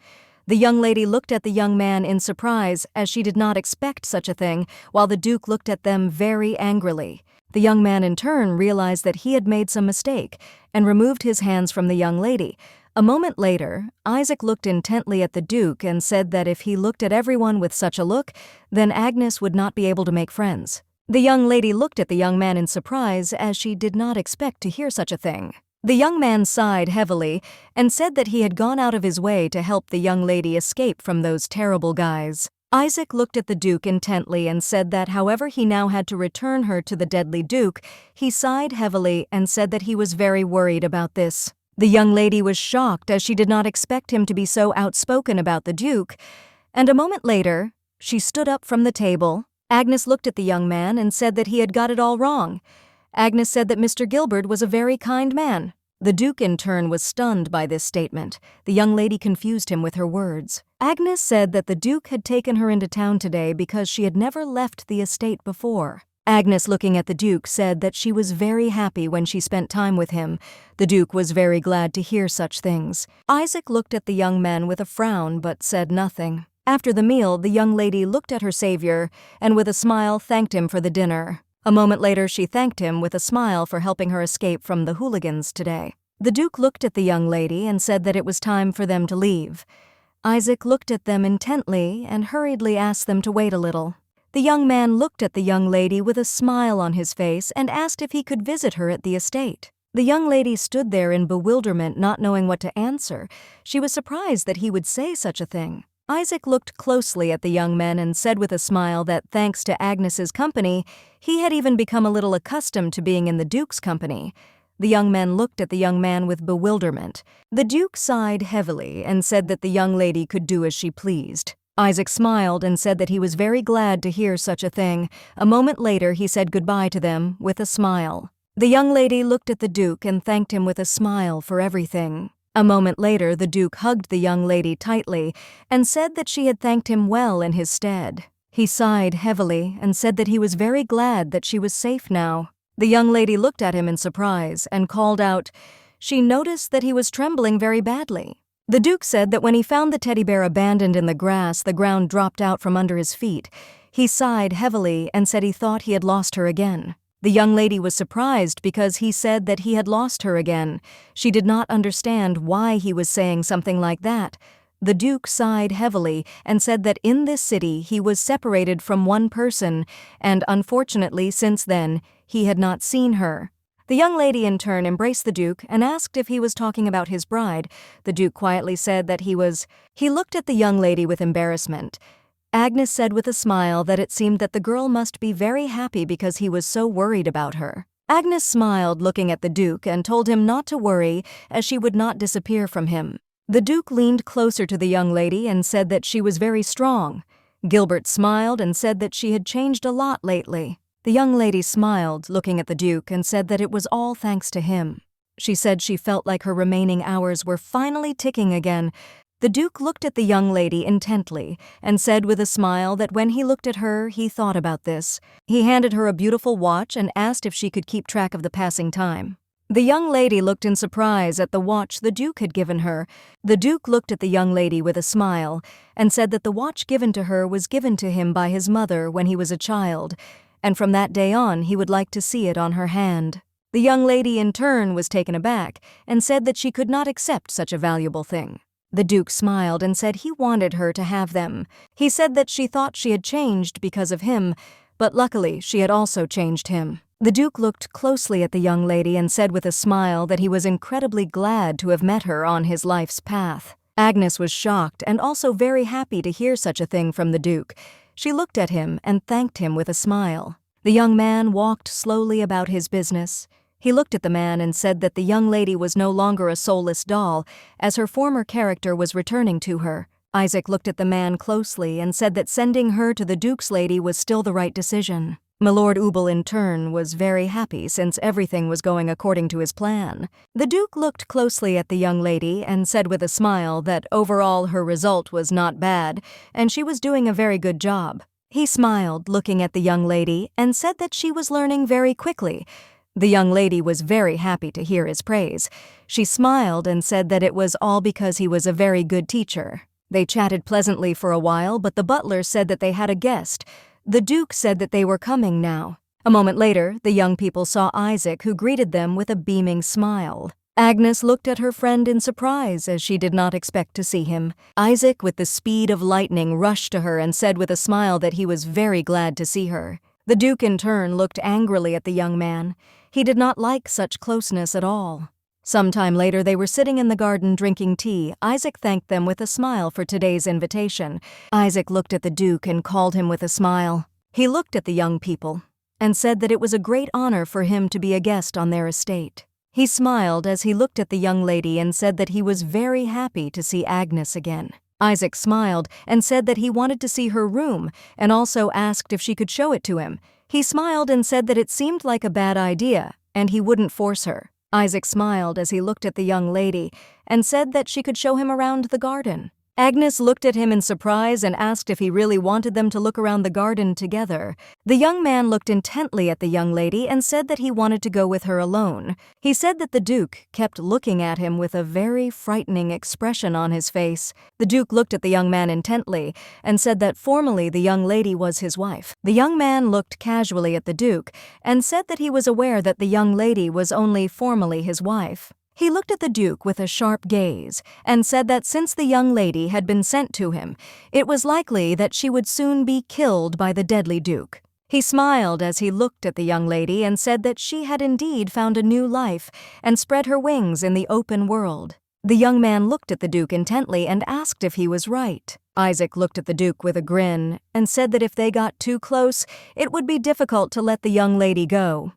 The young lady looked at the young man in surprise as she did not expect such a thing, while the Duke looked at them very angrily. The young man in turn realized that he had made some mistake and removed his hands from the young lady. A moment later, Isaac looked intently at the Duke and said that if he looked at everyone with such a look, then Agnes would not be able to make friends. The young lady looked at the young man in surprise as she did not expect to hear such a thing. The young man sighed heavily and said that he had gone out of his way to help the young lady escape from those terrible guys. Isaac looked at the Duke intently and said that however he now had to return her to the deadly Duke, he sighed heavily and said that he was very worried about this. The young lady was shocked as she did not expect him to be so outspoken about the Duke, and a moment later, she stood up from the table. Agnes looked at the young man and said that he had got it all wrong. Agnes said that Mr. Gilbert was a very kind man. The Duke in turn was stunned by this statement. The young lady confused him with her words. Agnes said that the Duke had taken her into town today because she had never left the estate before. Agnes, looking at the Duke, said that she was very happy when she spent time with him. The Duke was very glad to hear such things. Isaac looked at the young man with a frown but said nothing. After the meal, the young lady looked at her savior and with a smile thanked him for the dinner. A moment later, she thanked him with a smile for helping her escape from the hooligans today. The Duke looked at the young lady and said that it was time for them to leave. Isaac looked at them intently and hurriedly asked them to wait a little. The young man looked at the young lady with a smile on his face and asked if he could visit her at the estate. The young lady stood there in bewilderment, not knowing what to answer. She was surprised that he would say such a thing. Isaac looked closely at the young men and said with a smile that thanks to Agnes's company, he had even become a little accustomed to being in the Duke's company. The young men looked at the young man with bewilderment. The Duke sighed heavily and said that the young lady could do as she pleased. Isaac smiled and said that he was very glad to hear such a thing. A moment later, he said goodbye to them with a smile. The young lady looked at the Duke and thanked him with a smile for everything. A moment later, the Duke hugged the young lady tightly and said that she had thanked him well in his stead. He sighed heavily and said that he was very glad that she was safe now. The young lady looked at him in surprise and called out. She noticed that he was trembling very badly. The Duke said that when he found the teddy bear abandoned in the grass, the ground dropped out from under his feet. He sighed heavily and said he thought he had lost her again. The young lady was surprised because he said that he had lost her again. She did not understand why he was saying something like that. The Duke sighed heavily and said that in this city he was separated from one person, and unfortunately since then he had not seen her. The young lady in turn embraced the Duke and asked if he was talking about his bride. The Duke quietly said that he was. He looked at the young lady with embarrassment. Agnes said with a smile that it seemed that the girl must be very happy because he was so worried about her. Agnes smiled looking at the Duke and told him not to worry as she would not disappear from him. The Duke leaned closer to the young lady and said that she was very strong. Gilbert smiled and said that she had changed a lot lately. The young lady smiled, looking at the Duke, and said that it was all thanks to him. She said she felt like her remaining hours were finally ticking again. The Duke looked at the young lady intently and said with a smile that when he looked at her, he thought about this. He handed her a beautiful watch and asked if she could keep track of the passing time. The young lady looked in surprise at the watch the Duke had given her. The Duke looked at the young lady with a smile and said that the watch given to her was given to him by his mother when he was a child, and from that day on he would like to see it on her hand. The young lady in turn was taken aback and said that she could not accept such a valuable thing. The Duke smiled and said he wanted her to have them. He said that she thought she had changed because of him, but luckily she had also changed him. The Duke looked closely at the young lady and said with a smile that he was incredibly glad to have met her on his life's path. Agnes was shocked and also very happy to hear such a thing from the Duke. She looked at him and thanked him with a smile. The young man walked slowly about his business. He looked at the man and said that the young lady was no longer a soulless doll, as her former character was returning to her. Isaac looked at the man closely and said that sending her to the Duke's lady was still the right decision. Milord Ubel in turn was very happy since everything was going according to his plan. The Duke looked closely at the young lady and said with a smile that overall her result was not bad and she was doing a very good job. He smiled looking at the young lady and said that she was learning very quickly. The young lady was very happy to hear his praise. She smiled and said that it was all because he was a very good teacher. They chatted pleasantly for a while, but the butler said that they had a guest. The Duke said that they were coming now. A moment later, the young people saw Isaac, who greeted them with a beaming smile. Agnes looked at her friend in surprise as she did not expect to see him. Isaac, with the speed of lightning, rushed to her and said with a smile that he was very glad to see her. The Duke in turn looked angrily at the young man. He did not like such closeness at all. Some time later, they were sitting in the garden drinking tea. Isaac thanked them with a smile for today's invitation. Isaac looked at the Duke and called him with a smile. He looked at the young people and said that it was a great honor for him to be a guest on their estate. He smiled as he looked at the young lady and said that he was very happy to see Agnes again. Isaac smiled and said that he wanted to see her room and also asked if she could show it to him. He smiled and said that it seemed like a bad idea and he wouldn't force her. Isaac smiled as he looked at the young lady and said that she could show him around the garden. Agnes looked at him in surprise and asked if he really wanted them to look around the garden together. The young man looked intently at the young lady and said that he wanted to go with her alone. He said that the Duke kept looking at him with a very frightening expression on his face. The Duke looked at the young man intently and said that formally the young lady was his wife. The young man looked casually at the Duke and said that he was aware that the young lady was only formally his wife. He looked at the Duke with a sharp gaze and said that since the young lady had been sent to him, it was likely that she would soon be killed by the deadly Duke. He smiled as he looked at the young lady and said that she had indeed found a new life and spread her wings in the open world. The young man looked at the Duke intently and asked if he was right. Isaac looked at the Duke with a grin and said that if they got too close, it would be difficult to let the young lady go.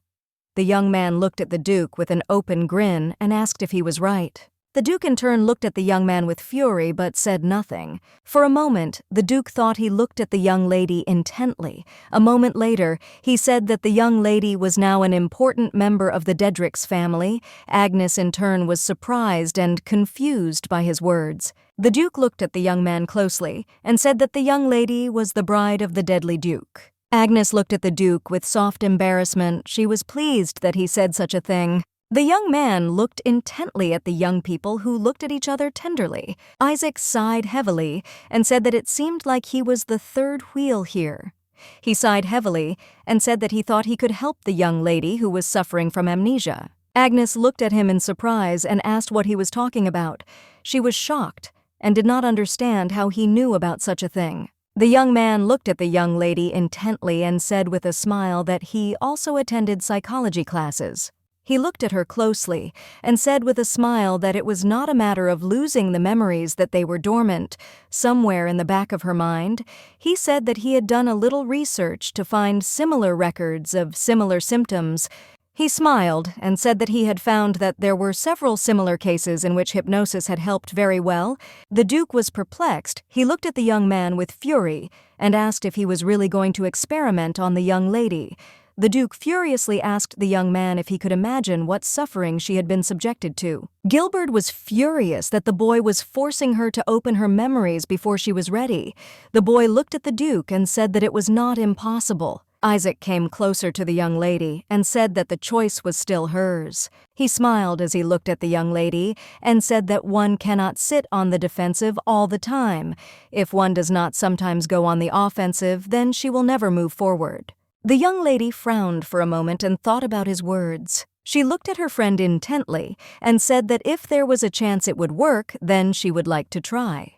The young man looked at the Duke with an open grin and asked if he was right. The Duke in turn looked at the young man with fury but said nothing. For a moment, the Duke thought he looked at the young lady intently. A moment later, he said that the young lady was now an important member of the Dedricks family. Agnes in turn was surprised and confused by his words. The Duke looked at the young man closely and said that the young lady was the bride of the deadly Duke. Agnes looked at the Duke with soft embarrassment. She was pleased that he said such a thing. The young man looked intently at the young people who looked at each other tenderly. Isaac sighed heavily and said that it seemed like he was the third wheel here. He sighed heavily and said that he thought he could help the young lady who was suffering from amnesia. Agnes looked at him in surprise and asked what he was talking about. She was shocked. and did not understand how he knew about such a thing. The young man looked at the young lady intently and said with a smile that he also attended psychology classes. He looked at her closely and said with a smile that it was not a matter of losing the memories, that they were dormant somewhere in the back of her mind. He said that he had done a little research to find similar records of similar symptoms. He smiled and said that he had found that there were several similar cases in which hypnosis had helped very well. The Duke was perplexed. He looked at the young man with fury and asked if he was really going to experiment on the young lady. The Duke furiously asked the young man if he could imagine what suffering she had been subjected to. Gilbert was furious that the boy was forcing her to open her memories before she was ready. The boy looked at the Duke and said that it was not impossible. Isaac came closer to the young lady and said that the choice was still hers. He smiled as he looked at the young lady and said that one cannot sit on the defensive all the time. If one does not sometimes go on the offensive, then she will never move forward. The young lady frowned for a moment and thought about his words. She looked at her friend intently and said that if there was a chance it would work, then she would like to try.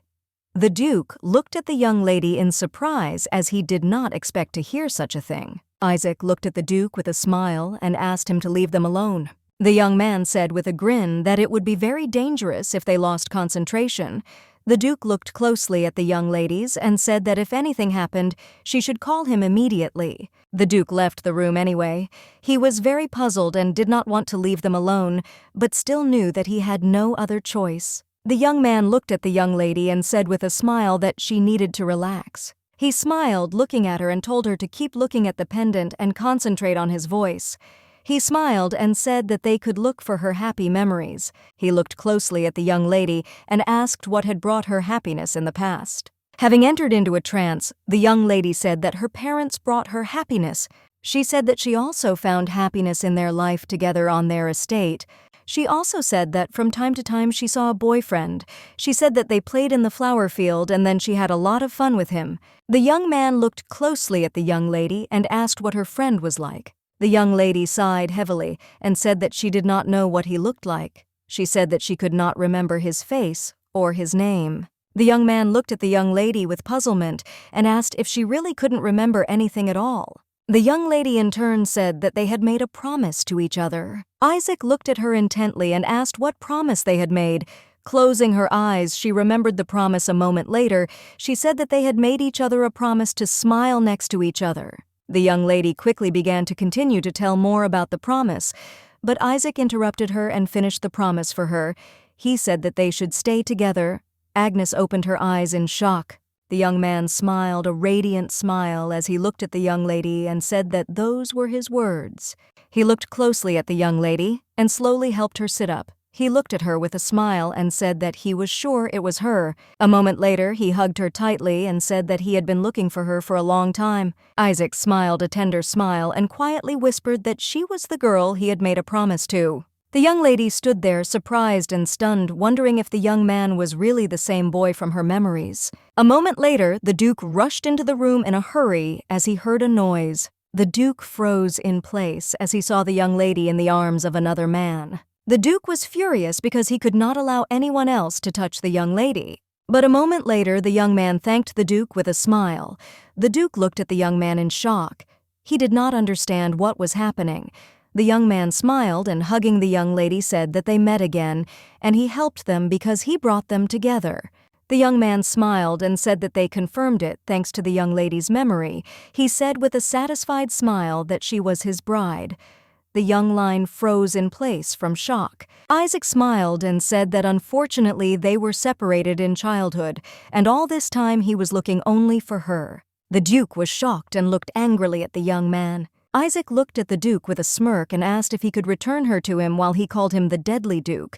The Duke looked at the young lady in surprise, as he did not expect to hear such a thing. Isaac looked at the Duke with a smile and asked him to leave them alone. The young man said with a grin that it would be very dangerous if they lost concentration. The Duke looked closely at the young ladies and said that if anything happened, she should call him immediately. The Duke left the room anyway. He was very puzzled and did not want to leave them alone, but still knew that he had no other choice. The young man looked at the young lady and said with a smile that she needed to relax. He smiled, looking at her, and told her to keep looking at the pendant and concentrate on his voice. He smiled and said that they could look for her happy memories. He looked closely at the young lady and asked what had brought her happiness in the past. Having entered into a trance, the young lady said that her parents brought her happiness. She said that she also found happiness in their life together on their estate. She also said that from time to time she saw a boyfriend. She said that they played in the flower field and then she had a lot of fun with him. The young man looked closely at the young lady and asked what her friend was like. The young lady sighed heavily and said that she did not know what he looked like. She said that she could not remember his face or his name. The young man looked at the young lady with puzzlement and asked if she really couldn't remember anything at all. The young lady in turn said that they had made a promise to each other. Isaac looked at her intently and asked what promise they had made. Closing her eyes, she remembered the promise a moment later. She said that they had made each other a promise to smile next to each other. The young lady quickly began to continue to tell more about the promise, but Isaac interrupted her and finished the promise for her. He said that they should stay together. Agnes opened her eyes in shock. The young man smiled a radiant smile as he looked at the young lady and said that those were his words. He looked closely at the young lady and slowly helped her sit up. He looked at her with a smile and said that he was sure it was her. A moment later, he hugged her tightly and said that he had been looking for her for a long time. Isaac smiled a tender smile and quietly whispered that she was the girl he had made a promise to. The young lady stood there, surprised and stunned, wondering if the young man was really the same boy from her memories. A moment later, the Duke rushed into the room in a hurry as he heard a noise. The Duke froze in place as he saw the young lady in the arms of another man. The Duke was furious because he could not allow anyone else to touch the young lady. But a moment later, the young man thanked the Duke with a smile. The Duke looked at the young man in shock. He did not understand what was happening. The young man smiled and, hugging the young lady, said that they met again, and he helped them because he brought them together. The young man smiled and said that they confirmed it thanks to the young lady's memory. He said with a satisfied smile that she was his bride. The young line froze in place from shock. Isaac smiled and said that unfortunately they were separated in childhood, and all this time he was looking only for her. The Duke was shocked and looked angrily at the young man. Isaac looked at the Duke with a smirk and asked if he could return her to him while he called him the deadly Duke.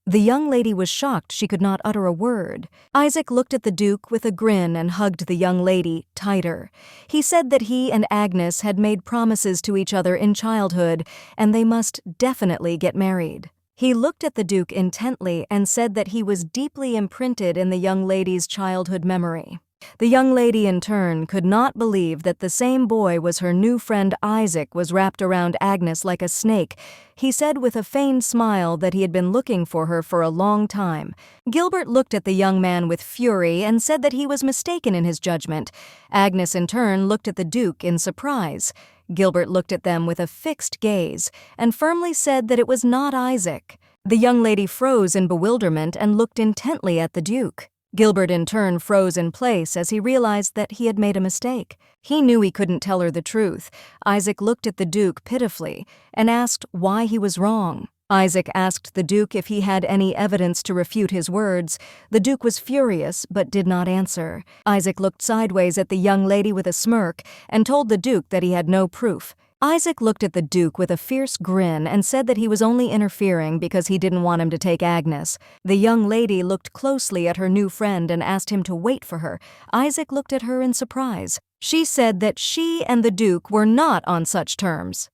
The young lady was shocked she could not utter a word. Isaac looked at the Duke with a grin and hugged the young lady tighter. He said that he and Agnes had made promises to each other in childhood, and they must definitely get married. He looked at the Duke intently and said that he was deeply imprinted in the young lady's childhood memory. The young lady in turn could not believe that the same boy was her new friend Isaac was wrapped around Agnes like a snake. He said with a feigned smile that he had been looking for her for a long time. Gilbert looked at the young man with fury and said that he was mistaken in his judgment. Agnes in turn looked at the Duke in surprise. Gilbert looked at them with a fixed gaze and firmly said that it was not Isaac. The young lady froze in bewilderment and looked intently at the Duke. Gilbert in turn froze in place as he realized that he had made a mistake. He knew he couldn't tell her the truth. Isaac looked at the Duke pitifully and asked why he was wrong. Isaac asked the Duke if he had any evidence to refute his words. The Duke was furious but did not answer. Isaac looked sideways at the young lady with a smirk and told the Duke that he had no proof. Isaac looked at the Duke with a fierce grin and said that he was only interfering because he didn't want him to take Agnes. The young lady looked closely at her new friend and asked him to wait for her. Isaac looked at her in surprise. She said that she and the Duke were not on such terms.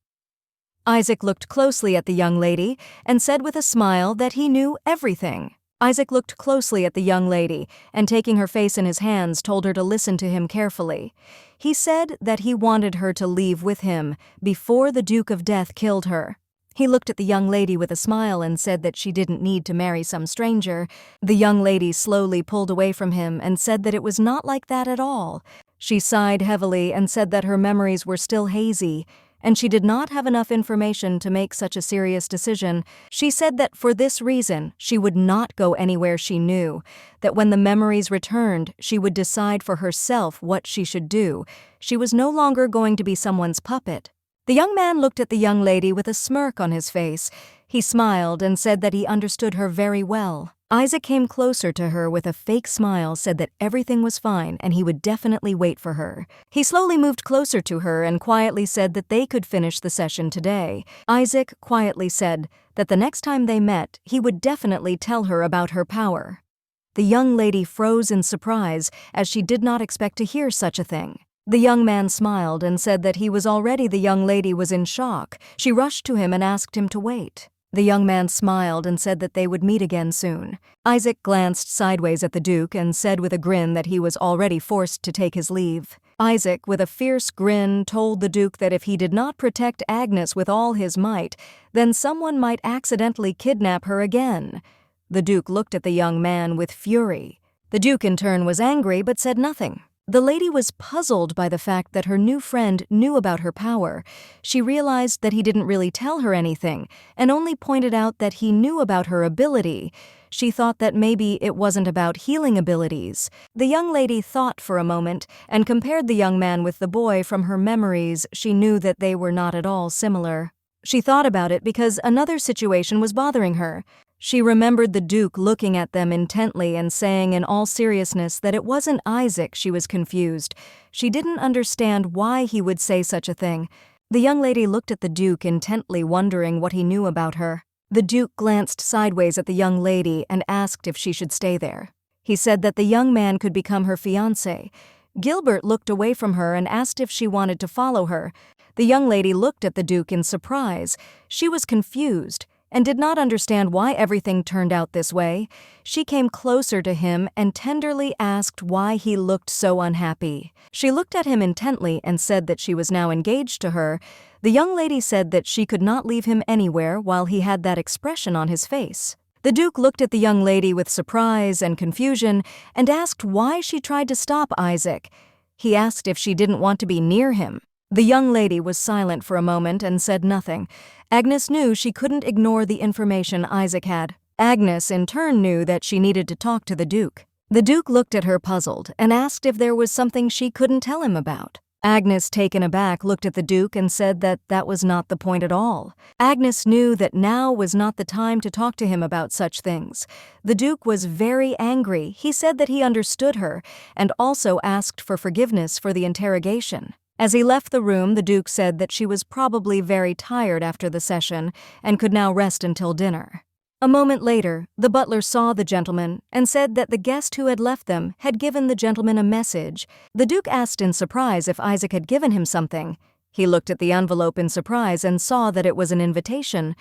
Isaac looked closely at the young lady and said with a smile that he knew everything. Isaac looked closely at the young lady and, taking her face in his hands, told her to listen to him carefully. He said that he wanted her to leave with him before the Duke of Death killed her. He looked at the young lady with a smile and said that she didn't need to marry some stranger. The young lady slowly pulled away from him and said that it was not like that at all. She sighed heavily and said that her memories were still hazy, and she did not have enough information to make such a serious decision. She said that for this reason, she would not go anywhere she knew, that when the memories returned, she would decide for herself what she should do. She was no longer going to be someone's puppet. The young man looked at the young lady with a smirk on his face. He smiled and said that he understood her very well. Isaac came closer to her with a fake smile, said that everything was fine and he would definitely wait for her. He slowly moved closer to her and quietly said that they could finish the session today. Isaac quietly said that the next time they met, he would definitely tell her about her power. The young lady froze in surprise as she did not expect to hear such a thing. The young man smiled and said that he was already. The young lady was in shock. She rushed to him and asked him to wait. The young man smiled and said that they would meet again soon. Isaac glanced sideways at the Duke and said with a grin that he was already forced to take his leave. Isaac, with a fierce grin, told the Duke that if he did not protect Agnes with all his might, then someone might accidentally kidnap her again. The Duke looked at the young man with fury. The Duke in turn was angry but said nothing. The lady was puzzled by the fact that her new friend knew about her power. She realized that he didn't really tell her anything and only pointed out that he knew about her ability. She thought that maybe it wasn't about healing abilities. The young lady thought for a moment and compared the young man with the boy. From her memories, she knew that they were not at all similar. She thought about it because another situation was bothering her. She remembered the Duke looking at them intently and saying in all seriousness that it wasn't Isaac. She was confused. She didn't understand why he would say such a thing. The young lady looked at the Duke intently, wondering what he knew about her. The Duke glanced sideways at the young lady and asked if she should stay there. He said that the young man could become her fiancé. Gilbert looked away from her and asked if she wanted to follow her. The young lady looked at the Duke in surprise. She was confused and did not understand why everything turned out this way. She came closer to him and tenderly asked why he looked so unhappy. She looked at him intently and said that she was now engaged to her. The young lady said that she could not leave him anywhere while he had that expression on his face. The Duke looked at the young lady with surprise and confusion and asked why she tried to stop Isaac. He asked if she didn't want to be near him. The young lady was silent for a moment and said nothing. Agnes knew she couldn't ignore the information Isaac had. Agnes, in turn, knew that she needed to talk to the Duke. The Duke looked at her puzzled and asked if there was something she couldn't tell him about. Agnes, taken aback, looked at the Duke and said that that was not the point at all. Agnes knew that now was not the time to talk to him about such things. The Duke was very angry. He said that he understood her and also asked for forgiveness for the interrogation. As he left the room, the Duke said that she was probably very tired after the session and could now rest until dinner. A moment later, the butler saw the gentleman and said that the guest who had left them had given the gentleman a message. The Duke asked in surprise if Isaac had given him something. He looked at the envelope in surprise and saw that it was an invitation.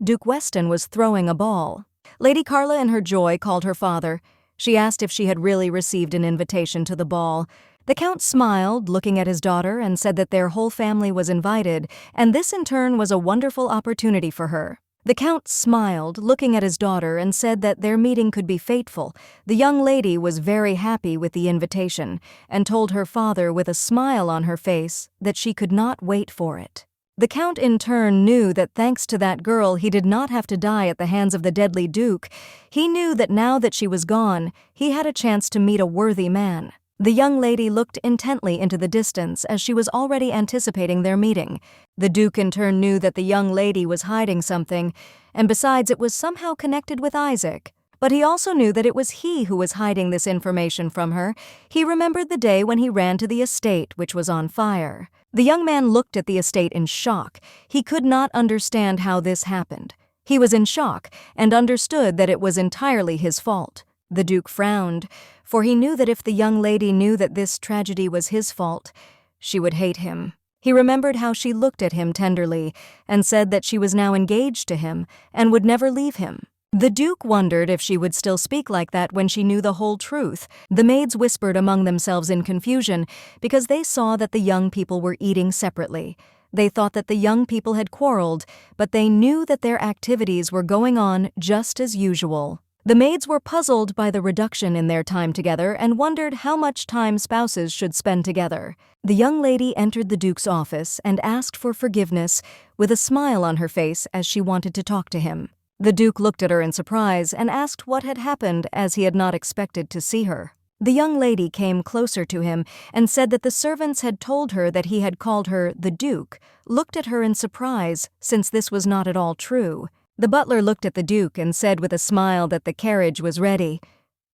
Duke Weston was throwing a ball. Lady Carla in her joy called her father. She asked if she had really received an invitation to the ball. The Count smiled, looking at his daughter, and said that their whole family was invited, and this in turn was a wonderful opportunity for her. The Count smiled, looking at his daughter, and said that their meeting could be fateful. The young lady was very happy with the invitation, and told her father with a smile on her face that she could not wait for it. The Count in turn knew that thanks to that girl he did not have to die at the hands of the deadly Duke. He knew that now that she was gone, he had a chance to meet a worthy man. The young lady looked intently into the distance as she was already anticipating their meeting. The Duke in turn knew that the young lady was hiding something, and besides it was somehow connected with Isaac. But he also knew that it was he who was hiding this information from her. He remembered the day when he ran to the estate, which was on fire. The young man looked at the estate in shock. He could not understand how this happened. He was in shock and understood that it was entirely his fault. The Duke frowned, for he knew that if the young lady knew that this tragedy was his fault, she would hate him. He remembered how she looked at him tenderly and said that she was now engaged to him and would never leave him. The Duke wondered if she would still speak like that when she knew the whole truth. The maids whispered among themselves in confusion because they saw that the young people were eating separately. They thought that the young people had quarreled, but they knew that their activities were going on just as usual. The maids were puzzled by the reduction in their time together and wondered how much time spouses should spend together. The young lady entered the Duke's office and asked for forgiveness with a smile on her face as she wanted to talk to him. The Duke looked at her in surprise and asked what had happened as he had not expected to see her. The young lady came closer to him and said that the servants had told her that he had called her the Duke, looked at her in surprise since this was not at all true. The butler looked at the Duke and said with a smile that the carriage was ready.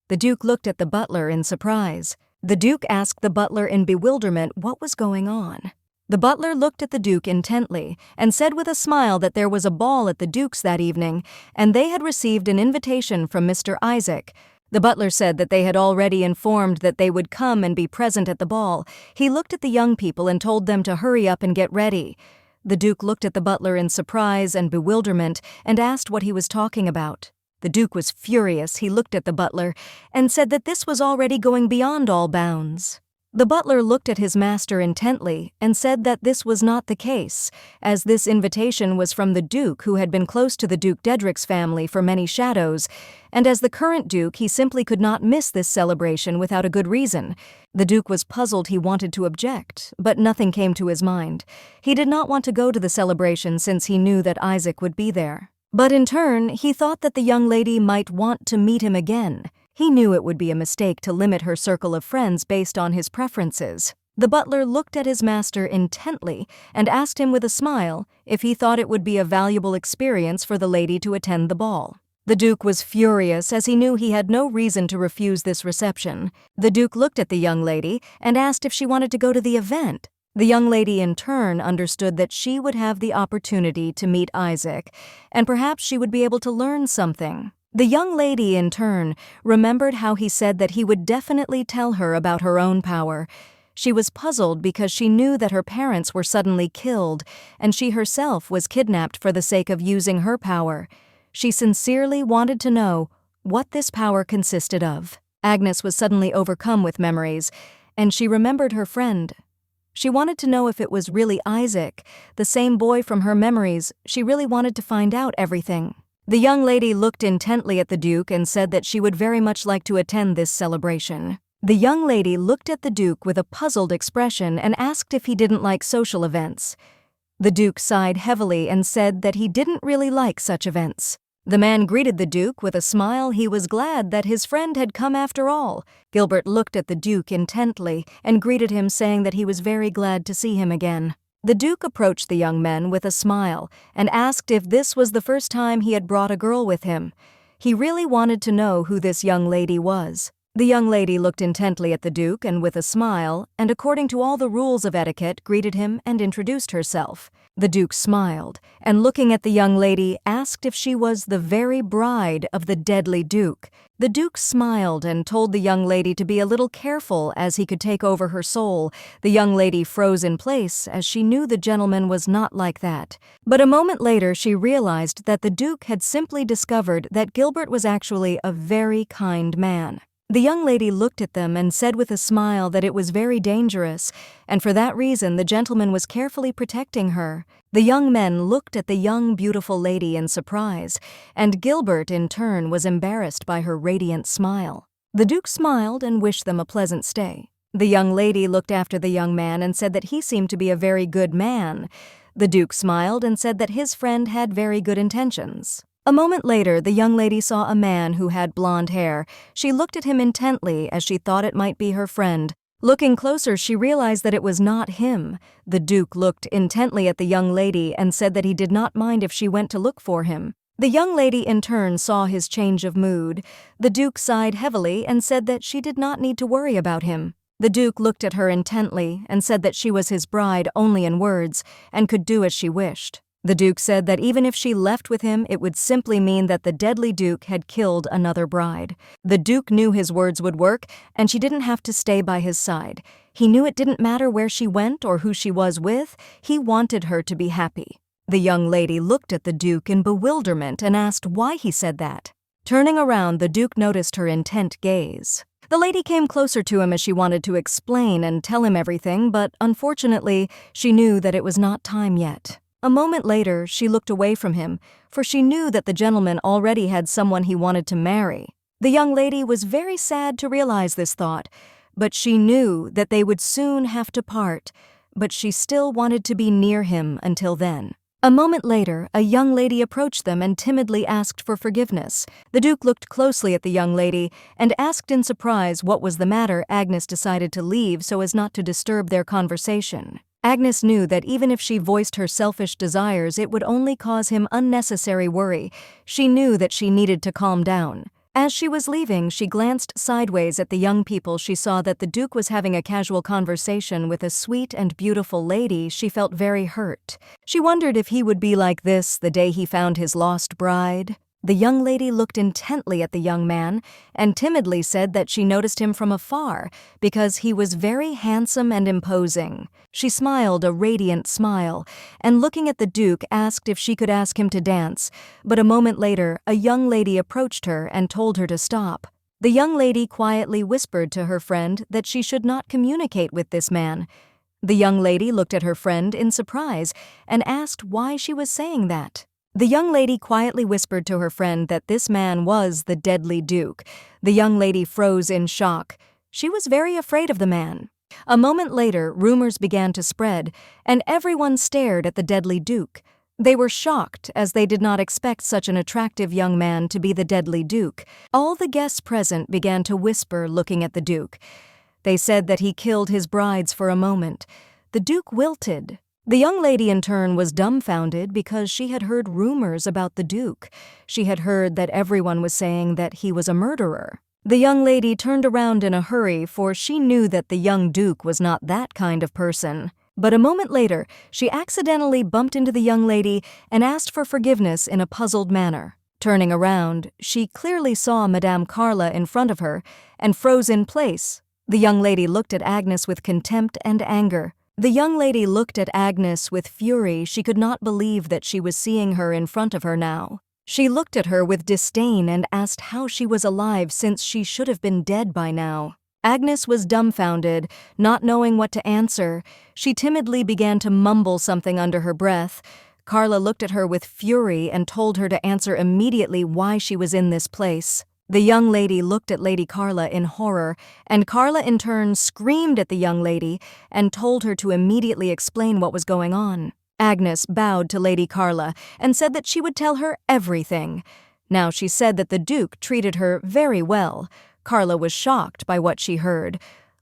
The Duke looked at the butler in surprise. The Duke asked the butler in bewilderment what was going on. The butler looked at the Duke intently and said with a smile that there was a ball at the Duke's that evening, and they had received an invitation from Mr. Isaac. The butler said that they had already informed that they would come and be present at the ball. He looked at the young people and told them to hurry up and get ready. The Duke looked at the butler in surprise and bewilderment and asked what he was talking about. The Duke was furious. He looked at the butler and said that this was already going beyond all bounds. The butler looked at his master intently and said that this was not the case, as this invitation was from the Duke, who had been close to the Duke Dedrick's family for many shadows, and as the current Duke he simply could not miss this celebration without a good reason. The Duke was puzzled. He wanted to object, but nothing came to his mind. He did not want to go to the celebration since he knew that Isaac would be there. But in turn, he thought that the young lady might want to meet him again. He knew it would be a mistake to limit her circle of friends based on his preferences. The butler looked at his master intently and asked him with a smile if he thought it would be a valuable experience for the lady to attend the ball. The Duke was furious as he knew he had no reason to refuse this reception. The Duke looked at the young lady and asked if she wanted to go to the event. The young lady in turn understood that she would have the opportunity to meet Isaac, and perhaps she would be able to learn something. The young lady in turn remembered how he said that he would definitely tell her about her own power. She was puzzled because she knew that her parents were suddenly killed, and she herself was kidnapped for the sake of using her power. She sincerely wanted to know what this power consisted of. Agnes was suddenly overcome with memories, and she remembered her friend. She wanted to know if it was really Isaac, the same boy from her memories. She really wanted to find out everything. The young lady looked intently at the Duke and said that she would very much like to attend this celebration. The young lady looked at the Duke with a puzzled expression and asked if he didn't like social events. The Duke sighed heavily and said that he didn't really like such events. The man greeted the Duke with a smile. He was glad that his friend had come after all. Gilbert looked at the Duke intently and greeted him, saying that he was very glad to see him again. The Duke approached the young men with a smile and asked if this was the first time he had brought a girl with him. He really wanted to know who this young lady was. The young lady looked intently at the Duke and with a smile, and according to all the rules of etiquette, greeted him and introduced herself. The Duke smiled, and looking at the young lady, asked if she was the very bride of the deadly Duke. The Duke smiled and told the young lady to be a little careful as he could take over her soul. The young lady froze in place as she knew the gentleman was not like that. But a moment later she realized that the Duke had simply discovered that Gilbert was actually a very kind man. The young lady looked at them and said with a smile that it was very dangerous, and for that reason the gentleman was carefully protecting her. The young men looked at the young, beautiful lady in surprise, and Gilbert, in turn, was embarrassed by her radiant smile. The Duke smiled and wished them a pleasant stay. The young lady looked after the young man and said that he seemed to be a very good man. The Duke smiled and said that his friend had very good intentions. A moment later, the young lady saw a man who had blonde hair. She looked at him intently as she thought it might be her friend. Looking closer, she realized that it was not him. The Duke looked intently at the young lady and said that he did not mind if she went to look for him. The young lady in turn saw his change of mood. The Duke sighed heavily and said that she did not need to worry about him. The Duke looked at her intently and said that she was his bride only in words and could do as she wished. The Duke said that even if she left with him, it would simply mean that the deadly Duke had killed another bride. The Duke knew his words would work, and she didn't have to stay by his side. He knew it didn't matter where she went or who she was with. He wanted her to be happy. The young lady looked at the Duke in bewilderment and asked why he said that. Turning around, the Duke noticed her intent gaze. The lady came closer to him as she wanted to explain and tell him everything, but unfortunately, she knew that it was not time yet. A moment later, she looked away from him, for she knew that the gentleman already had someone he wanted to marry. The young lady was very sad to realize this thought, but she knew that they would soon have to part, but she still wanted to be near him until then. A moment later, a young lady approached them and timidly asked for forgiveness. The Duke looked closely at the young lady and asked in surprise what was the matter. Agnes decided to leave so as not to disturb their conversation. Agnes knew that even if she voiced her selfish desires, it would only cause him unnecessary worry. She knew that she needed to calm down. As she was leaving, she glanced sideways at the young people. She saw that the Duke was having a casual conversation with a sweet and beautiful lady. She felt very hurt. She wondered if he would be like this the day he found his lost bride. The young lady looked intently at the young man and timidly said that she noticed him from afar because he was very handsome and imposing. She smiled a radiant smile and, looking at the Duke, asked if she could ask him to dance, but a moment later a young lady approached her and told her to stop. The young lady quietly whispered to her friend that she should not communicate with this man. The young lady looked at her friend in surprise and asked why she was saying that. The young lady quietly whispered to her friend that this man was the deadly Duke. The young lady froze in shock. She was very afraid of the man. A moment later, rumors began to spread, and everyone stared at the deadly Duke. They were shocked, as they did not expect such an attractive young man to be the deadly Duke. All the guests present began to whisper, looking at the Duke. They said that he killed his brides for a moment. The Duke wilted. The young lady, in turn, was dumbfounded because she had heard rumors about the Duke. She had heard that everyone was saying that he was a murderer. The young lady turned around in a hurry, for she knew that the young Duke was not that kind of person. But a moment later, she accidentally bumped into the young lady and asked for forgiveness in a puzzled manner. Turning around, she clearly saw Madame Carla in front of her and froze in place. The young lady looked at Agnes with contempt and anger. The young lady looked at Agnes with fury. She could not believe that she was seeing her in front of her now. She looked at her with disdain and asked how she was alive, since she should have been dead by now. Agnes was dumbfounded, not knowing what to answer. She timidly began to mumble something under her breath. Carla looked at her with fury and told her to answer immediately why she was in this place. The young lady looked at Lady Carla in horror, and Carla in turn screamed at the young lady and told her to immediately explain what was going on. Agnes bowed to Lady Carla and said that she would tell her everything. Now she said that the Duke treated her very well. Carla was shocked by what she heard.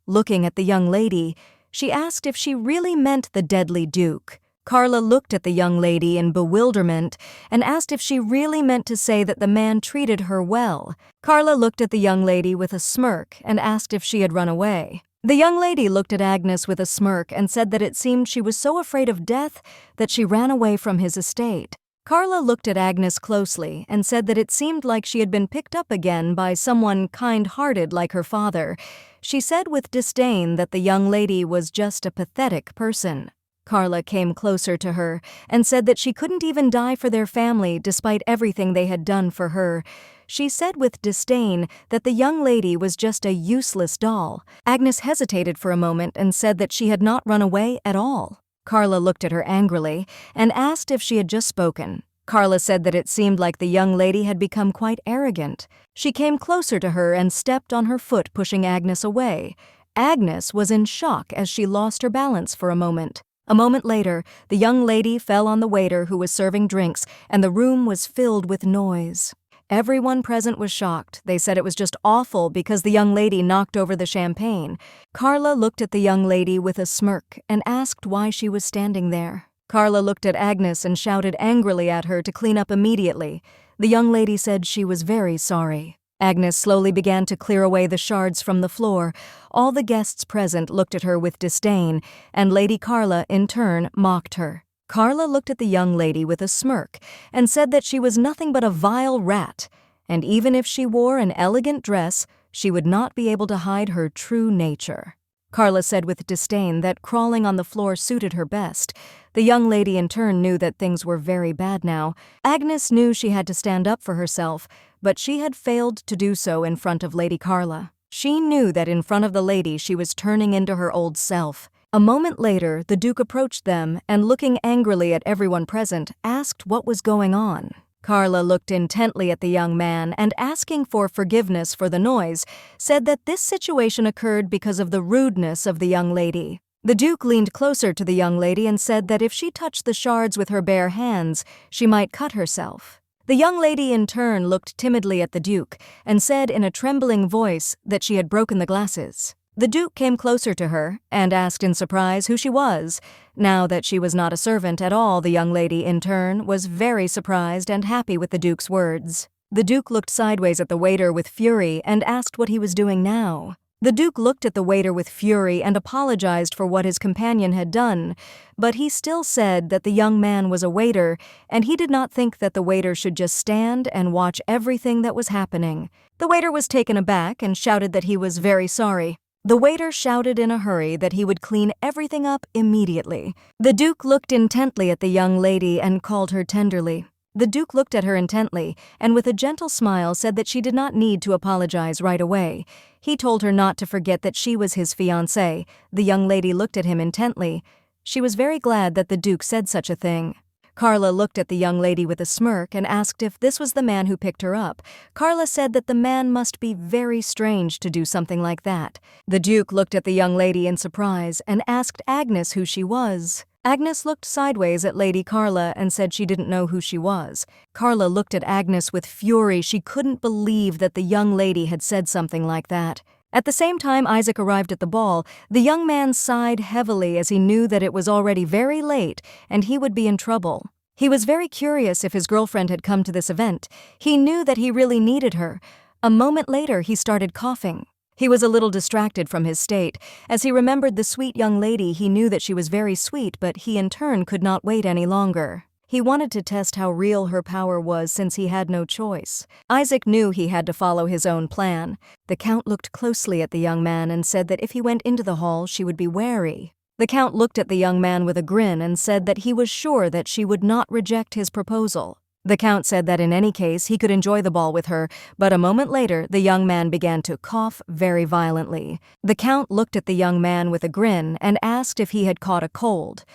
Looking at the young lady, she asked if she really meant the deadly Duke. Carla looked at the young lady in bewilderment and asked if she really meant to say that the man treated her well. Carla looked at the young lady with a smirk and asked if she had run away. The young lady looked at Agnes with a smirk and said that it seemed she was so afraid of death that she ran away from his estate. Carla looked at Agnes closely and said that it seemed like she had been picked up again by someone kind-hearted like her father. She said with disdain that the young lady was just a pathetic person. Carla came closer to her and said that she couldn't even die for their family despite everything they had done for her. She said with disdain that the young lady was just a useless doll. Agnes hesitated for a moment and said that she had not run away at all. Carla looked at her angrily and asked if she had just spoken. Carla said that it seemed like the young lady had become quite arrogant. She came closer to her and stepped on her foot, pushing Agnes away. Agnes was in shock as she lost her balance for a moment. A moment later, the young lady fell on the waiter who was serving drinks, and the room was filled with noise. Everyone present was shocked. They said it was just awful because the young lady knocked over the champagne. Carla looked at the young lady with a smirk and asked why she was standing there. Carla looked at Agnes and shouted angrily at her to clean up immediately. The young lady said she was very sorry. Agnes slowly began to clear away the shards from the floor. All the guests present looked at her with disdain, and Lady Carla, in turn, mocked her. Carla looked at the young lady with a smirk and said that she was nothing but a vile rat, and even if she wore an elegant dress, she would not be able to hide her true nature. Carla said with disdain that crawling on the floor suited her best. The young lady in turn knew that things were very bad now. Agnes knew she had to stand up for herself, but she had failed to do so in front of Lady Carla. She knew that in front of the lady she was turning into her old self. A moment later, the Duke approached them and, looking angrily at everyone present, asked what was going on. Carla looked intently at the young man and, asking for forgiveness for the noise, said that this situation occurred because of the rudeness of the young lady. The Duke leaned closer to the young lady and said that if she touched the shards with her bare hands, she might cut herself. The young lady in turn looked timidly at the Duke and said in a trembling voice that she had broken the glasses. The Duke came closer to her and asked in surprise who she was. Now that she was not a servant at all, the young lady, in turn, was very surprised and happy with the Duke's words. The Duke looked sideways at the waiter with fury and asked what he was doing now. The Duke looked at the waiter with fury and apologized for what his companion had done, but he still said that the young man was a waiter, and he did not think that the waiter should just stand and watch everything that was happening. The waiter was taken aback and shouted that he was very sorry. The waiter shouted in a hurry that he would clean everything up immediately. The Duke looked intently at the young lady and called her tenderly. The Duke looked at her intently and with a gentle smile said that she did not need to apologize right away. He told her not to forget that she was his fiancée. The young lady looked at him intently. She was very glad that the Duke said such a thing. Carla looked at the young lady with a smirk and asked if this was the man who picked her up. Carla said that the man must be very strange to do something like that. The Duke looked at the young lady in surprise and asked Agnes who she was. Agnes looked sideways at Lady Carla and said she didn't know who she was. Carla looked at Agnes with fury. She couldn't believe that the young lady had said something like that. At the same time Isaac arrived at the ball, the young man sighed heavily as he knew that it was already very late and he would be in trouble. He was very curious if his girlfriend had come to this event. He knew that he really needed her. A moment later he started coughing. He was a little distracted from his state. As he remembered the sweet young lady, he knew that she was very sweet, but he in turn could not wait any longer. He wanted to test how real her power was since he had no choice. Isaac knew he had to follow his own plan. The Count looked closely at the young man and said that if he went into the hall, she would be wary. The Count looked at the young man with a grin and said that he was sure that she would not reject his proposal. The Count said that in any case he could enjoy the ball with her, but a moment later the young man began to cough very violently. The Count looked at the young man with a grin and asked if he had caught a cold.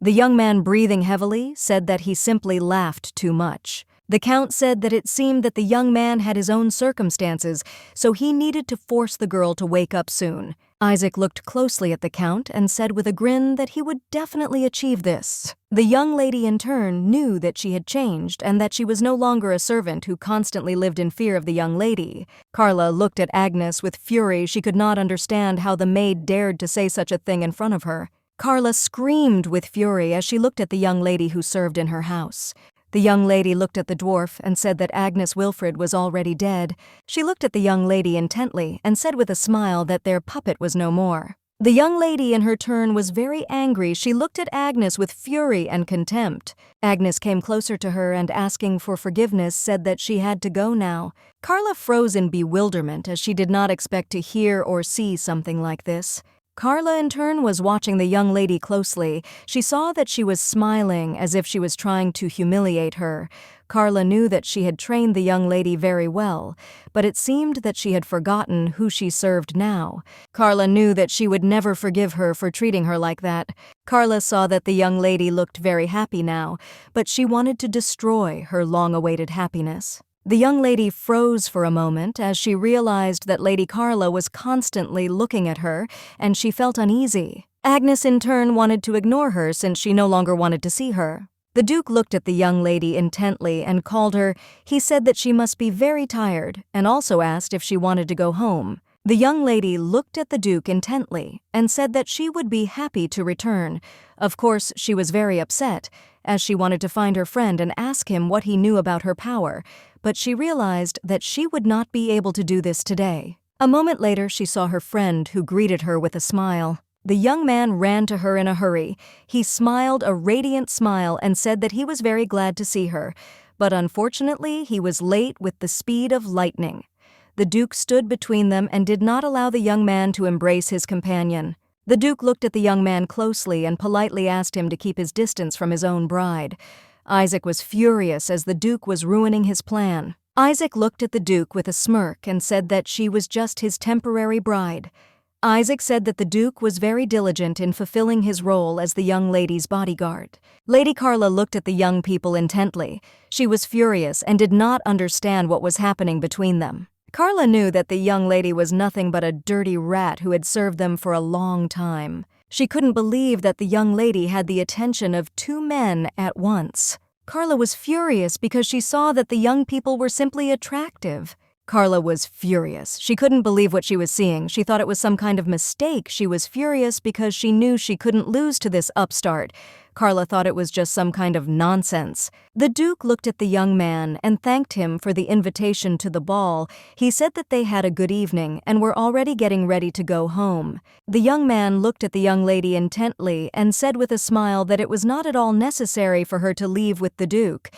The young man, breathing heavily, said that he simply laughed too much. The Count said that it seemed that the young man had his own circumstances, so he needed to force the girl to wake up soon. Isaac looked closely at the Count and said with a grin that he would definitely achieve this. The young lady in turn knew that she had changed and that she was no longer a servant who constantly lived in fear of the young lady. Carla looked at Agnes with fury. She could not understand how the maid dared to say such a thing in front of her. Carla screamed with fury as she looked at the young lady who served in her house. The young lady looked at the dwarf and said that Agnes Wilfred was already dead. She looked at the young lady intently and said with a smile that their puppet was no more. The young lady in her turn was very angry. She looked at Agnes with fury and contempt. Agnes came closer to her and, asking for forgiveness, said that she had to go now. Carla froze in bewilderment as she did not expect to hear or see something like this. Carla, in turn, was watching the young lady closely. She saw that she was smiling as if she was trying to humiliate her. Carla knew that she had trained the young lady very well, but it seemed that she had forgotten who she served now. Carla knew that she would never forgive her for treating her like that. Carla saw that the young lady looked very happy now, but she wanted to destroy her long-awaited happiness. The young lady froze for a moment as she realized that Lady Carla was constantly looking at her, and she felt uneasy. Agnes, in turn, wanted to ignore her since she no longer wanted to see her. The Duke looked at the young lady intently and called her. He said that she must be very tired, and also asked if she wanted to go home. The young lady looked at the Duke intently and said that she would be happy to return. Of course, she was very upset, as she wanted to find her friend and ask him what he knew about her power, but she realized that she would not be able to do this today. A moment later, she saw her friend, who greeted her with a smile. The young man ran to her in a hurry. He smiled a radiant smile and said that he was very glad to see her, but unfortunately he was late with the speed of lightning. The Duke stood between them and did not allow the young man to embrace his companion. The Duke looked at the young man closely and politely asked him to keep his distance from his own bride. Isaac was furious as the Duke was ruining his plan. Isaac looked at the Duke with a smirk and said that she was just his temporary bride. Isaac said that the Duke was very diligent in fulfilling his role as the young lady's bodyguard. Lady Carla looked at the young people intently. She was furious and did not understand what was happening between them. Carla knew that the young lady was nothing but a dirty rat who had served them for a long time. She couldn't believe that the young lady had the attention of two men at once. Carla was furious because she saw that the young people were simply attractive. Carla was furious. She couldn't believe what she was seeing. She thought it was some kind of mistake. She was furious because she knew she couldn't lose to this upstart. Carla thought it was just some kind of nonsense. The Duke looked at the young man and thanked him for the invitation to the ball. He said that they had a good evening and were already getting ready to go home. The young man looked at the young lady intently and said with a smile that it was not at all necessary for her to leave with the Duke.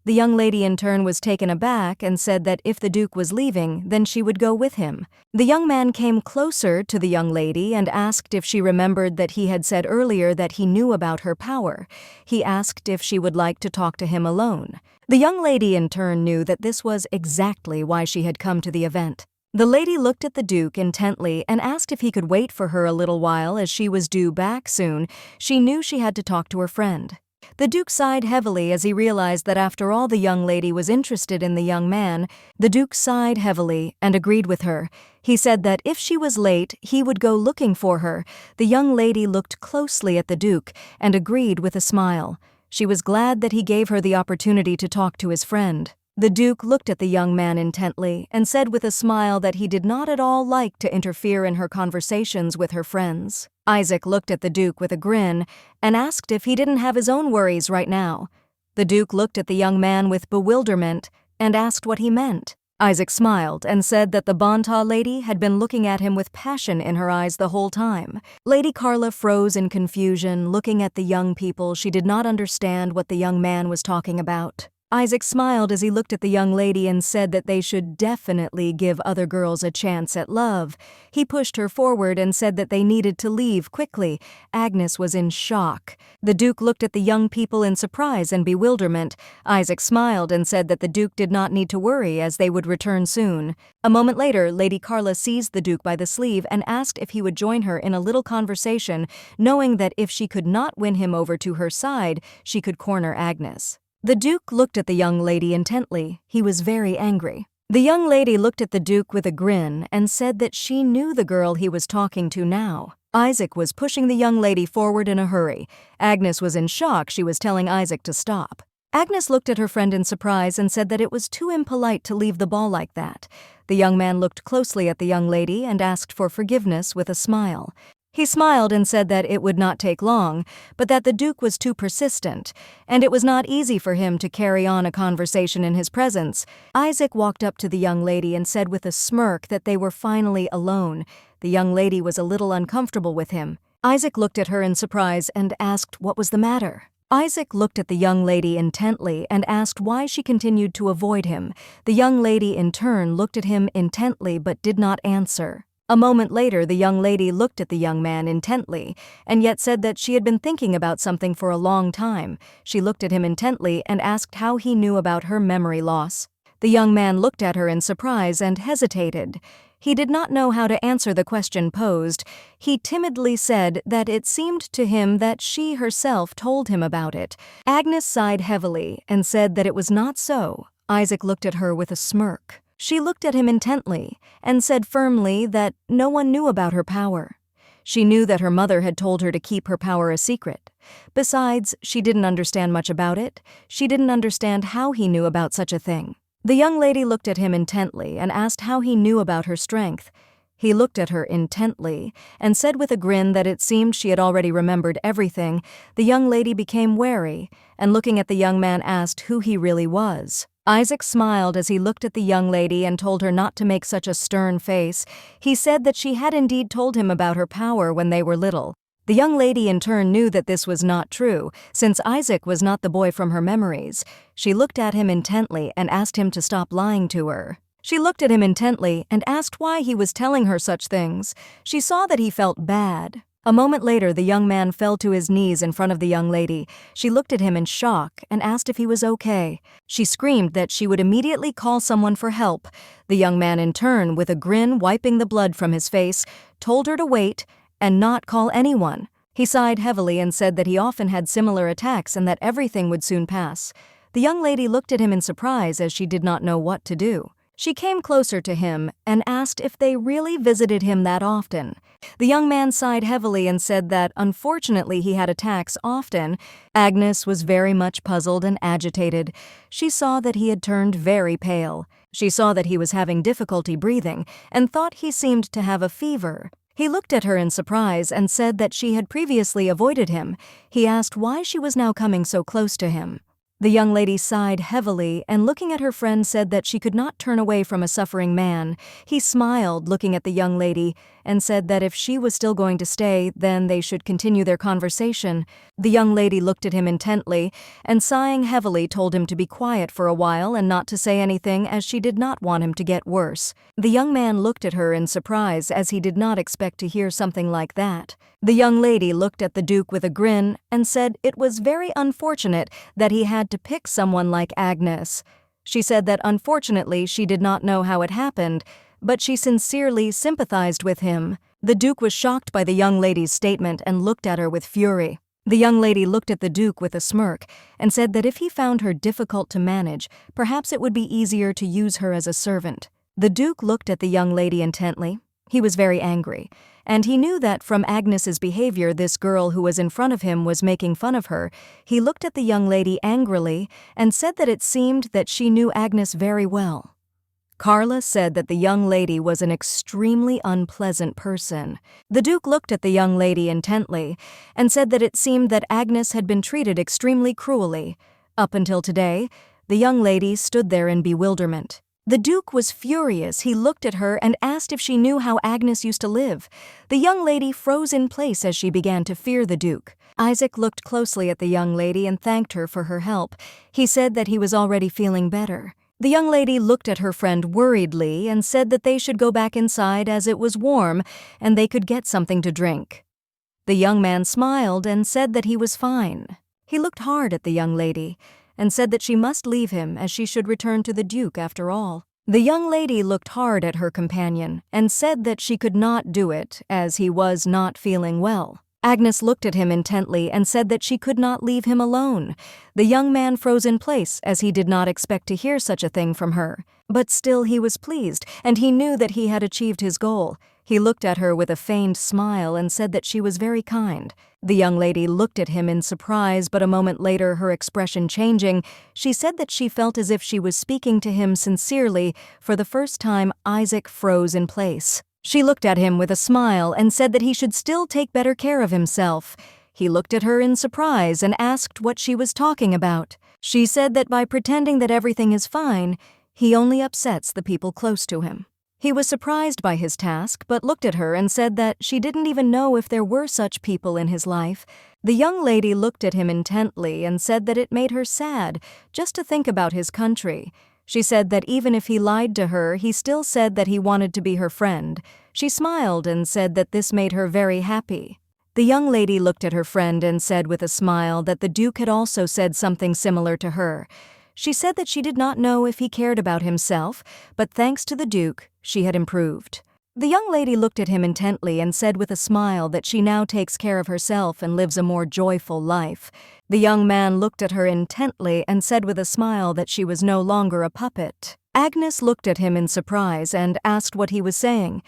The young lady in turn was taken aback and said that if the Duke was leaving, then she would go with him. The young man came closer to the young lady and asked if she remembered that he had said earlier that he knew about her power. He asked if she would like to talk to him alone. The young lady in turn knew that this was exactly why she had come to the event. The lady looked at the Duke intently and asked if he could wait for her a little while as she was due back soon. She knew she had to talk to her friend. The Duke sighed heavily as he realized that after all the young lady was interested in the young man. The Duke sighed heavily and agreed with her. He said that if she was late, he would go looking for her. The young lady looked closely at the Duke and agreed with a smile. She was glad that he gave her the opportunity to talk to his friend. The Duke looked at the young man intently and said with a smile that he did not at all like to interfere in her conversations with her friends. Isaac looked at the Duke with a grin and asked if he didn't have his own worries right now. The Duke looked at the young man with bewilderment and asked what he meant. Isaac smiled and said that the Bonta lady had been looking at him with passion in her eyes the whole time. Lady Carla froze in confusion, looking at the young people. She did not understand what the young man was talking about. Isaac smiled as he looked at the young lady and said that they should definitely give other girls a chance at love. He pushed her forward and said that they needed to leave quickly. Agnes was in shock. The Duke looked at the young people in surprise and bewilderment. Isaac smiled and said that the Duke did not need to worry as they would return soon. A moment later, Lady Carla seized the Duke by the sleeve and asked if he would join her in a little conversation, knowing that if she could not win him over to her side, she could corner Agnes. The Duke looked at the young lady intently. He was very angry. The young lady looked at the Duke with a grin and said that she knew the girl he was talking to now. Isaac was pushing the young lady forward in a hurry. Agnes was in shock. She was telling Isaac to stop. Agnes looked at her friend in surprise and said that it was too impolite to leave the ball like that. The young man looked closely at the young lady and asked for forgiveness with a smile. He smiled and said that it would not take long, but that the Duke was too persistent, and it was not easy for him to carry on a conversation in his presence. Isaac walked up to the young lady and said with a smirk that they were finally alone. The young lady was a little uncomfortable with him. Isaac looked at her in surprise and asked what was the matter. Isaac looked at the young lady intently and asked why she continued to avoid him. The young lady in turn looked at him intently but did not answer. A moment later, the young lady looked at the young man intently, and yet said that she had been thinking about something for a long time. She looked at him intently and asked how he knew about her memory loss. The young man looked at her in surprise and hesitated. He did not know how to answer the question posed. He timidly said that it seemed to him that she herself told him about it. Agnes sighed heavily and said that it was not so. Isaac looked at her with a smirk. She looked at him intently and said firmly that no one knew about her power. She knew that her mother had told her to keep her power a secret. Besides, she didn't understand much about it. She didn't understand how he knew about such a thing. The young lady looked at him intently and asked how he knew about her strength. He looked at her intently and said with a grin that it seemed she had already remembered everything. The young lady became wary and looking at the young man asked who he really was. Isaac smiled as he looked at the young lady and told her not to make such a stern face. He said that she had indeed told him about her power when they were little. The young lady in turn knew that this was not true, since Isaac was not the boy from her memories. She looked at him intently and asked him to stop lying to her. She looked at him intently and asked why he was telling her such things. She saw that he felt bad. A moment later, the young man fell to his knees in front of the young lady. She looked at him in shock and asked if he was okay. She screamed that she would immediately call someone for help. The young man in turn, with a grin wiping the blood from his face, told her to wait and not call anyone. He sighed heavily and said that he often had similar attacks and that everything would soon pass. The young lady looked at him in surprise as she did not know what to do. She came closer to him and asked if they really visited him that often. The young man sighed heavily and said that unfortunately he had attacks often. Agnes was very much puzzled and agitated. She saw that he had turned very pale. She saw that he was having difficulty breathing and thought he seemed to have a fever. He looked at her in surprise and said that she had previously avoided him. He asked why she was now coming so close to him. The young lady sighed heavily and looking at her friend said that she could not turn away from a suffering man. He smiled, looking at the young lady, and said that if she was still going to stay, then they should continue their conversation. The young lady looked at him intently and sighing heavily told him to be quiet for a while and not to say anything as she did not want him to get worse. The young man looked at her in surprise as he did not expect to hear something like that. The young lady looked at the Duke with a grin and said it was very unfortunate that he had to pick someone like Agnes. She said that unfortunately she did not know how it happened, but she sincerely sympathized with him. The Duke was shocked by the young lady's statement and looked at her with fury. The young lady looked at the Duke with a smirk and said that if he found her difficult to manage, perhaps it would be easier to use her as a servant. The Duke looked at the young lady intently. He was very angry, and he knew that from Agnes's behavior this girl who was in front of him was making fun of her. He looked at the young lady angrily and said that it seemed that she knew Agnes very well. Carla said that the young lady was an extremely unpleasant person. The Duke looked at the young lady intently and said that it seemed that Agnes had been treated extremely cruelly. Up until today, the young lady stood there in bewilderment. The Duke was furious. He looked at her and asked if she knew how Agnes used to live. The young lady froze in place as she began to fear the Duke. Isaac looked closely at the young lady and thanked her for her help. He said that he was already feeling better. The young lady looked at her friend worriedly and said that they should go back inside as it was warm and they could get something to drink. The young man smiled and said that he was fine. He looked hard at the young lady and said that she must leave him as she should return to the Duke after all. The young lady looked hard at her companion and said that she could not do it as he was not feeling well. Agnes looked at him intently and said that she could not leave him alone. The young man froze in place as he did not expect to hear such a thing from her. But still he was pleased, and he knew that he had achieved his goal. He looked at her with a feigned smile and said that she was very kind. The young lady looked at him in surprise, but a moment later, her expression changing, she said that she felt as if she was speaking to him sincerely. For the first time, Isaac froze in place. She looked at him with a smile and said that he should still take better care of himself. He looked at her in surprise and asked what she was talking about. She said that by pretending that everything is fine, he only upsets the people close to him. He was surprised by his task, but looked at her and said that she didn't even know if there were such people in his life. The young lady looked at him intently and said that it made her sad just to think about his country. She said that even if he lied to her, he still said that he wanted to be her friend. She smiled and said that this made her very happy. The young lady looked at her friend and said with a smile that the Duke had also said something similar to her. She said that she did not know if he cared about himself, but thanks to the Duke, she had improved. The young lady looked at him intently and said with a smile that she now takes care of herself and lives a more joyful life. The young man looked at her intently and said with a smile that she was no longer a puppet. Agnes looked at him in surprise and asked what he was saying.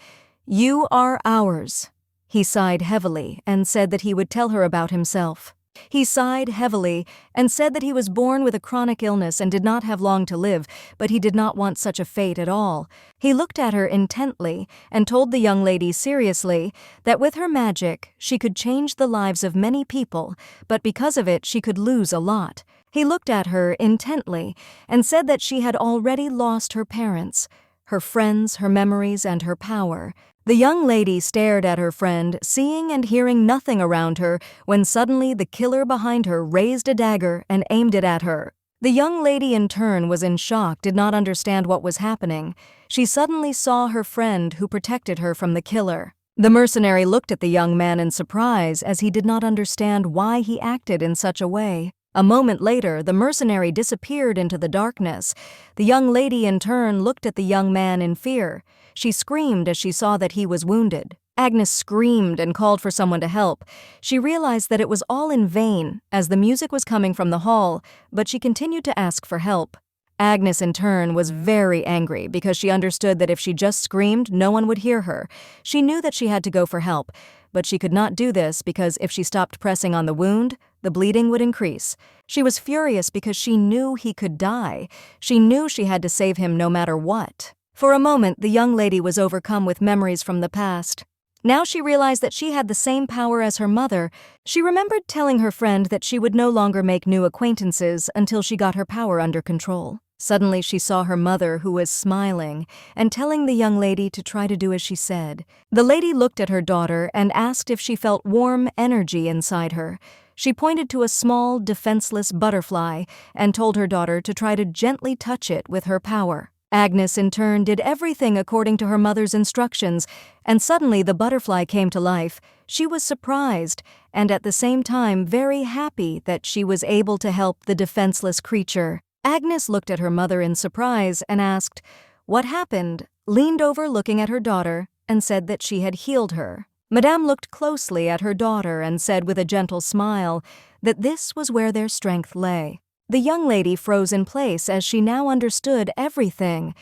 "You are ours." He sighed heavily and said that he would tell her about himself. He sighed heavily and said that he was born with a chronic illness and did not have long to live, but he did not want such a fate at all. He looked at her intently and told the young lady seriously that with her magic she could change the lives of many people, but because of it she could lose a lot. He looked at her intently and said that she had already lost her parents, her friends, her memories, and her power. The young lady stared at her friend, seeing and hearing nothing around her, when suddenly the killer behind her raised a dagger and aimed it at her. The young lady in turn was in shock, did not understand what was happening. She suddenly saw her friend who protected her from the killer. The mercenary looked at the young man in surprise as he did not understand why he acted in such a way. A moment later, the mercenary disappeared into the darkness. The young lady in turn looked at the young man in fear. She screamed as she saw that he was wounded. Agnes screamed and called for someone to help. She realized that it was all in vain, as the music was coming from the hall, but she continued to ask for help. Agnes, in turn, was very angry because she understood that if she just screamed, no one would hear her. She knew that she had to go for help, but she could not do this because if she stopped pressing on the wound, the bleeding would increase. She was furious because she knew he could die. She knew she had to save him no matter what. For a moment, the young lady was overcome with memories from the past. Now she realized that she had the same power as her mother. She remembered telling her friend that she would no longer make new acquaintances until she got her power under control. Suddenly she saw her mother, who was smiling and telling the young lady to try to do as she said. The lady looked at her daughter and asked if she felt warm energy inside her. She pointed to a small, defenseless butterfly and told her daughter to try to gently touch it with her power. Agnes, in turn, did everything according to her mother's instructions, and suddenly the butterfly came to life. She was surprised, and at the same time very happy that she was able to help the defenseless creature. Agnes looked at her mother in surprise and asked, "What happened?" Leaned over looking at her daughter, and said that she had healed her. Madame looked closely at her daughter and said with a gentle smile that this was where their strength lay. The young lady froze in place as she now understood everything.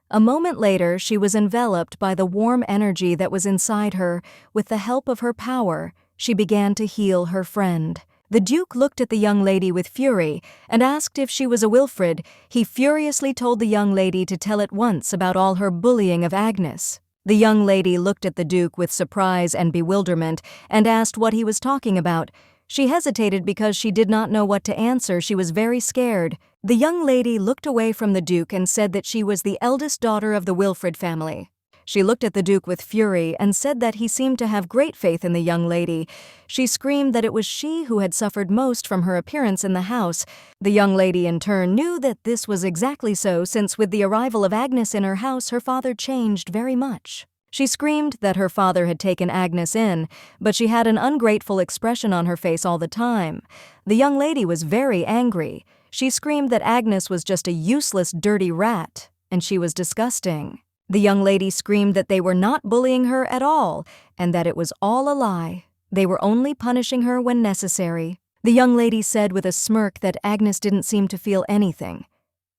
A moment later, she was enveloped by the warm energy that was inside her. With the help of her power, she began to heal her friend. The Duke looked at the young lady with fury and asked if she was a Wilfred. He furiously told the young lady to tell at once about all her bullying of Agnes. The young lady looked at the Duke with surprise and bewilderment and asked what he was talking about. She hesitated because she did not know what to answer. She was very scared. The young lady looked away from the Duke and said that she was the eldest daughter of the Wilfred family. She looked at the Duke with fury and said that he seemed to have great faith in the young lady. She screamed that it was she who had suffered most from her appearance in the house. The young lady in turn knew that this was exactly so, since with the arrival of Agnes in her house, her father changed very much. She screamed that her father had taken Agnes in, but she had an ungrateful expression on her face all the time. The young lady was very angry. She screamed that Agnes was just a useless, dirty rat, and she was disgusting. The young lady screamed that they were not bullying her at all, and that it was all a lie. They were only punishing her when necessary. The young lady said with a smirk that Agnes didn't seem to feel anything.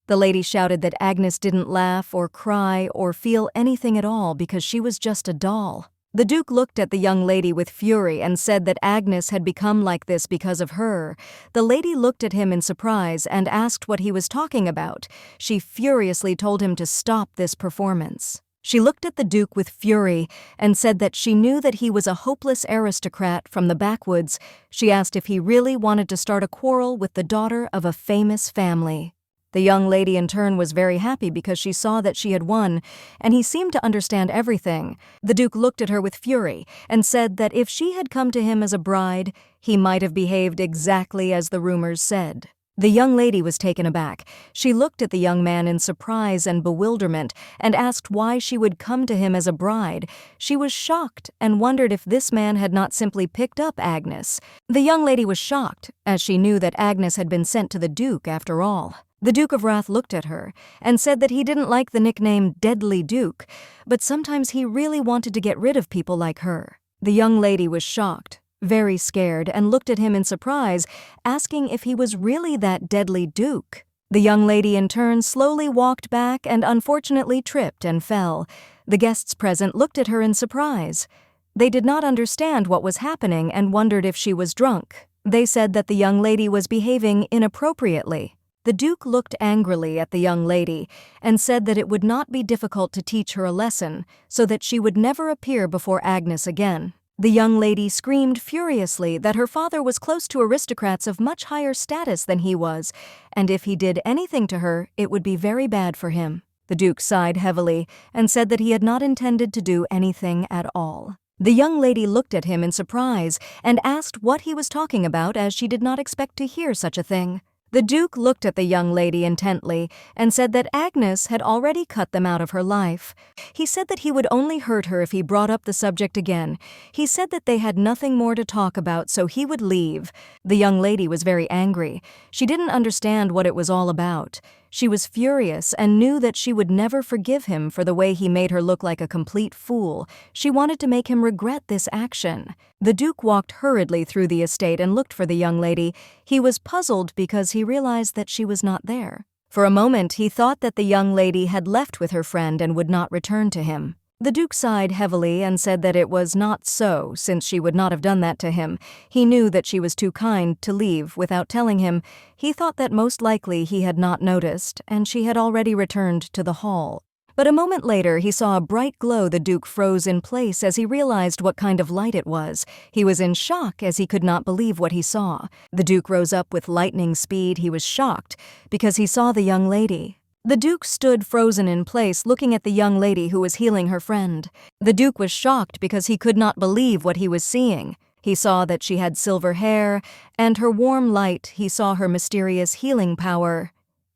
The lady shouted that Agnes didn't laugh or cry or feel anything at all because she was just a doll. The Duke looked at the young lady with fury and said that Agnes had become like this because of her. The lady looked at him in surprise and asked what he was talking about. She furiously told him to stop this performance. She looked at the Duke with fury and said that she knew that he was a hopeless aristocrat from the backwoods. She asked if he really wanted to start a quarrel with the daughter of a famous family. The young lady in turn was very happy because she saw that she had won, and he seemed to understand everything. The Duke looked at her with fury and said that if she had come to him as a bride, he might have behaved exactly as the rumors said. The young lady was taken aback. She looked at the young man in surprise and bewilderment and asked why she would come to him as a bride. She was shocked and wondered if this man had not simply picked up Agnes. The young lady was shocked, as she knew that Agnes had been sent to the Duke after all. The Duke of Wrath looked at her and said that he didn't like the nickname Deadly Duke, but sometimes he really wanted to get rid of people like her. The young lady was shocked, very scared, and looked at him in surprise, asking if he was really that deadly Duke. The young lady in turn slowly walked back and unfortunately tripped and fell. The guests present looked at her in surprise. They did not understand what was happening and wondered if she was drunk. They said that the young lady was behaving inappropriately. The Duke looked angrily at the young lady and said that it would not be difficult to teach her a lesson so that she would never appear before Agnes again. The young lady screamed furiously that her father was close to aristocrats of much higher status than he was, and if he did anything to her, it would be very bad for him. The Duke sighed heavily and said that he had not intended to do anything at all. The young lady looked at him in surprise and asked what he was talking about, as she did not expect to hear such a thing. The Duke looked at the young lady intently and said that Agnes had already cut them out of her life. He said that he would only hurt her if he brought up the subject again. He said that they had nothing more to talk about, so he would leave. The young lady was very angry. She didn't understand what it was all about. She was furious and knew that she would never forgive him for the way he made her look like a complete fool. She wanted to make him regret this action. The Duke walked hurriedly through the estate and looked for the young lady. He was puzzled because he realized that she was not there. For a moment, he thought that the young lady had left with her friend and would not return to him. The Duke sighed heavily and said that it was not so, since she would not have done that to him. He knew that she was too kind to leave without telling him. He thought that most likely he had not noticed, and she had already returned to the hall. But a moment later, he saw a bright glow. The Duke froze in place as he realized what kind of light it was. He was in shock as he could not believe what he saw. The Duke rose up with lightning speed. He was shocked because he saw the young lady. The Duke stood frozen in place, looking at the young lady who was healing her friend. The Duke was shocked because he could not believe what he was seeing. He saw that she had silver hair, and her warm light. He saw her mysterious healing power.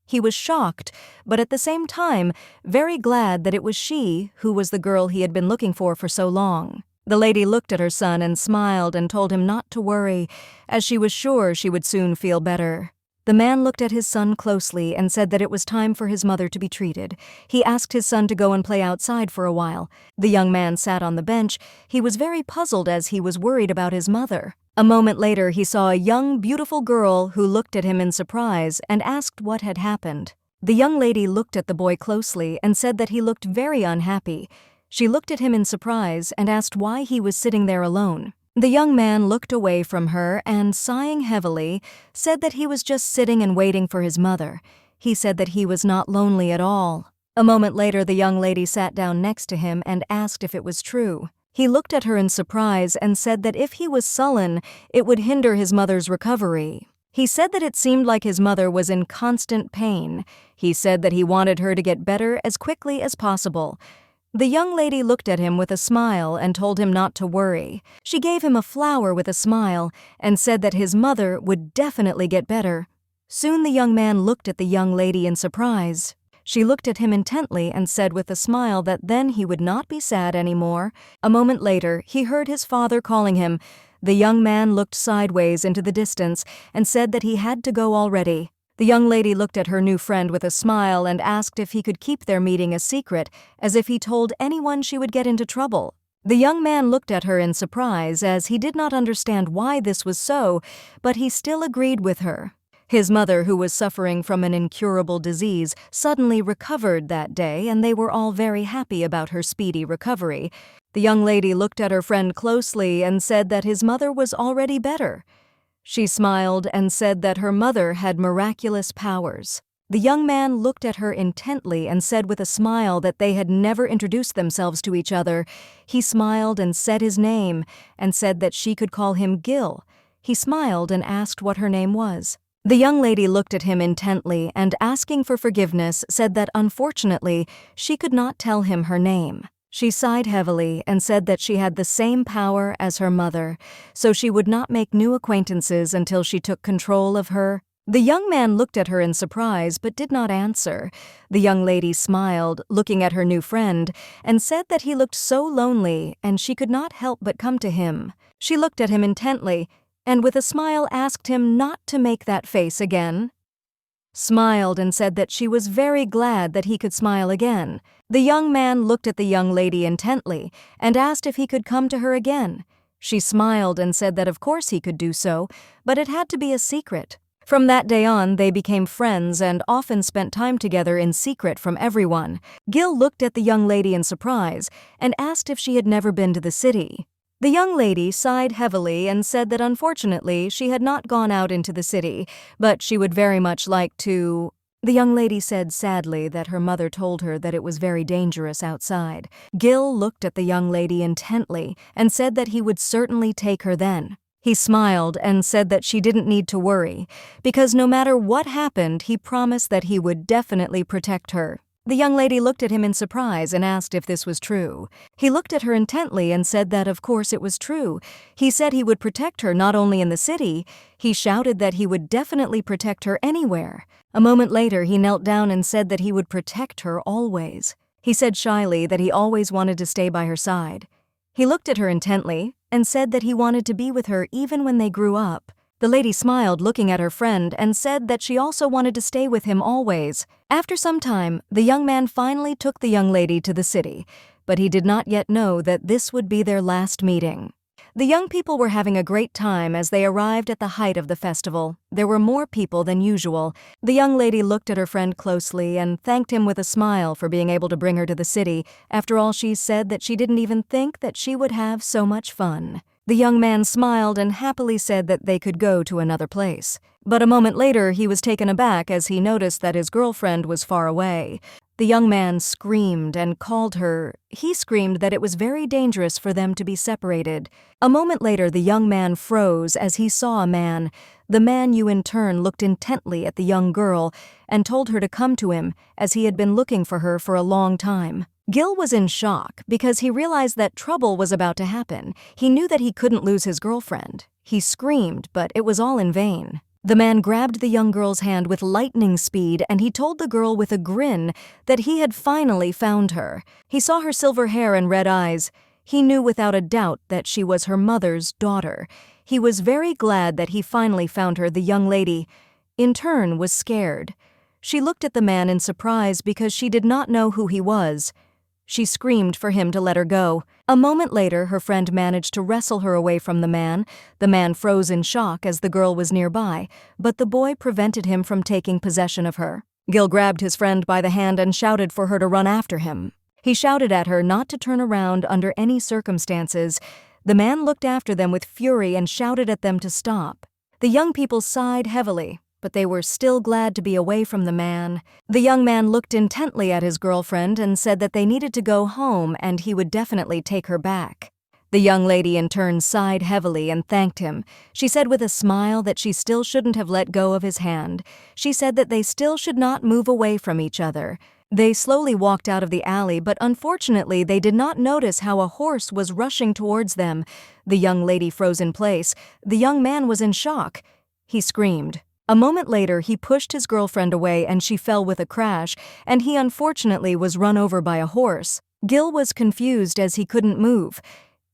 He was shocked, but at the same time, very glad that it was she who was the girl he had been looking for so long. The lady looked at her son and smiled and told him not to worry, as she was sure she would soon feel better. The man looked at his son closely and said that it was time for his mother to be treated. He asked his son to go and play outside for a while. The young man sat on the bench. He was very puzzled as he was worried about his mother. A moment later, he saw a young, beautiful girl who looked at him in surprise and asked what had happened. The young lady looked at the boy closely and said that he looked very unhappy. She looked at him in surprise and asked why he was sitting there alone. The young man looked away from her and, sighing heavily, said that he was just sitting and waiting for his mother. He said that he was not lonely at all. A moment later, the young lady sat down next to him and asked if it was true. He looked at her in surprise and said that if he was sullen, it would hinder his mother's recovery. He said that it seemed like his mother was in constant pain. He said that he wanted her to get better as quickly as possible. The young lady looked at him with a smile and told him not to worry. She gave him a flower with a smile and said that his mother would definitely get better. Soon the young man looked at the young lady in surprise. She looked at him intently and said with a smile that then he would not be sad anymore. A moment later, he heard his father calling him. The young man looked sideways into the distance and said that he had to go already. The young lady looked at her new friend with a smile and asked if he could keep their meeting a secret, as if he told anyone she would get into trouble. The young man looked at her in surprise, as he did not understand why this was so, but he still agreed with her. His mother, who was suffering from an incurable disease, suddenly recovered that day, and they were all very happy about her speedy recovery. The young lady looked at her friend closely and said that his mother was already better. She smiled and said that her mother had miraculous powers. The young man looked at her intently and said with a smile that they had never introduced themselves to each other. He smiled and said his name and said that she could call him Gil. He smiled and asked what her name was. The young lady looked at him intently and, asking for forgiveness, said that unfortunately she could not tell him her name. She sighed heavily and said that she had the same power as her mother, so she would not make new acquaintances until she took control of her. The young man looked at her in surprise but did not answer. The young lady smiled, looking at her new friend, and said that he looked so lonely and she could not help but come to him. She looked at him intently and with a smile asked him not to make that face again. Smiled and said that she was very glad that he could smile again. The young man looked at the young lady intently and asked if he could come to her again. She smiled and said that of course he could do so, but it had to be a secret. From that day on, they became friends and often spent time together in secret from everyone. Gil looked at the young lady in surprise and asked if she had never been to the city. The young lady sighed heavily and said that unfortunately she had not gone out into the city, but she would very much like to. The young lady said sadly that her mother told her that it was very dangerous outside. Gil looked at the young lady intently and said that he would certainly take her then. He smiled and said that she didn't need to worry, because no matter what happened, he promised that he would definitely protect her. The young lady looked at him in surprise and asked if this was true. He looked at her intently and said that of course it was true. He said he would protect her not only in the city, he shouted that he would definitely protect her anywhere. A moment later, he knelt down and said that he would protect her always. He said shyly that he always wanted to stay by her side. He looked at her intently and said that he wanted to be with her even when they grew up. The lady smiled, looking at her friend, and said that she also wanted to stay with him always. After some time, the young man finally took the young lady to the city, but he did not yet know that this would be their last meeting. The young people were having a great time as they arrived at the height of the festival. There were more people than usual. The young lady looked at her friend closely and thanked him with a smile for being able to bring her to the city. After all, she said that she didn't even think that she would have so much fun. The young man smiled and happily said that they could go to another place. But a moment later, he was taken aback as he noticed that his girlfriend was far away. The young man screamed and called her. He screamed that it was very dangerous for them to be separated. A moment later, the young man froze as he saw a man. The man in turn looked intently at the young girl and told her to come to him as he had been looking for her for a long time. Gil was in shock because he realized that trouble was about to happen. He knew that he couldn't lose his girlfriend. He screamed, but it was all in vain. The man grabbed the young girl's hand with lightning speed and he told the girl with a grin that he had finally found her. He saw her silver hair and red eyes. He knew without a doubt that she was her mother's daughter. He was very glad that he finally found her. The young lady, in turn, was scared. She looked at the man in surprise because she did not know who he was. She screamed for him to let her go. A moment later, her friend managed to wrestle her away from the man. The man froze in shock as the girl was nearby, but the boy prevented him from taking possession of her. Gil grabbed his friend by the hand and shouted for her to run after him. He shouted at her not to turn around under any circumstances. The man looked after them with fury and shouted at them to stop. The young people sighed heavily, but they were still glad to be away from the man. The young man looked intently at his girlfriend and said that they needed to go home and he would definitely take her back. The young lady in turn sighed heavily and thanked him. She said with a smile that she still shouldn't have let go of his hand. She said that they still should not move away from each other. They slowly walked out of the alley, but unfortunately they did not notice how a horse was rushing towards them. The young lady froze in place. The young man was in shock. He screamed. A moment later, he pushed his girlfriend away and she fell with a crash, and he unfortunately was run over by a horse. Gil was confused as he couldn't move.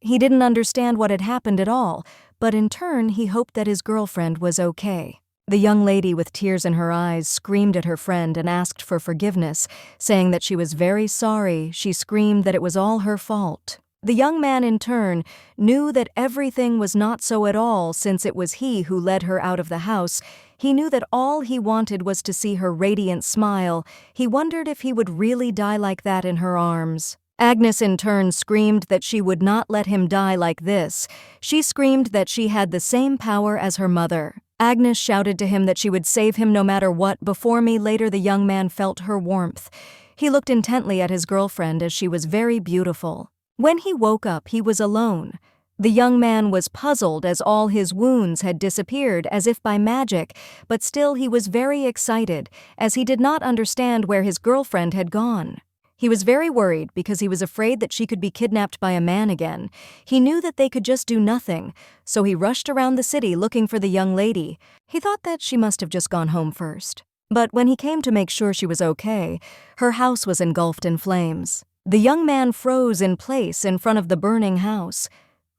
He didn't understand what had happened at all, but in turn he hoped that his girlfriend was okay. The young lady with tears in her eyes screamed at her friend and asked for forgiveness, saying that she was very sorry. She screamed that it was all her fault. The young man, in turn, knew that everything was not so at all since it was he who led her out of the house. He knew that all he wanted was to see her radiant smile. He wondered if he would really die like that in her arms. Agnes, in turn, screamed that she would not let him die like this. She screamed that she had the same power as her mother. Agnes shouted to him that she would save him no matter what. Before me, later, the young man felt her warmth. He looked intently at his girlfriend as she was very beautiful. When he woke up, he was alone. The young man was puzzled as all his wounds had disappeared as if by magic, but still he was very excited as he did not understand where his girlfriend had gone. He was very worried because he was afraid that she could be kidnapped by a man again. He knew that they could just do nothing, so he rushed around the city looking for the young lady. He thought that she must have just gone home first. But when he came to make sure she was okay, her house was engulfed in flames. The young man froze in place in front of the burning house.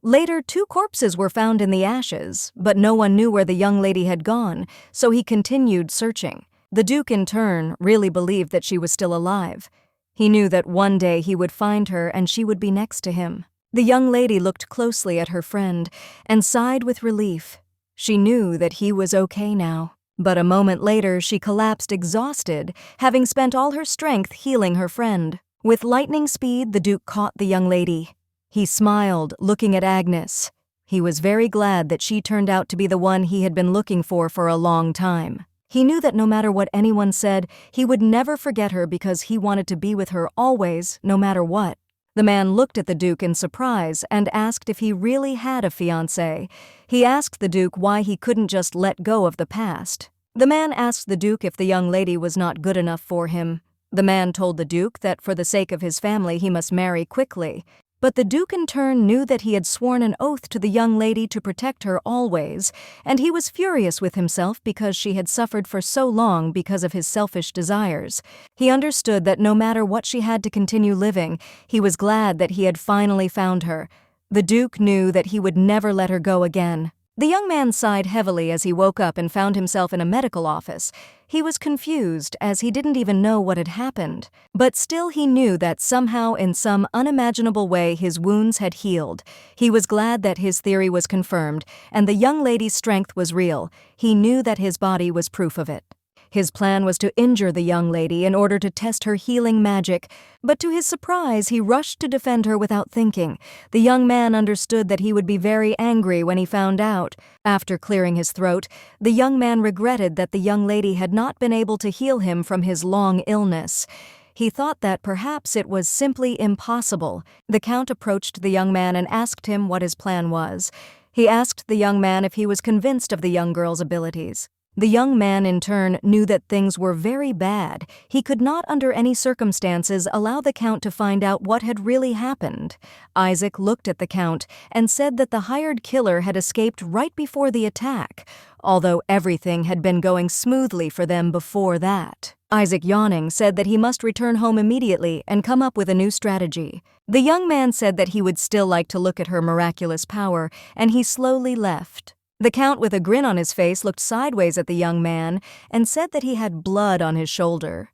Later, 2 corpses were found in the ashes, but no one knew where the young lady had gone, so he continued searching. The Duke, in turn, really believed that she was still alive. He knew that one day he would find her and she would be next to him. The young lady looked closely at her friend and sighed with relief. She knew that he was okay now. But a moment later, she collapsed exhausted, having spent all her strength healing her friend. With lightning speed, the Duke caught the young lady. He smiled, looking at Agnes. He was very glad that she turned out to be the one he had been looking for a long time. He knew that no matter what anyone said, he would never forget her because he wanted to be with her always, no matter what. The man looked at the Duke in surprise and asked if he really had a fiancée. He asked the Duke why he couldn't just let go of the past. The man asked the Duke if the young lady was not good enough for him. The man told the Duke that for the sake of his family he must marry quickly. But the Duke in turn knew that he had sworn an oath to the young lady to protect her always, and he was furious with himself because she had suffered for so long because of his selfish desires. He understood that no matter what she had to continue living, he was glad that he had finally found her. The Duke knew that he would never let her go again. The young man sighed heavily as he woke up and found himself in a medical office. He was confused as he didn't even know what had happened. But still he knew that somehow in some unimaginable way his wounds had healed. He was glad that his theory was confirmed and the young lady's strength was real. He knew that his body was proof of it. His plan was to injure the young lady in order to test her healing magic, but to his surprise, he rushed to defend her without thinking. The young man understood that he would be very angry when he found out. After clearing his throat, the young man regretted that the young lady had not been able to heal him from his long illness. He thought that perhaps it was simply impossible. The Count approached the young man and asked him what his plan was. He asked the young man if he was convinced of the young girl's abilities. The young man, in turn, knew that things were very bad. He could not under any circumstances allow the Count to find out what had really happened. Isaac looked at the Count and said that the hired killer had escaped right before the attack, although everything had been going smoothly for them before that. Isaac, yawning, said that he must return home immediately and come up with a new strategy. The young man said that he would still like to look at her miraculous power, and he slowly left. The Count, with a grin on his face, looked sideways at the young man and said that he had blood on his shoulder.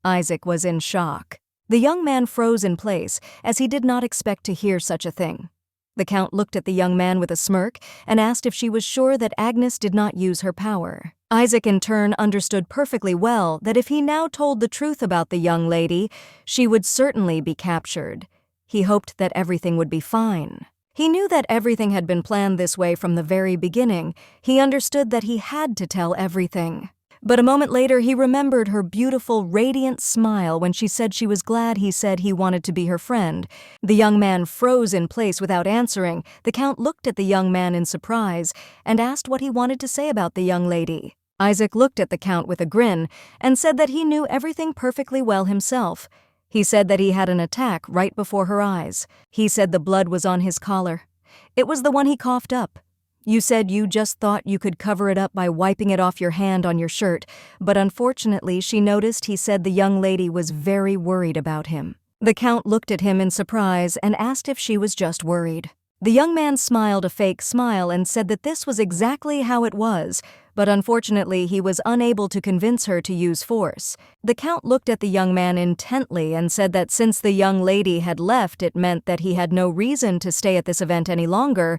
Isaac was in shock. The young man froze in place, as he did not expect to hear such a thing. The Count looked at the young man with a smirk and asked if she was sure that Agnes did not use her power. Isaac, in turn, understood perfectly well that if he now told the truth about the young lady, she would certainly be captured. He hoped that everything would be fine. He knew that everything had been planned this way from the very beginning. He understood that he had to tell everything. But a moment later, he remembered her beautiful, radiant smile when she said she was glad he said he wanted to be her friend. The young man froze in place without answering. The Count looked at the young man in surprise and asked what he wanted to say about the young lady. Isaac looked at the Count with a grin and said that he knew everything perfectly well himself. He said that he had an attack right before her eyes. He said the blood was on his collar. It was the one he coughed up. You said you just thought you could cover it up by wiping it off your hand on your shirt, but unfortunately she noticed he said the young lady was very worried about him. The Count looked at him in surprise and asked if she was just worried. The young man smiled a fake smile and said that this was exactly how it was, but unfortunately he was unable to convince her to use force. The Count looked at the young man intently and said that since the young lady had left, it meant that he had no reason to stay at this event any longer.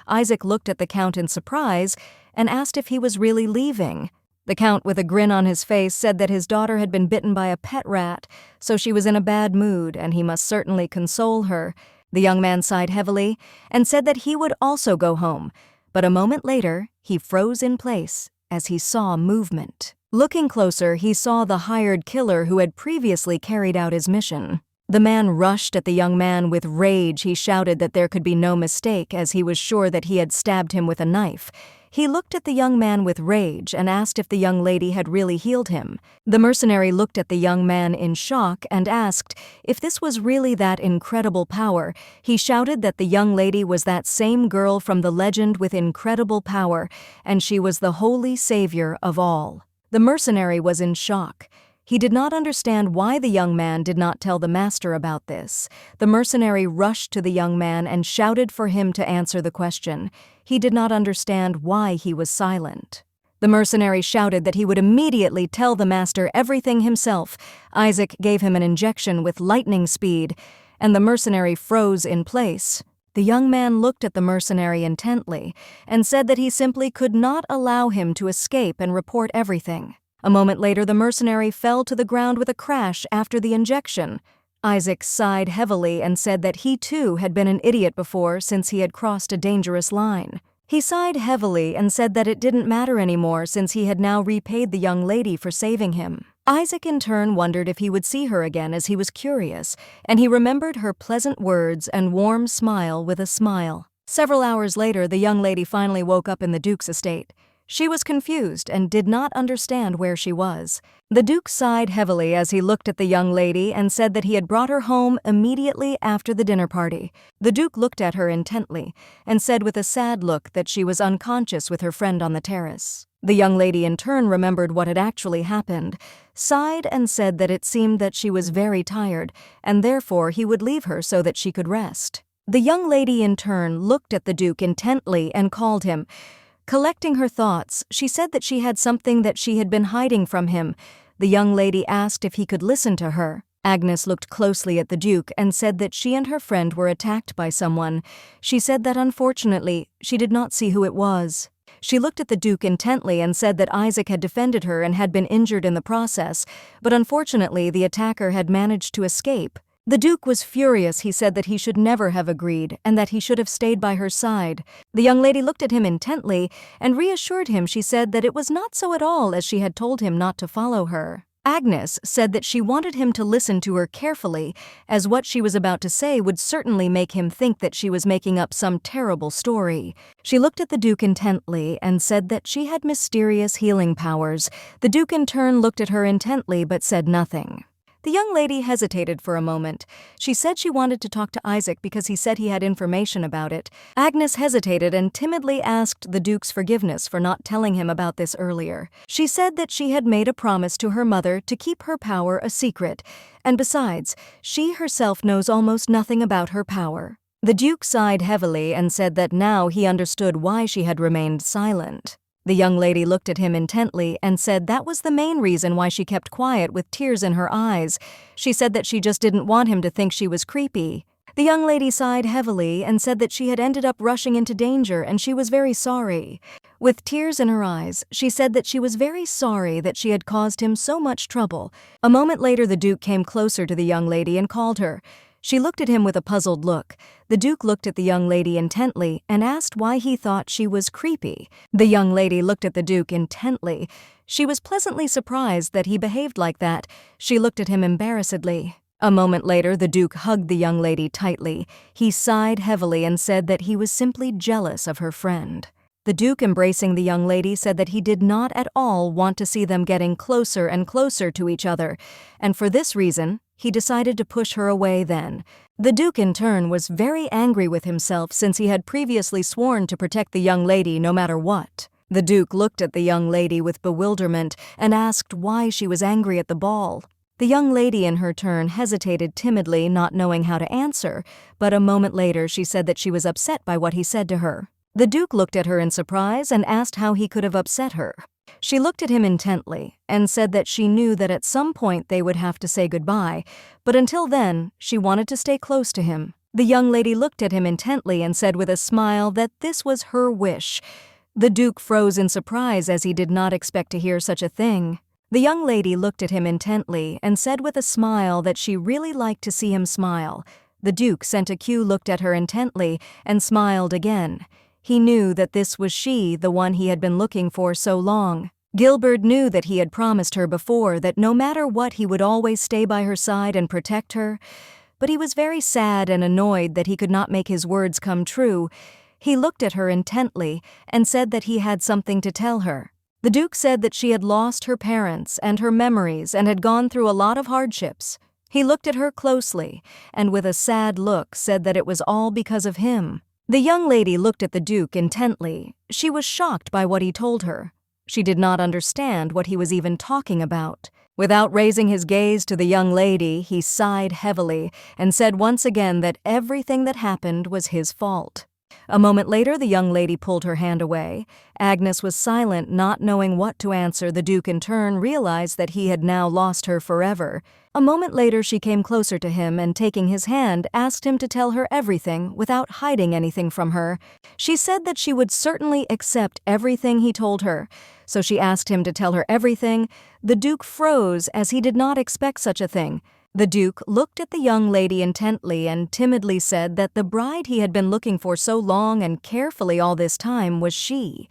Isaac looked at the Count in surprise and asked if he was really leaving. The Count, with a grin on his face, said that his daughter had been bitten by a pet rat, so she was in a bad mood and he must certainly console her. The young man sighed heavily and said that he would also go home, but a moment later he froze in place as he saw movement. Looking closer, he saw the hired killer who had previously carried out his mission. The man rushed at the young man with rage. He shouted that there could be no mistake, as he was sure that he had stabbed him with a knife. He looked at the young man with rage and asked if the young lady had really healed him. The mercenary looked at the young man in shock and asked if this was really that incredible power. He shouted that the young lady was that same girl from the legend with incredible power, and she was the holy savior of all. The mercenary was in shock. He did not understand why the young man did not tell the master about this. The mercenary rushed to the young man and shouted for him to answer the question. He did not understand why he was silent. The mercenary shouted that he would immediately tell the master everything himself. Isaac gave him an injection with lightning speed, and the mercenary froze in place. The young man looked at the mercenary intently and said that he simply could not allow him to escape and report everything. A moment later, the mercenary fell to the ground with a crash after the injection. Isaac sighed heavily and said that he too had been an idiot before since he had crossed a dangerous line. He sighed heavily and said that it didn't matter anymore since he had now repaid the young lady for saving him. Isaac in turn wondered if he would see her again as he was curious, and he remembered her pleasant words and warm smile with a smile. Several hours later, the young lady finally woke up in the Duke's estate. She was confused and did not understand where she was. The Duke sighed heavily as he looked at the young lady and said that he had brought her home immediately after the dinner party. The Duke looked at her intently and said with a sad look that she was unconscious with her friend on the terrace. The young lady in turn remembered what had actually happened, sighed and said that it seemed that she was very tired, and therefore he would leave her so that she could rest. The young lady in turn looked at the Duke intently and called him. Collecting her thoughts, she said that she had something that she had been hiding from him. The young lady asked if he could listen to her. Agnes looked closely at the Duke and said that she and her friend were attacked by someone. She said that unfortunately, she did not see who it was. She looked at the Duke intently and said that Isaac had defended her and had been injured in the process, but unfortunately the attacker had managed to escape. The Duke was furious. He said that he should never have agreed and that he should have stayed by her side. The young lady looked at him intently and reassured him. She said that it was not so at all, as she had told him not to follow her. Agnes said that she wanted him to listen to her carefully, as what she was about to say would certainly make him think that she was making up some terrible story. She looked at the Duke intently and said that she had mysterious healing powers. The Duke in turn looked at her intently but said nothing. The young lady hesitated for a moment. She said she wanted to talk to Isaac because he said he had information about it. Agnes hesitated and timidly asked the Duke's forgiveness for not telling him about this earlier. She said that she had made a promise to her mother to keep her power a secret, and besides, she herself knows almost nothing about her power. The Duke sighed heavily and said that now he understood why she had remained silent. The young lady looked at him intently and said that was the main reason why she kept quiet with tears in her eyes. She said that she just didn't want him to think she was creepy. The young lady sighed heavily and said that she had ended up rushing into danger and she was very sorry. With tears in her eyes, she said that she was very sorry that she had caused him so much trouble. A moment later, the Duke came closer to the young lady and called her. She looked at him with a puzzled look. The Duke looked at the young lady intently and asked why he thought she was creepy. The young lady looked at the Duke intently. She was pleasantly surprised that he behaved like that. She looked at him embarrassedly. A moment later, the Duke hugged the young lady tightly. He sighed heavily and said that he was simply jealous of her friend. The Duke, embracing the young lady, said that he did not at all want to see them getting closer and closer to each other, and for this reason, he decided to push her away then. The Duke, in turn, was very angry with himself since he had previously sworn to protect the young lady no matter what. The Duke looked at the young lady with bewilderment and asked why she was angry at the ball. The young lady, in her turn, hesitated timidly, not knowing how to answer, but a moment later she said that she was upset by what he said to her. The Duke looked at her in surprise and asked how he could have upset her. She looked at him intently and said that she knew that at some point they would have to say goodbye, but until then, she wanted to stay close to him. The young lady looked at him intently and said with a smile that this was her wish. The Duke froze in surprise as he did not expect to hear such a thing. The young lady looked at him intently and said with a smile that she really liked to see him smile. The Duke sent a cue, looked at her intently, and smiled again. He knew that this was she, the one he had been looking for so long. Gilbert knew that he had promised her before that no matter what he would always stay by her side and protect her, but he was very sad and annoyed that he could not make his words come true. He looked at her intently and said that he had something to tell her. The Duke said that she had lost her parents and her memories and had gone through a lot of hardships. He looked at her closely and with a sad look said that it was all because of him. The young lady looked at the Duke intently. She was shocked by what he told her. She did not understand what he was even talking about. Without raising his gaze to the young lady, he sighed heavily and said once again that everything that happened was his fault. A moment later, the young lady pulled her hand away. Agnes was silent, not knowing what to answer. The Duke in turn realized that he had now lost her forever. A moment later, she came closer to him and, taking his hand, asked him to tell her everything without hiding anything from her. She said that she would certainly accept everything he told her, so she asked him to tell her everything. The Duke froze as he did not expect such a thing. The Duke looked at the young lady intently and timidly said that the bride he had been looking for so long and carefully all this time was she.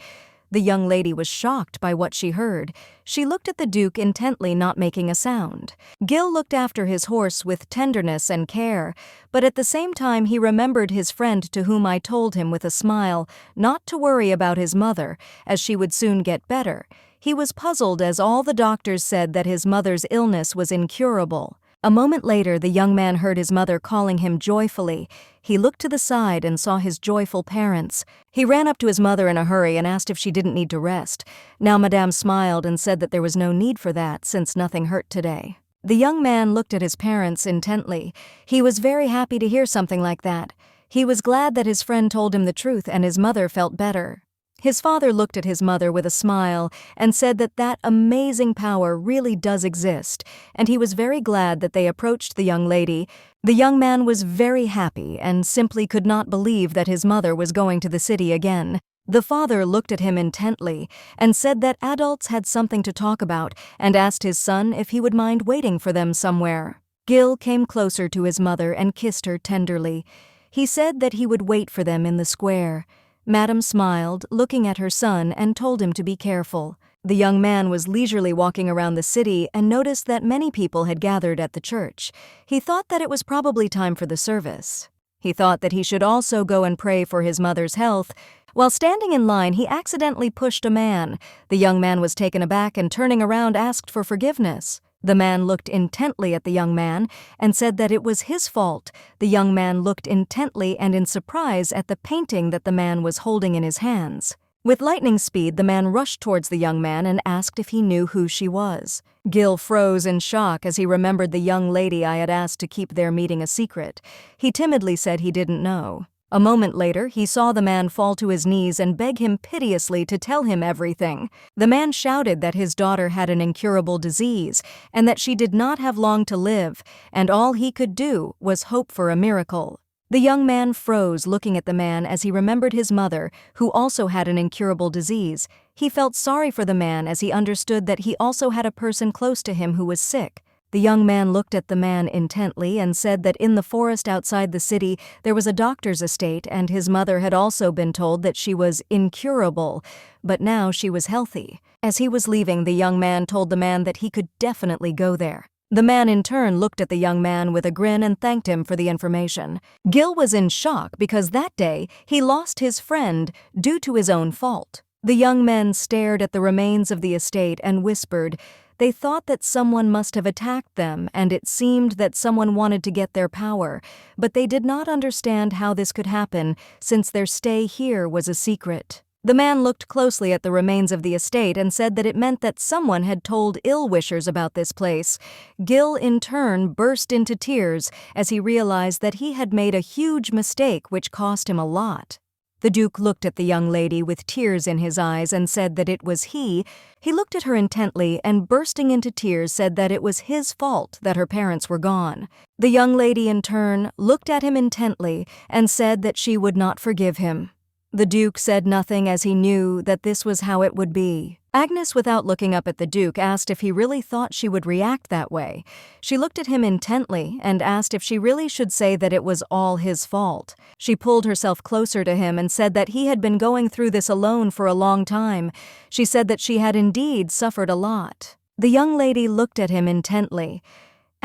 The young lady was shocked by what she heard. She looked at the Duke intently, not making a sound. Gil looked after his horse with tenderness and care, but at the same time he remembered his friend to whom I told him with a smile not to worry about his mother, as she would soon get better. He was puzzled as all the doctors said that his mother's illness was incurable. A moment later, the young man heard his mother calling him joyfully. He looked to the side and saw his joyful parents. He ran up to his mother in a hurry and asked if she didn't need to rest. Now Madame smiled and said that there was no need for that, since nothing hurt today. The young man looked at his parents intently. He was very happy to hear something like that. He was glad that his friend told him the truth and his mother felt better. His father looked at his mother with a smile and said that that amazing power really does exist, and he was very glad that they approached the young lady. The young man was very happy and simply could not believe that his mother was going to the city again. The father looked at him intently and said that adults had something to talk about and asked his son if he would mind waiting for them somewhere. Gil came closer to his mother and kissed her tenderly. He said that he would wait for them in the square. Madame smiled, looking at her son, and told him to be careful. The young man was leisurely walking around the city and noticed that many people had gathered at the church. He thought that it was probably time for the service. He thought that he should also go and pray for his mother's health. While standing in line, he accidentally pushed a man. The young man was taken aback and, turning around, asked for forgiveness. The man looked intently at the young man and said that it was his fault. The young man looked intently and in surprise at the painting that the man was holding in his hands. With lightning speed, the man rushed towards the young man and asked if he knew who she was. Gil froze in shock as he remembered the young lady I had asked to keep their meeting a secret. He timidly said he didn't know. A moment later, he saw the man fall to his knees and beg him piteously to tell him everything. The man shouted that his daughter had an incurable disease and that she did not have long to live, and all he could do was hope for a miracle. The young man froze, looking at the man as he remembered his mother, who also had an incurable disease. He felt sorry for the man as he understood that he also had a person close to him who was sick. The young man looked at the man intently and said that in the forest outside the city there was a doctor's estate, and his mother had also been told that she was incurable, but now she was healthy. As he was leaving, the young man told the man that he could definitely go there. The man in turn looked at the young man with a grin and thanked him for the information. Gil was in shock because that day he lost his friend due to his own fault. The young men stared at the remains of the estate and whispered. They thought that someone must have attacked them, and it seemed that someone wanted to get their power, but they did not understand how this could happen, since their stay here was a secret. The man looked closely at the remains of the estate and said that it meant that someone had told ill-wishers about this place. Gil, in turn, burst into tears as he realized that he had made a huge mistake which cost him a lot. The Duke looked at the young lady with tears in his eyes and said that it was he. He looked at her intently and, bursting into tears, said that it was his fault that her parents were gone. The young lady, in turn, looked at him intently and said that she would not forgive him. The Duke said nothing as he knew that this was how it would be. Agnes, without looking up at the Duke, asked if he really thought she would react that way. She looked at him intently and asked if she really should say that it was all his fault. She pulled herself closer to him and said that he had been going through this alone for a long time. She said that she had indeed suffered a lot. The young lady looked at him intently.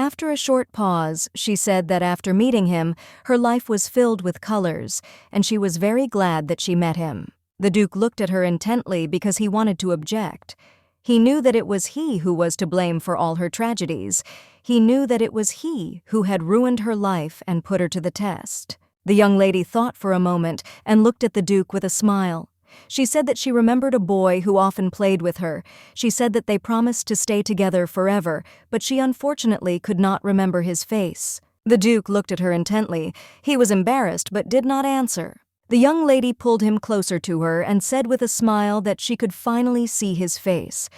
After a short pause, she said that after meeting him, her life was filled with colors, and she was very glad that she met him. The Duke looked at her intently because he wanted to object. He knew that it was he who was to blame for all her tragedies. He knew that it was he who had ruined her life and put her to the test. The young lady thought for a moment and looked at the Duke with a smile. She said that she remembered a boy who often played with her. She said that they promised to stay together forever, but she unfortunately could not remember his face. The Duke looked at her intently. He was embarrassed but did not answer. The young lady pulled him closer to her and said with a smile that she could finally see his face.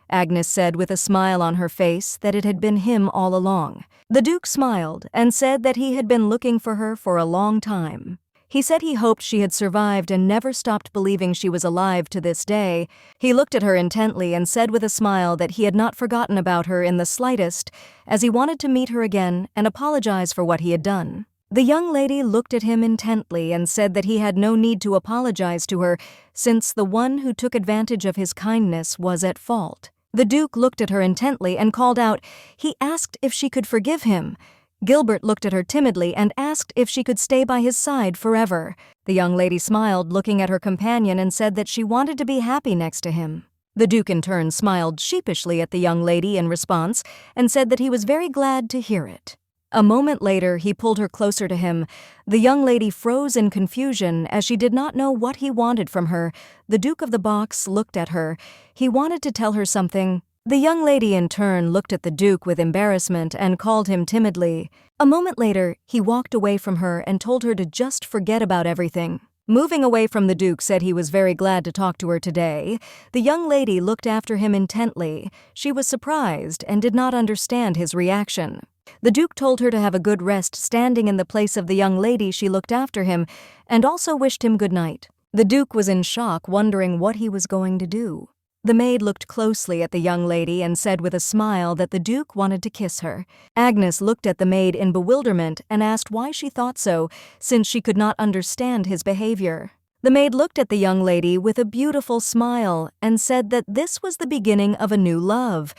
Agnes said with a smile on her face that it had been him all along. The Duke smiled and said that he had been looking for her for a long time. He said he hoped she had survived and never stopped believing she was alive to this day. He looked at her intently and said with a smile that he had not forgotten about her in the slightest, as he wanted to meet her again and apologize for what he had done. The young lady looked at him intently and said that he had no need to apologize to her, since the one who took advantage of his kindness was at fault. The Duke looked at her intently and called out, he asked if she could forgive him. Gilbert looked at her timidly and asked if she could stay by his side forever. The young lady smiled, looking at her companion, and said that she wanted to be happy next to him. The Duke in turn smiled sheepishly at the young lady in response and said that he was very glad to hear it. A moment later, he pulled her closer to him. The young lady froze in confusion as she did not know what he wanted from her. The Duke of the Box looked at her. He wanted to tell her something. The young lady in turn looked at the Duke with embarrassment and called him timidly. A moment later, he walked away from her and told her to just forget about everything. Moving away from the Duke said he was very glad to talk to her today. The young lady looked after him intently. She was surprised and did not understand his reaction. The Duke told her to have a good rest standing in the place of the young lady. She looked after him and also wished him good night. The Duke was in shock, wondering what he was going to do. The maid looked closely at the young lady and said with a smile that the Duke wanted to kiss her. Agnes looked at the maid in bewilderment and asked why she thought so, since she could not understand his behavior. The maid looked at the young lady with a beautiful smile and said that this was the beginning of a new love.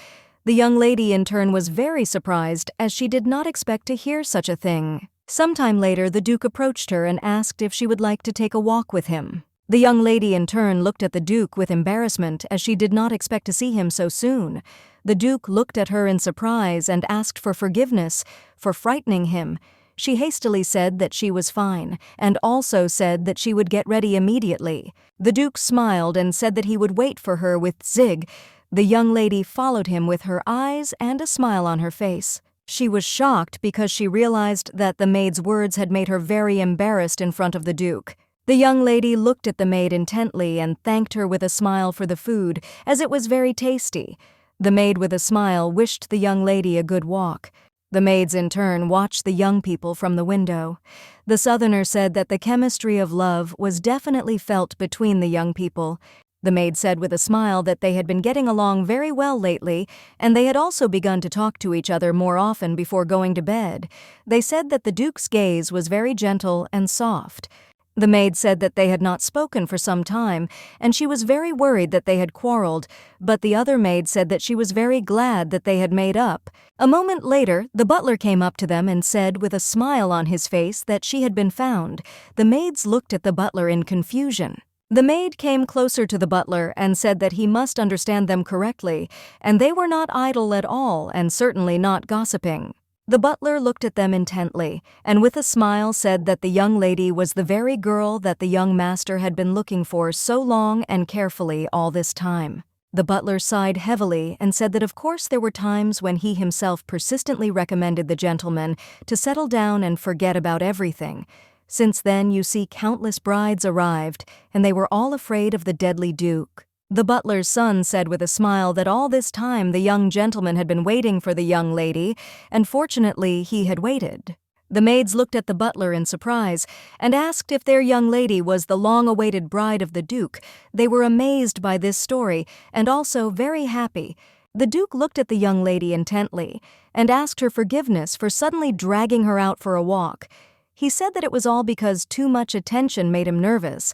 The young lady in turn was very surprised, as she did not expect to hear such a thing. Sometime later, the Duke approached her and asked if she would like to take a walk with him. The young lady in turn looked at the Duke with embarrassment, as she did not expect to see him so soon. The Duke looked at her in surprise and asked for forgiveness for frightening him. She hastily said that she was fine, and also said that she would get ready immediately. The Duke smiled and said that he would wait for her with Zig. The young lady followed him with her eyes and a smile on her face. She was shocked because she realized that the maid's words had made her very embarrassed in front of the Duke. The young lady looked at the maid intently and thanked her with a smile for the food, as it was very tasty. The maid with a smile wished the young lady a good walk. The maids in turn watched the young people from the window. The Southerner said that the chemistry of love was definitely felt between the young people. The maid said with a smile that they had been getting along very well lately, and they had also begun to talk to each other more often before going to bed. They said that the Duke's gaze was very gentle and soft. The maid said that they had not spoken for some time, and she was very worried that they had quarreled, but the other maid said that she was very glad that they had made up. A moment later, the butler came up to them and said with a smile on his face that she had been found. The maids looked at the butler in confusion. The maid came closer to the butler and said that he must understand them correctly, and they were not idle at all and certainly not gossiping. The butler looked at them intently, and with a smile said that the young lady was the very girl that the young master had been looking for so long and carefully all this time. The butler sighed heavily and said that of course there were times when he himself persistently recommended the gentleman to settle down and forget about everything. Since then, you see, countless brides arrived, and they were all afraid of the deadly Duke. The butler's son said with a smile that all this time the young gentleman had been waiting for the young lady, and fortunately he had waited. The maids looked at the butler in surprise and asked if their young lady was the long-awaited bride of the Duke. They were amazed by this story and also very happy. The Duke looked at the young lady intently and asked her forgiveness for suddenly dragging her out for a walk. He said that it was all because too much attention made him nervous.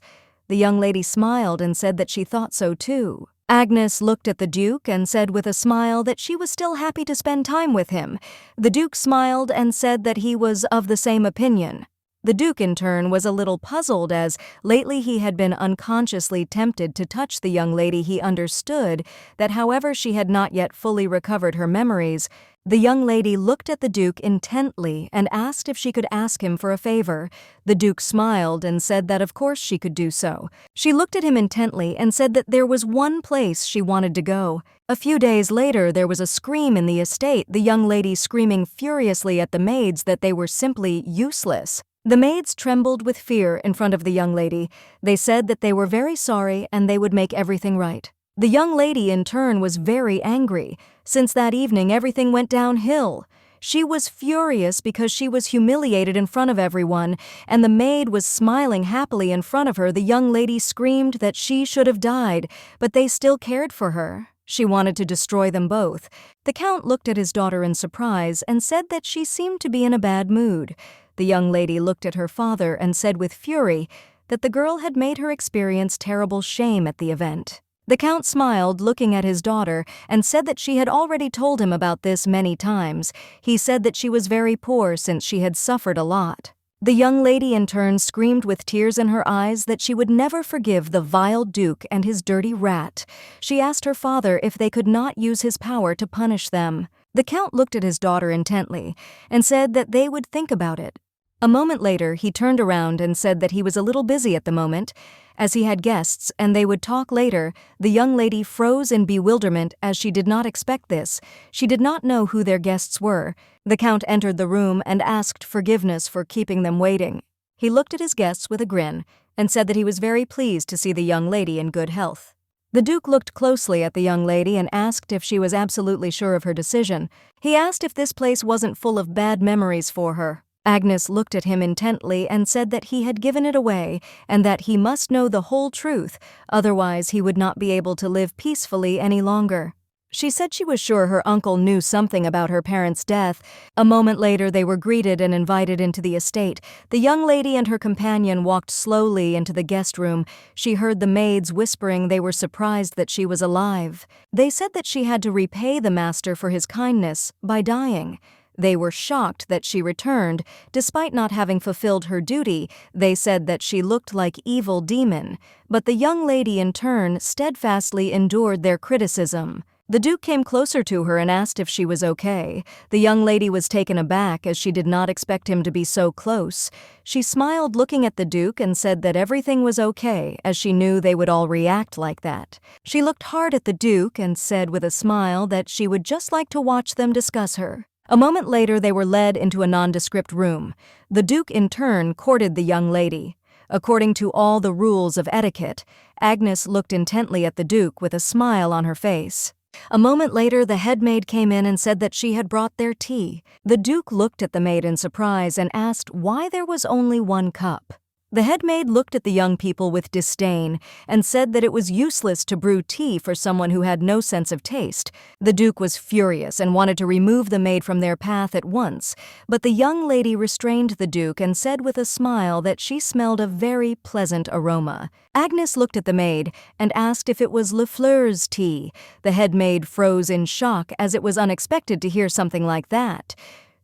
The young lady smiled and said that she thought so too. Agnes looked at the Duke and said with a smile that she was still happy to spend time with him. The Duke smiled and said that he was of the same opinion. The Duke, in turn, was a little puzzled as lately he had been unconsciously tempted to touch the young lady. He understood that however she had not yet fully recovered her memories. The young lady looked at the Duke intently and asked if she could ask him for a favor. The Duke smiled and said that of course she could do so. She looked at him intently and said that there was one place she wanted to go. A few days later, there was a scream in the estate, the young lady screaming furiously at the maids that they were simply useless. The maids trembled with fear in front of the young lady. They said that they were very sorry and they would make everything right. The young lady, in turn, was very angry. Since that evening, everything went downhill. She was furious because she was humiliated in front of everyone, and the maid was smiling happily in front of her. The young lady screamed that she should have died, but they still cared for her. She wanted to destroy them both. The Count looked at his daughter in surprise and said that she seemed to be in a bad mood. The young lady looked at her father and said with fury that the girl had made her experience terrible shame at the event. The Count smiled, looking at his daughter, and said that she had already told him about this many times. He said that she was very poor since she had suffered a lot. The young lady in turn screamed with tears in her eyes that she would never forgive the vile Duke and his dirty rat. She asked her father if they could not use his power to punish them. The Count looked at his daughter intently and said that they would think about it. A moment later, he turned around and said that he was a little busy at the moment, as he had guests and they would talk later. The young lady froze in bewilderment as she did not expect this. She did not know who their guests were. The Count entered the room and asked forgiveness for keeping them waiting. He looked at his guests with a grin and said that he was very pleased to see the young lady in good health. The Duke looked closely at the young lady and asked if she was absolutely sure of her decision. He asked if this place wasn't full of bad memories for her. Agnes looked at him intently and said that he had given it away and that he must know the whole truth, otherwise he would not be able to live peacefully any longer. She said she was sure her uncle knew something about her parents' death. A moment later, they were greeted and invited into the estate. The young lady and her companion walked slowly into the guest room. She heard the maids whispering they were surprised that she was alive. They said that she had to repay the master for his kindness by dying. They were shocked that she returned, despite not having fulfilled her duty. They said that she looked like evil demon, but the young lady in turn steadfastly endured their criticism. The Duke came closer to her and asked if she was okay. The young lady was taken aback as she did not expect him to be so close. She smiled looking at the Duke and said that everything was okay, as she knew they would all react like that. She looked hard at the Duke and said with a smile that she would just like to watch them discuss her. A moment later, they were led into a nondescript room. The Duke, in turn, courted the young lady. According to all the rules of etiquette, Agnes looked intently at the Duke with a smile on her face. A moment later, the head maid came in and said that she had brought their tea. The Duke looked at the maid in surprise and asked why there was only one cup. The head maid looked at the young people with disdain and said that it was useless to brew tea for someone who had no sense of taste. The Duke was furious and wanted to remove the maid from their path at once, but the young lady restrained the Duke and said with a smile that she smelled a very pleasant aroma. Agnes looked at the maid and asked if it was Le Fleur's tea. The head maid froze in shock as it was unexpected to hear something like that.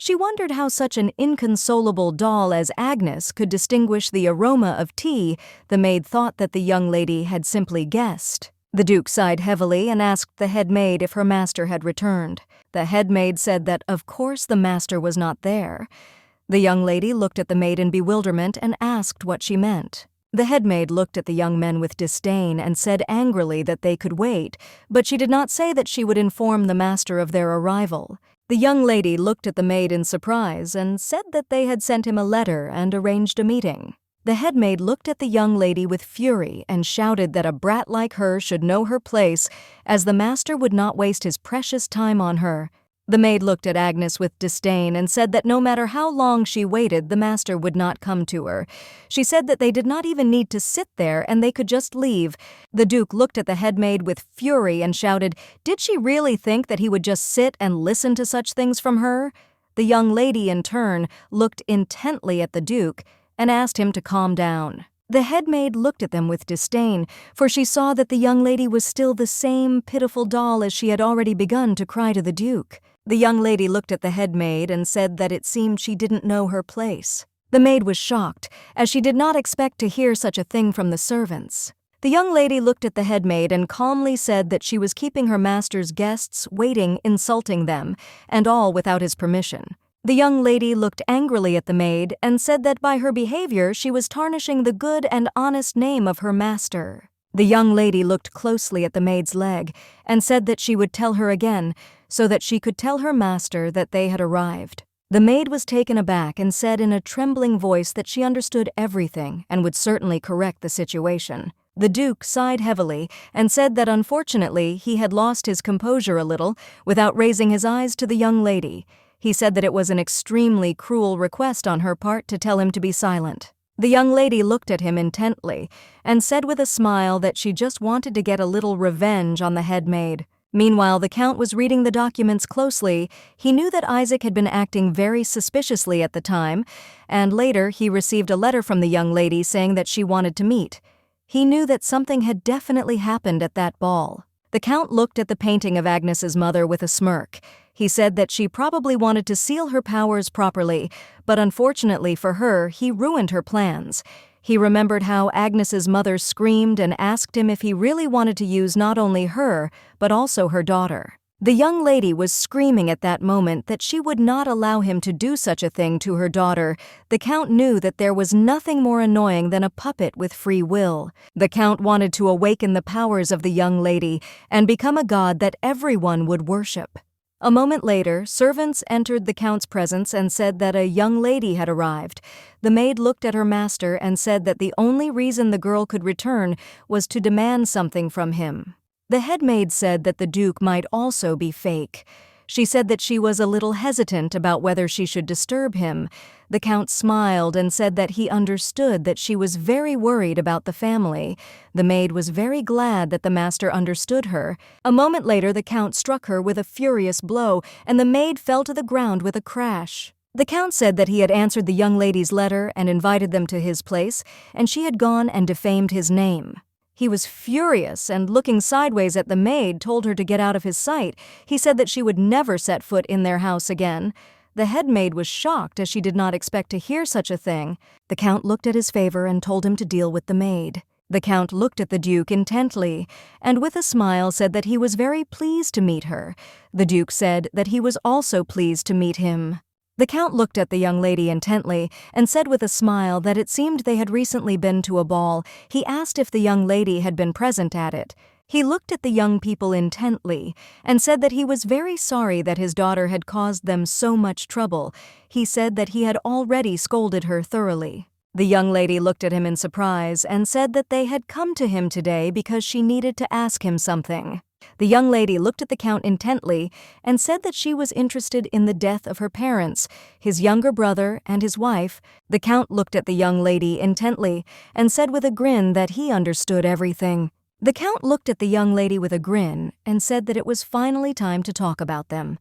She wondered how such an inconsolable doll as Agnes could distinguish the aroma of tea. The maid thought that the young lady had simply guessed. The Duke sighed heavily and asked the head maid if her master had returned. The head maid said that, of course, the master was not there. The young lady looked at the maid in bewilderment and asked what she meant. The head maid looked at the young men with disdain and said angrily that they could wait, but she did not say that she would inform the master of their arrival. The young lady looked at the maid in surprise and said that they had sent him a letter and arranged a meeting. The head maid looked at the young lady with fury and shouted that a brat like her should know her place, as the master would not waste his precious time on her. The maid looked at Agnes with disdain and said that no matter how long she waited, the master would not come to her. She said that they did not even need to sit there and they could just leave. The Duke looked at the head maid with fury and shouted, did she really think that he would just sit and listen to such things from her? The young lady, in turn, looked intently at the Duke and asked him to calm down. The headmaid looked at them with disdain, for she saw that the young lady was still the same pitiful doll as she had already begun to cry to the Duke. The young lady looked at the headmaid and said that it seemed she didn't know her place. The maid was shocked, as she did not expect to hear such a thing from the servants. The young lady looked at the headmaid and calmly said that she was keeping her master's guests waiting, insulting them, and all without his permission. The young lady looked angrily at the maid and said that by her behavior she was tarnishing the good and honest name of her master. The young lady looked closely at the maid's leg and said that she would tell her again, so that she could tell her master that they had arrived. The maid was taken aback and said in a trembling voice that she understood everything and would certainly correct the situation. The Duke sighed heavily and said that unfortunately he had lost his composure a little without raising his eyes to the young lady. He said that it was an extremely cruel request on her part to tell him to be silent. The young lady looked at him intently and said with a smile that she just wanted to get a little revenge on the headmaid. Meanwhile, the Count was reading the documents closely. He knew that Isaac had been acting very suspiciously at the time, and later he received a letter from the young lady saying that she wanted to meet. He knew that something had definitely happened at that ball. The Count looked at the painting of Agnes's mother with a smirk. He said that she probably wanted to seal her powers properly, but unfortunately for her, he ruined her plans. He remembered how Agnes's mother screamed and asked him if he really wanted to use not only her, but also her daughter. The young lady was screaming at that moment that she would not allow him to do such a thing to her daughter. The Count knew that there was nothing more annoying than a puppet with free will. The Count wanted to awaken the powers of the young lady and become a god that everyone would worship. A moment later, servants entered the Count's presence and said that a young lady had arrived. The maid looked at her master and said that the only reason the girl could return was to demand something from him. The headmaid said that the Duke might also be fake. She said that she was a little hesitant about whether she should disturb him. The Count smiled and said that he understood that she was very worried about the family. The maid was very glad that the master understood her. A moment later, the Count struck her with a furious blow, and the maid fell to the ground with a crash. The Count said that he had answered the young lady's letter and invited them to his place, and she had gone and defamed his name. He was furious and, looking sideways at the maid, told her to get out of his sight. He said that she would never set foot in their house again. The headmaid was shocked as she did not expect to hear such a thing. The Count looked at his favor and told him to deal with the maid. The Count looked at the Duke intently and with a smile said that he was very pleased to meet her. The Duke said that he was also pleased to meet him. The Count looked at the young lady intently and said with a smile that it seemed they had recently been to a ball. He asked if the young lady had been present at it. He looked at the young people intently and said that he was very sorry that his daughter had caused them so much trouble. He said that he had already scolded her thoroughly. The young lady looked at him in surprise and said that they had come to him today because she needed to ask him something. The young lady looked at the Count intently and said that she was interested in the death of her parents, his younger brother and his wife. The Count looked at the young lady intently and said with a grin that he understood everything. The Count looked at the young lady with a grin and said that it was finally time to talk about them.